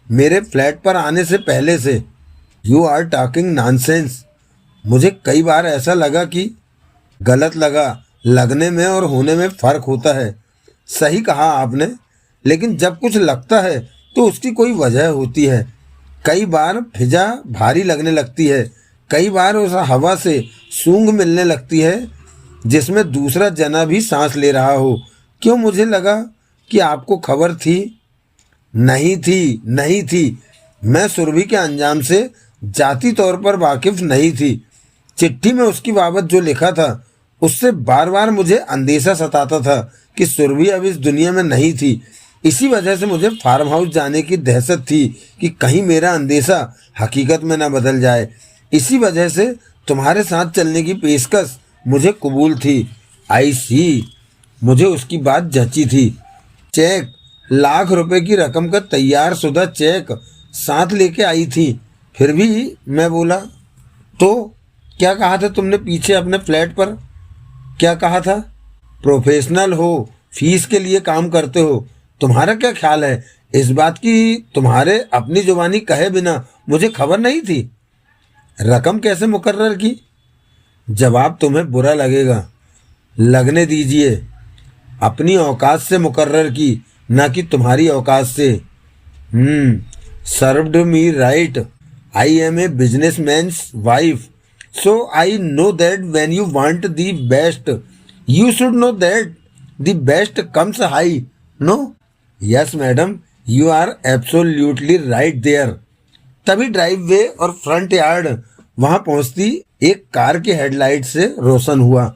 [SPEAKER 1] मेरे फ्लैट पर आने से पहले से। You are talking nonsense. मुझे कई बार ऐसा लगा कि गलत लगा। लगने में और होने में फ़र्क होता है। सही कहा आपने, लेकिन जब कुछ लगता है तो उसकी कोई वजह होती है। कई बार फिजा भारी लगने लगती है, कई बार उस हवा से सूंघ मिलने लगती है जिसमें दूसरा जना भी सांस ले रहा हो। क्यों मुझे लगा कि आपको खबर थी? नहीं थी, नहीं थी। मैं सुरभि के अंजाम से जाती तौर पर वाकिफ नहीं थी। चिट्ठी में उसकी बाबत जो लिखा था उससे बार बार मुझे अंदेशा सताता था कि सुरभि अब इस दुनिया में नहीं थी। इसी वजह से मुझे फार्म हाउस जाने की दहशत थी कि कहीं मेरा अंदेशा हकीकत में न बदल जाए। इसी वजह से तुम्हारे साथ चलने की पेशकश मुझे कबूल थी। आई सी, मुझे उसकी बात जची थी। चेक, लाख रुपए की रकम का तैयार शुदा चेक साथ लेके आई थी। फिर भी मैं बोला, तो क्या कहा था तुमने पीछे अपने फ्लैट पर? क्या कहा था? प्रोफेशनल हो, फीस के लिए काम करते हो, तुम्हारा क्या ख्याल है इस बात की तुम्हारे अपनी जुबानी कहे बिना मुझे खबर नहीं थी? रकम कैसे मुकर्रर की? जवाब तुम्हें बुरा लगेगा, लगने दीजिए। अपनी औकात से मुकर्रर की, ना कि तुम्हारी औकात से। Served me right. I am a businessman's wife, so I know that when you want the best, you should know that the best comes high. No? Yes, madam, you are absolutely right there. तभी driveway और front yard वहां पहुंचती एक car की headlight से रोशन हुआ।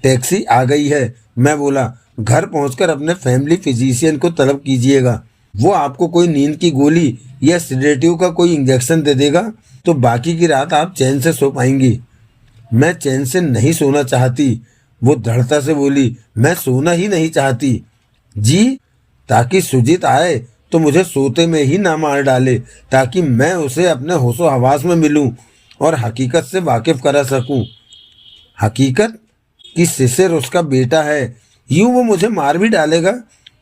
[SPEAKER 1] Taxi आ गई है। मैं बोला, घर पहुंचकर अपने फैमिली फिजिशियन को तलब कीजिएगा। वो आपको कोई नींद की गोली या सिडेटिव का कोई इंजेक्शन दे देगा तो बाकी की रात आप चैन से सो पाएंगी। मैं चैन से नहीं सोना चाहती, वो दृढ़ता से बोली। मैं सोना ही नहीं चाहती जी, ताकि सुजीत आए तो मुझे सोते में ही ना मार डाले, ताकि मैं उसे अपने होशो हवास में मिलूं और हकीकत से वाकिफ करा सकूं। हकीकत कि शिशिर उसका बेटा है। यूं वो मुझे मार भी डालेगा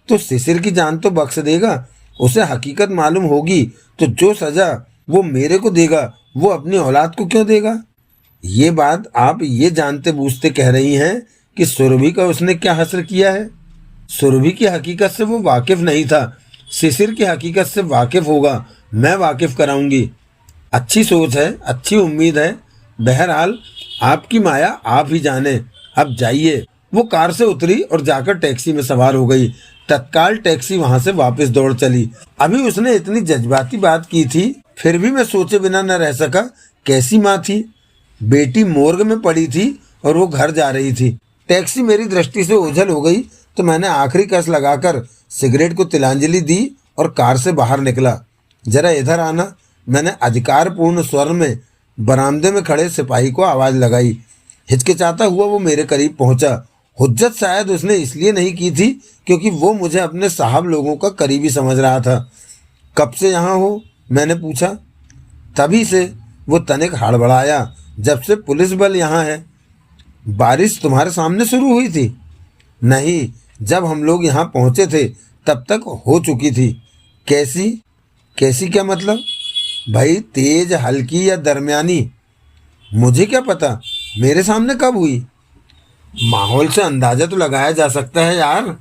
[SPEAKER 1] तो शिशिर की जान तो बख्श देगा। उसे हकीकत मालूम होगी तो जो सजा वो मेरे को देगा वो अपनी औलाद को क्यों देगा? ये बात आप ये जानते बूझते कह रही हैं कि सुरभि का उसने क्या हासिल किया है? सुरभि की हकीकत से वो वाकिफ नहीं था। शिशिर की हकीकत से वाकिफ होगा, मैं वाकिफ कराऊंगी। अच्छी सोच है, अच्छी उम्मीद है। बहरहाल आपकी माया आप ही जाने। अब जाइए। वो कार से उतरी और जाकर टैक्सी में सवार हो गई। तत्काल टैक्सी वहां से वापस दौड़ चली। अभी उसने इतनी जज्बाती बात की थी, फिर भी मैं सोचे बिना न रह सका। कैसी माँ थी? बेटी मोर्ग में पड़ी थी और वो घर जा रही थी। टैक्सी मेरी दृष्टि से ओझल हो गई तो मैंने आखिरी कस लगाकर सिगरेट को तिलांजलि दी और कार से बाहर निकला। जरा इधर आना, मैंने अधिकारपूर्ण स्वर में बरामदे में खड़े सिपाही को आवाज़ लगाई। हिचकिचाता हुआ वो मेरे करीब पहुंचा। हुज्जत शायद उसने इसलिए नहीं की थी क्योंकि वो मुझे अपने साहब लोगों का करीबी समझ रहा था। कब से यहाँ हो? मैंने पूछा। तभी से, वो तनिक हड़बड़ाया, जब से पुलिस बल यहाँ है। बारिश तुम्हारे सामने शुरू हुई थी? नहीं, जब हम लोग यहाँ पहुँचे थे तब तक हो चुकी थी। कैसी? कैसी क्या मतलब? भाई तेज, हल्की या दरमियानी? मुझे क्या पता, मेरे सामने कब हुई? माहौल से अंदाजा तो लगाया जा सकता है यार।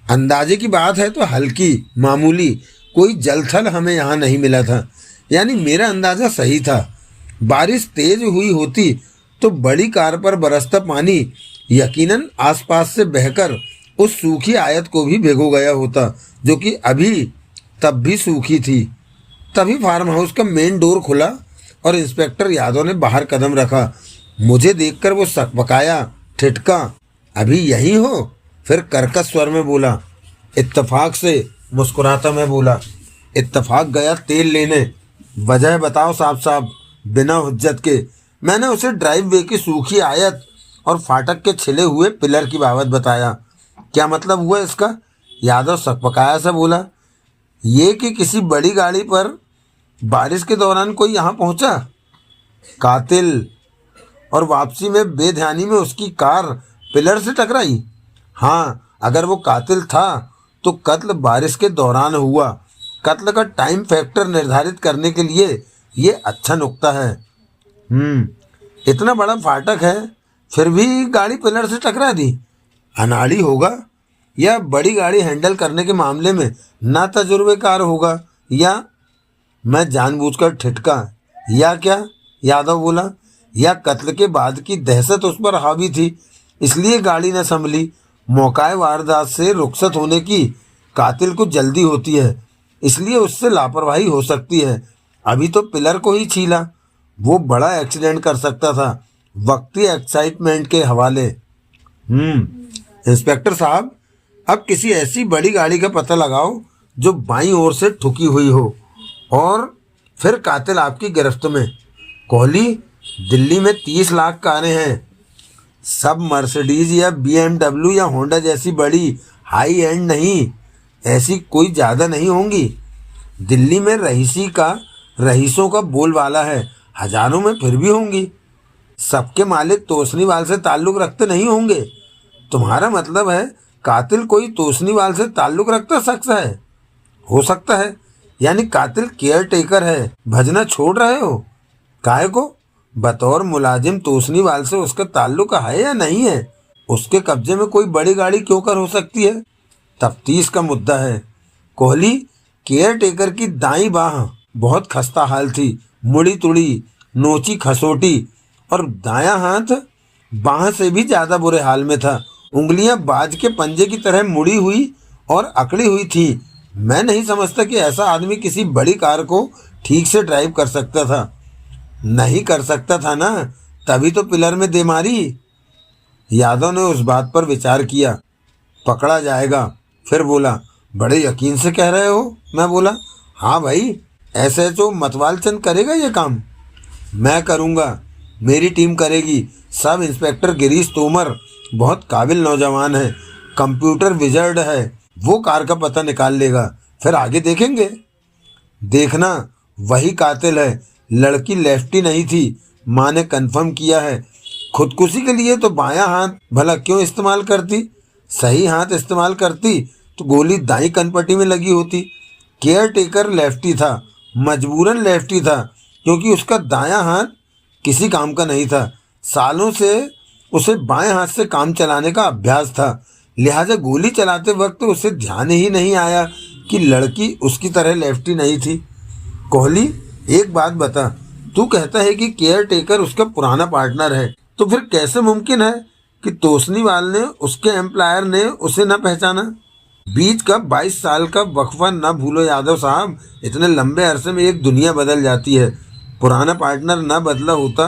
[SPEAKER 1] अंदाजे की बात है तो हल्की, मामूली, कोई जलथल हमें यहाँ नहीं मिला था। यानी मेरा अंदाजा सही था। बारिश तेज हुई होती तो बड़ी कार पर बरसता पानी यकीनन आसपास से बहकर उस सूखी आयत को भी भिगो गया होता, जो कि अभी तब भी सूखी थी। तभी फार्म हाउस का मेन डोर खुला और इंस्पेक्टर यादव ने बाहर कदम रखा। मुझे देखकर वो सकबकाया, ठिठका। अभी यहीं हो? फिर कर्कश स्वर में बोला। इत्तेफाक से, मुस्कुराता मैं बोला। इत्तेफाक गया तेल लेने। वजह बताओ साहब साहब, बिना हुज्जत के। मैंने उसे ड्राइववे की सूखी आयत और फाटक के छिले हुए पिलर की बाबत बताया। क्या मतलब हुआ इसका? यादव सकपकाया सा बोला। ये कि किसी बड़ी गाड़ी पर बारिश के दौरान कोई यहाँ पहुँचा, कातिल, और वापसी में बेध्यानी में उसकी कार पिलर से टकराई। हाँ, अगर वो कातिल था तो कत्ल बारिश के दौरान हुआ। कत्ल का टाइम फैक्टर निर्धारित करने के लिए ये अच्छा नुक्ता है। इतना बड़ा फाटक है फिर भी गाड़ी पिलर से टकरा दी। अनाड़ी होगा या बड़ी गाड़ी हैंडल करने के मामले में ना तजुर्बेकार होगा, या मैं जानबूझकर ठिठका। या क्या? यादव बोला। या कत्ल के बाद की दहशत उस पर हावी थी, इसलिए गाड़ी न संभली। मौकाए वारदात से रुखसत होने की कातिल को जल्दी होती है, इसलिए उससे लापरवाही हो सकती है। अभी तो पिलर को ही छीला, वो बड़ा एक्सीडेंट कर सकता था, वक्ती एक्साइटमेंट के हवाले। इंस्पेक्टर साहब, अब किसी ऐसी बड़ी गाड़ी का पता लगाओ जो बाईं ओर से ठुकी हुई हो और फिर कातिल आपकी गिरफ्त में। कोहली, दिल्ली में 30 लाख कारें हैं, सब मर्सिडीज या BMW या होंडा जैसी बड़ी हाई एंड नहीं, ऐसी कोई ज़्यादा नहीं होंगी। दिल्ली में रईसों का बोलबाला है, हजारों में फिर भी होंगी। सबके मालिक तोशनीवाल से ताल्लुक़ रखते नहीं होंगे। तुम्हारा मतलब है कातिल कोई तोशनीवाल से ताल्लुक़ रखता शख्स है? हो सकता है। यानी कातिल केयर टेकर है। भजना छोड़ रहे हो? काहे को? बतौर मुलाजिम तोशनीवाल से उसका ताल्लुक़ है या नहीं है? उसके कब्जे में कोई बड़ी गाड़ी क्यों कर हो सकती है? तफ्तीश का मुद्दा है। कोहली, केयर टेकर की दाईं बाह बहुत खस्ता हाल थी, मुड़ी तुड़ी, नोची खसोटी, और दायां हाथ बाह से भी ज़्यादा बुरे हाल में था। उंगलियां बाज के पंजे की तरह मुड़ी हुई और अकड़ी हुई थी। मैं नहीं समझता कि ऐसा आदमी किसी बड़ी कार को ठीक से ड्राइव कर सकता था। नहीं कर सकता था ना, तभी तो पिलर में दे मारी। यादव ने उस बात पर विचार किया। पकड़ा जाएगा। फिर बोला, बड़े यकीन से कह रहे हो? मैं बोला, हाँ भाई, SHO मतवाल चंद करेगा ये काम? मैं करूँगा, मेरी टीम करेगी। सब इंस्पेक्टर गिरीश तोमर बहुत काबिल नौजवान है, कंप्यूटर विजर्ड है, वो कार का पता निकाल लेगा। फिर आगे देखेंगे। देखना, वही कातिल है। लड़की लेफ्टी नहीं थी, माँ ने कंफर्म किया है। खुदकुशी के लिए तो बायां हाथ भला क्यों इस्तेमाल करती? सही हाथ इस्तेमाल करती तो गोली दाईं कनपट्टी में लगी होती। केयर टेकर लेफ्टी था, मजबूरन लेफ्टी था, क्योंकि उसका दायां हाथ किसी काम का नहीं था। सालों से उसे बाएं हाथ से काम चलाने का अभ्यास था, लिहाजा गोली चलाते वक्त उसे ध्यान ही नहीं आया कि लड़की उसकी तरह लेफ्टी नहीं थी। कोहली, एक बात बता, तू कहता है कि केयर टेकर उसका पुराना पार्टनर है, तो फिर कैसे मुमकिन है कि तोशनीवाल ने, उसके एम्प्लॉयर ने उसे न पहचाना? बीच का 22 साल का वक्फा न भूलो यादव साहब। इतने लंबे अरसे में एक दुनिया बदल जाती है। पुराना पार्टनर न बदला होता।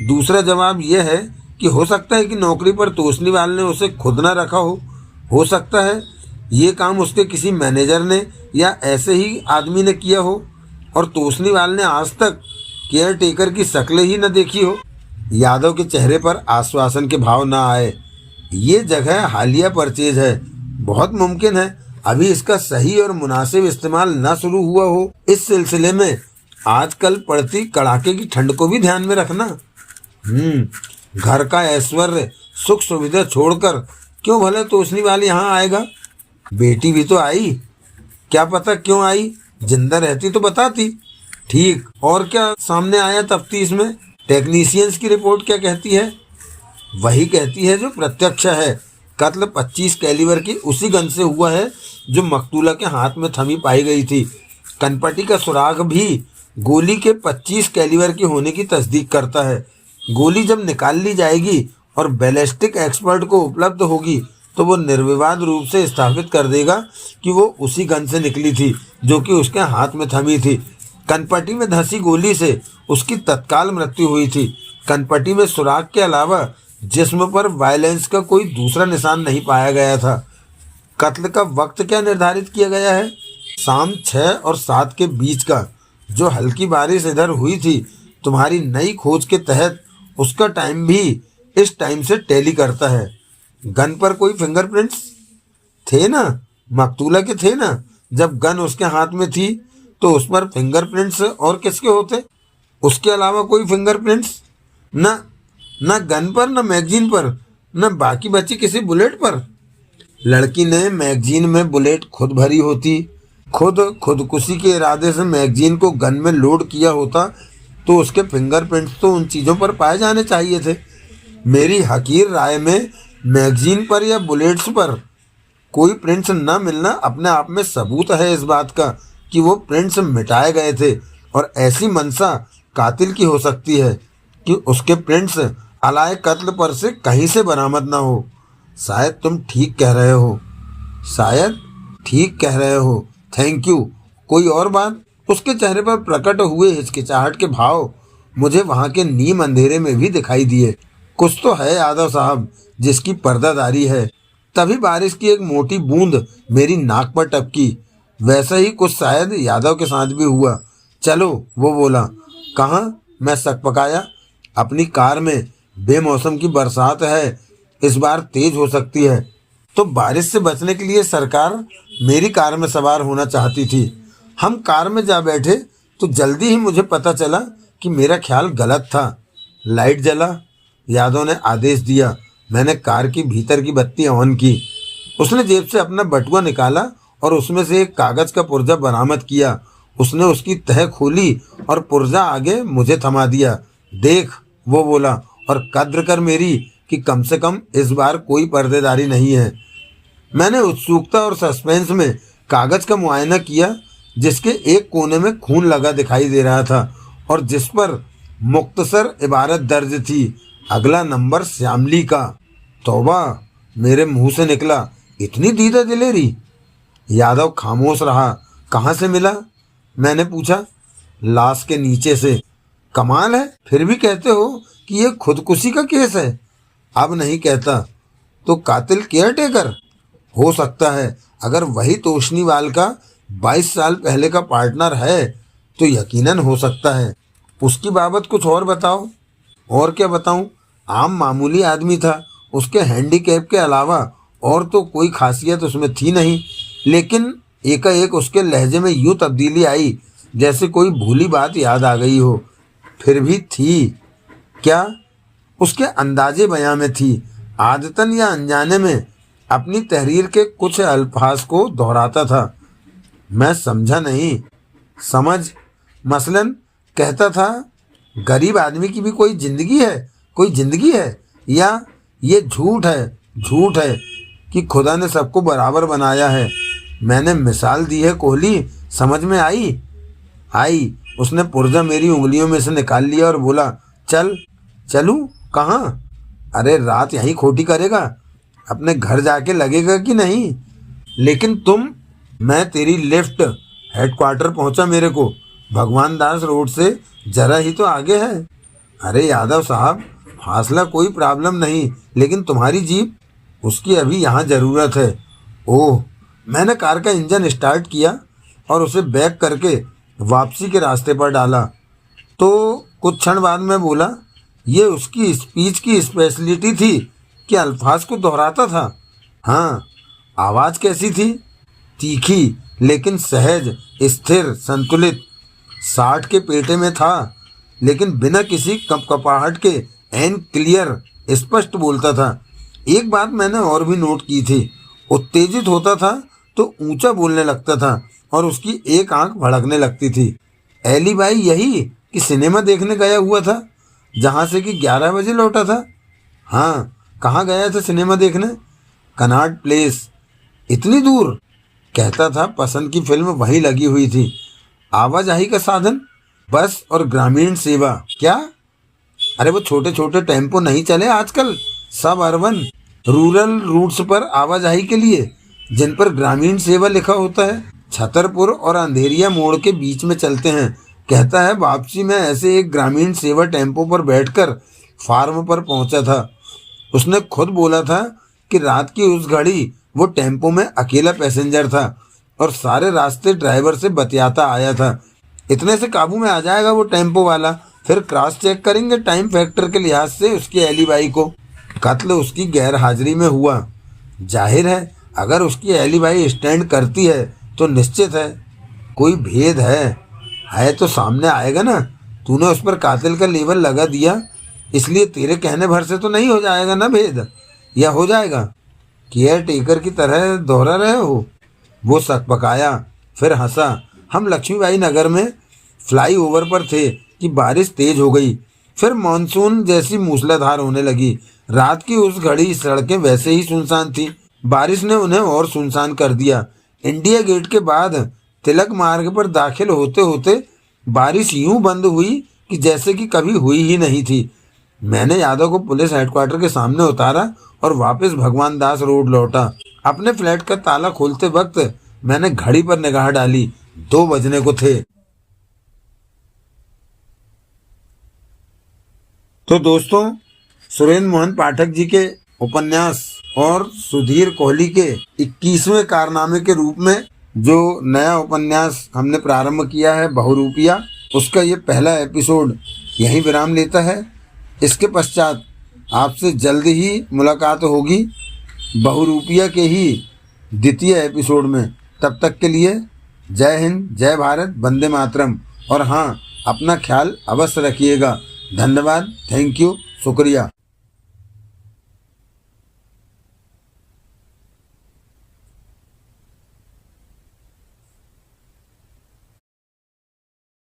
[SPEAKER 1] दूसरा जवाब यह है कि हो सकता है कि नौकरी पर तोशनीवाल ने उसे खुद न रखा हो सकता है ये काम उसके किसी मैनेजर ने या ऐसे ही आदमी ने किया हो, और तोशनीवाल ने आज तक केयर टेकर की शक्ल ही न देखी हो। यादव के चेहरे पर आश्वासन के भाव न आए। ये जगह हालिया परचेज है, बहुत मुमकिन है अभी इसका सही और मुनासिब इस्तेमाल न शुरू हुआ हो। इस सिलसिले में आजकल पड़ती कड़ाके की ठंड को भी ध्यान में रखना। घर का ऐश्वर्य सुख सुविधा छोड़कर क्यों भले तोशनीवाल यहाँ आएगा? बेटी भी तो आई, क्या पता क्यों आई? जिंदा रहती तो बताती। ठीक, और क्या सामने आया तफ्तीश में? टेक्नीशियंस की रिपोर्ट क्या कहती है? वही कहती है जो प्रत्यक्ष है। कत्ल 25 कैलिबर की उसी गन से हुआ है जो मकतूला के हाथ में थमी पाई गई थी। कनपट्टी का सुराग भी गोली के 25 कैलिबर की होने की तस्दीक करता है। गोली जब निकाल ली जाएगी और बैलिस्टिक एक्सपर्ट को उपलब्ध होगी तो वो निर्विवाद रूप से स्थापित कर देगा कि वो उसी गन से निकली थी जो कि उसके हाथ में थमी थी। कनपट्टी में धंसी गोली से उसकी तत्काल मृत्यु हुई थी। कनपट्टी में सुराग के अलावा जिस्म पर वायलेंस का कोई दूसरा निशान नहीं पाया गया था। कत्ल का वक्त क्या निर्धारित किया गया है? शाम 6 और 7 के बीच का। जो हल्की बारिश इधर हुई थी तुम्हारी नई खोज के तहत, उसका टाइम भी इस टाइम से टैली करता है। गन पर कोई फिंगरप्रिंट्स थे ना? मकतूला के थे ना? जब गन उसके हाथ में थी तो उस पर फिंगरप्रिंट्स और किसके होते? उसके अलावा कोई फिंगरप्रिंट्स न गन पर, न मैगजीन पर, न बाकी बची किसी बुलेट पर। लड़की ने मैगजीन में बुलेट खुद भरी होती। खुदकुशी के इरादे से मैगजीन को गन में लोड किया होता तो उसके फिंगरप्रिंट्स तो उन चीज़ों पर पाए जाने चाहिए थे। मेरी हकीर राय में मैगजीन पर या बुलेट्स पर कोई प्रिंट्स न मिलना अपने आप में सबूत है इस बात का कि वो प्रिंट्स मिटाए गए थे, और ऐसी मंशा कातिल की हो सकती है कि उसके प्रिंट्स अलाए कत्ल पर से कहीं से बरामद ना हो। शायद तुम ठीक कह रहे हो। शायद ठीक कह रहे हो। Thank you. कोई और बात? उसके चेहरे पर प्रकट हुए हिचकिचाहट के भाव मुझे वहाँ के नीम अंधेरे में भी दिखाई दिए। कुछ तो है यादव साहब जिसकी पर्दादारी है। तभी बारिश की एक मोटी बूंद मेरी नाक पर टपकी। वैसा ही कुछ शायद यादव के साथ भी हुआ। चलो, वो बोला। कहाँ? मैं सक पकाया। अपनी कार में। बेमौसम की बरसात है, इस बार तेज हो सकती है। तो बारिश से बचने के लिए सरकार मेरी कार में सवार होना चाहती थी। हम कार में जा बैठे तो जल्दी ही मुझे पता चला कि मेरा ख्याल गलत था। लाइट जला, यादव ने आदेश दिया। मैंने कार की भीतर की बत्ती ऑन की। उसने जेब से अपना बटुआ निकाला और उसमें से एक कागज का पुर्जा बरामद किया। उसने उसकी तह खोली और पुर्जा आगे मुझे थमा दिया। देख, वो बोला, और कद्र कर मेरी कि कम से कम इस बार कोई पर्देदारी नहीं है। मैंने उत्सुकता और सस्पेंस में कागज का मुआयना किया, जिसके एक कोने में खून लगा दिखाई दे रहा था और जिस पर मुख्तसर इबारत दर्ज थी, अगला नंबर श्यामली का। तौबा, मेरे मुंह से निकला, इतनी दीदा दिलेरी। यादव खामोश रहा। कहाँ से मिला? मैंने पूछा। लाश के नीचे से। कमाल है, फिर भी कहते हो कि ये खुदकुशी का केस है। अब नहीं कहता। तो कातिल केयर टेकर हो सकता है। अगर वही तोशनीवाल का 22 साल पहले का पार्टनर है तो यकीनन हो सकता है। उसकी बाबत कुछ और बताओ। और क्या बताऊं? आम मामूली आदमी था। उसके हैंडीकैप के अलावा और तो कोई खासियत उसमें थी नहीं, लेकिन एकाएक उसके लहजे में यूं तब्दीली आई जैसे कोई भूली बात याद आ गई हो। फिर भी थी क्या? उसके अंदाजे बयां में थी। आदतन या अनजाने में अपनी तहरीर के कुछ अल्फाज को दोहराता था। मैं समझा नहीं। समझ, मसलन कहता था, गरीब आदमी की भी कोई जिंदगी है, कोई जिंदगी है, या ये झूठ है कि खुदा ने सबको बराबर बनाया है। मैंने मिसाल दी है कोहली, समझ में आई। उसने पुर्जा मेरी उंगलियों में से निकाल लिया और बोला, चलूं? कहाँ? अरे रात यहीं खोटी करेगा? अपने घर जाके लगेगा कि नहीं? लेकिन मैं तेरी लिफ्ट हेडक्वार्टर पहुंचा। मेरे को भगवान दास रोड से जरा ही तो आगे है। अरे यादव साहब, फासला कोई प्रॉब्लम नहीं, लेकिन तुम्हारी जीप, उसकी अभी यहाँ ज़रूरत है। ओह। मैंने कार का इंजन स्टार्ट किया और उसे बैक करके वापसी के रास्ते पर डाला। तो कुछ क्षण बाद मैं बोला, ये उसकी स्पीच की स्पेशलिटी थी कि अल्फाज को दोहराता था। हाँ। आवाज़ कैसी थी? तीखी लेकिन सहज, स्थिर, संतुलित। 60 के पेटे में था, लेकिन बिना किसी कपकपाहट के एन क्लियर, स्पष्ट बोलता था। एक बात मैंने और भी नोट की थी, उत्तेजित होता था तो ऊंचा बोलने लगता था और उसकी एक आंख भड़कने लगती थी। एलिबाई यही कि सिनेमा देखने गया हुआ था, जहाँ से कि 11 बजे लौटा था। हाँ। कहाँ गया था सिनेमा देखने? Connaught place. इतनी दूर? कहता था पसंद की फिल्म वहीं लगी हुई थी। आवाजाही का साधन? बस और ग्रामीण सेवा। क्या? अरे वो छोटे छोटे टेम्पो नहीं चले आजकल, सब अर्बन रूरल रूट्स पर आवाजाही के लिए, जिन पर ग्रामीण सेवा लिखा होता है, छतरपुर और अंधेरिया मोड़ के बीच में चलते हैं। कहता है वापसी में ऐसे एक ग्रामीण सेवा टेम्पो पर बैठकर फार्म पर पहुंचा था। उसने खुद बोला था कि रात की उस घड़ी वो टेम्पो में अकेला पैसेंजर था और सारे रास्ते ड्राइवर से बतियाता आया था। इतने से काबू में आ जाएगा वो टेम्पो वाला, फिर क्रॉस चेक करेंगे टाइम फैक्टर के लिहाज से उसकी एलिबाई को। कत्ल उसकी गैर हाजिरी में हुआ। जाहिर है अगर उसकी एलिबाई स्टैंड करती है तो निश्चित है कोई भेद है तो सामने आएगा ना। तूने उस पर कातिल का लेबल लगा दिया, इसलिए तेरे कहने भर से तो नहीं हो जाएगा ना भेद, या हो जाएगा? केयर टेकर की तरह दोहरा रहे हो? वो सकपकाया, फिर हंसा। हम लक्ष्मीबाई नगर में फ्लाई ओवर पर थे कि बारिश तेज हो गई, फिर मानसून जैसी मूसलाधार होने लगी। रात की उस घड़ी सड़कें वैसे ही सुनसान थी, बारिश ने उन्हें और सुनसान कर दिया। इंडिया गेट के बाद तिलक मार्ग पर दाखिल होते होते बारिश यूं बंद हुई कि जैसे कि कभी हुई ही नहीं थी। मैंने यादव को पुलिस हेडक्वार्टर के सामने उतारा और वापस भगवान दास रोड लौटा। अपने फ्लैट का ताला खोलते वक्त मैंने घड़ी पर निगाह डाली, 2 बजने को थे। तो दोस्तों, सुरेंद्र मोहन पाठक जी के उपन्यास और सुधीर कोहली के 21वें कारनामे के रूप में जो नया उपन्यास हमने प्रारंभ किया है, बहुरूपिया, उसका ये पहला एपिसोड यहीं विराम लेता है। इसके पश्चात आपसे जल्द ही मुलाकात होगी बहुरूपिया के ही द्वितीय एपिसोड में। तब तक के लिए जय हिंद, जय भारत, वंदे मातरम। और हाँ, अपना ख्याल अवश्य रखिएगा। धन्यवाद, थैंक यू, शुक्रिया।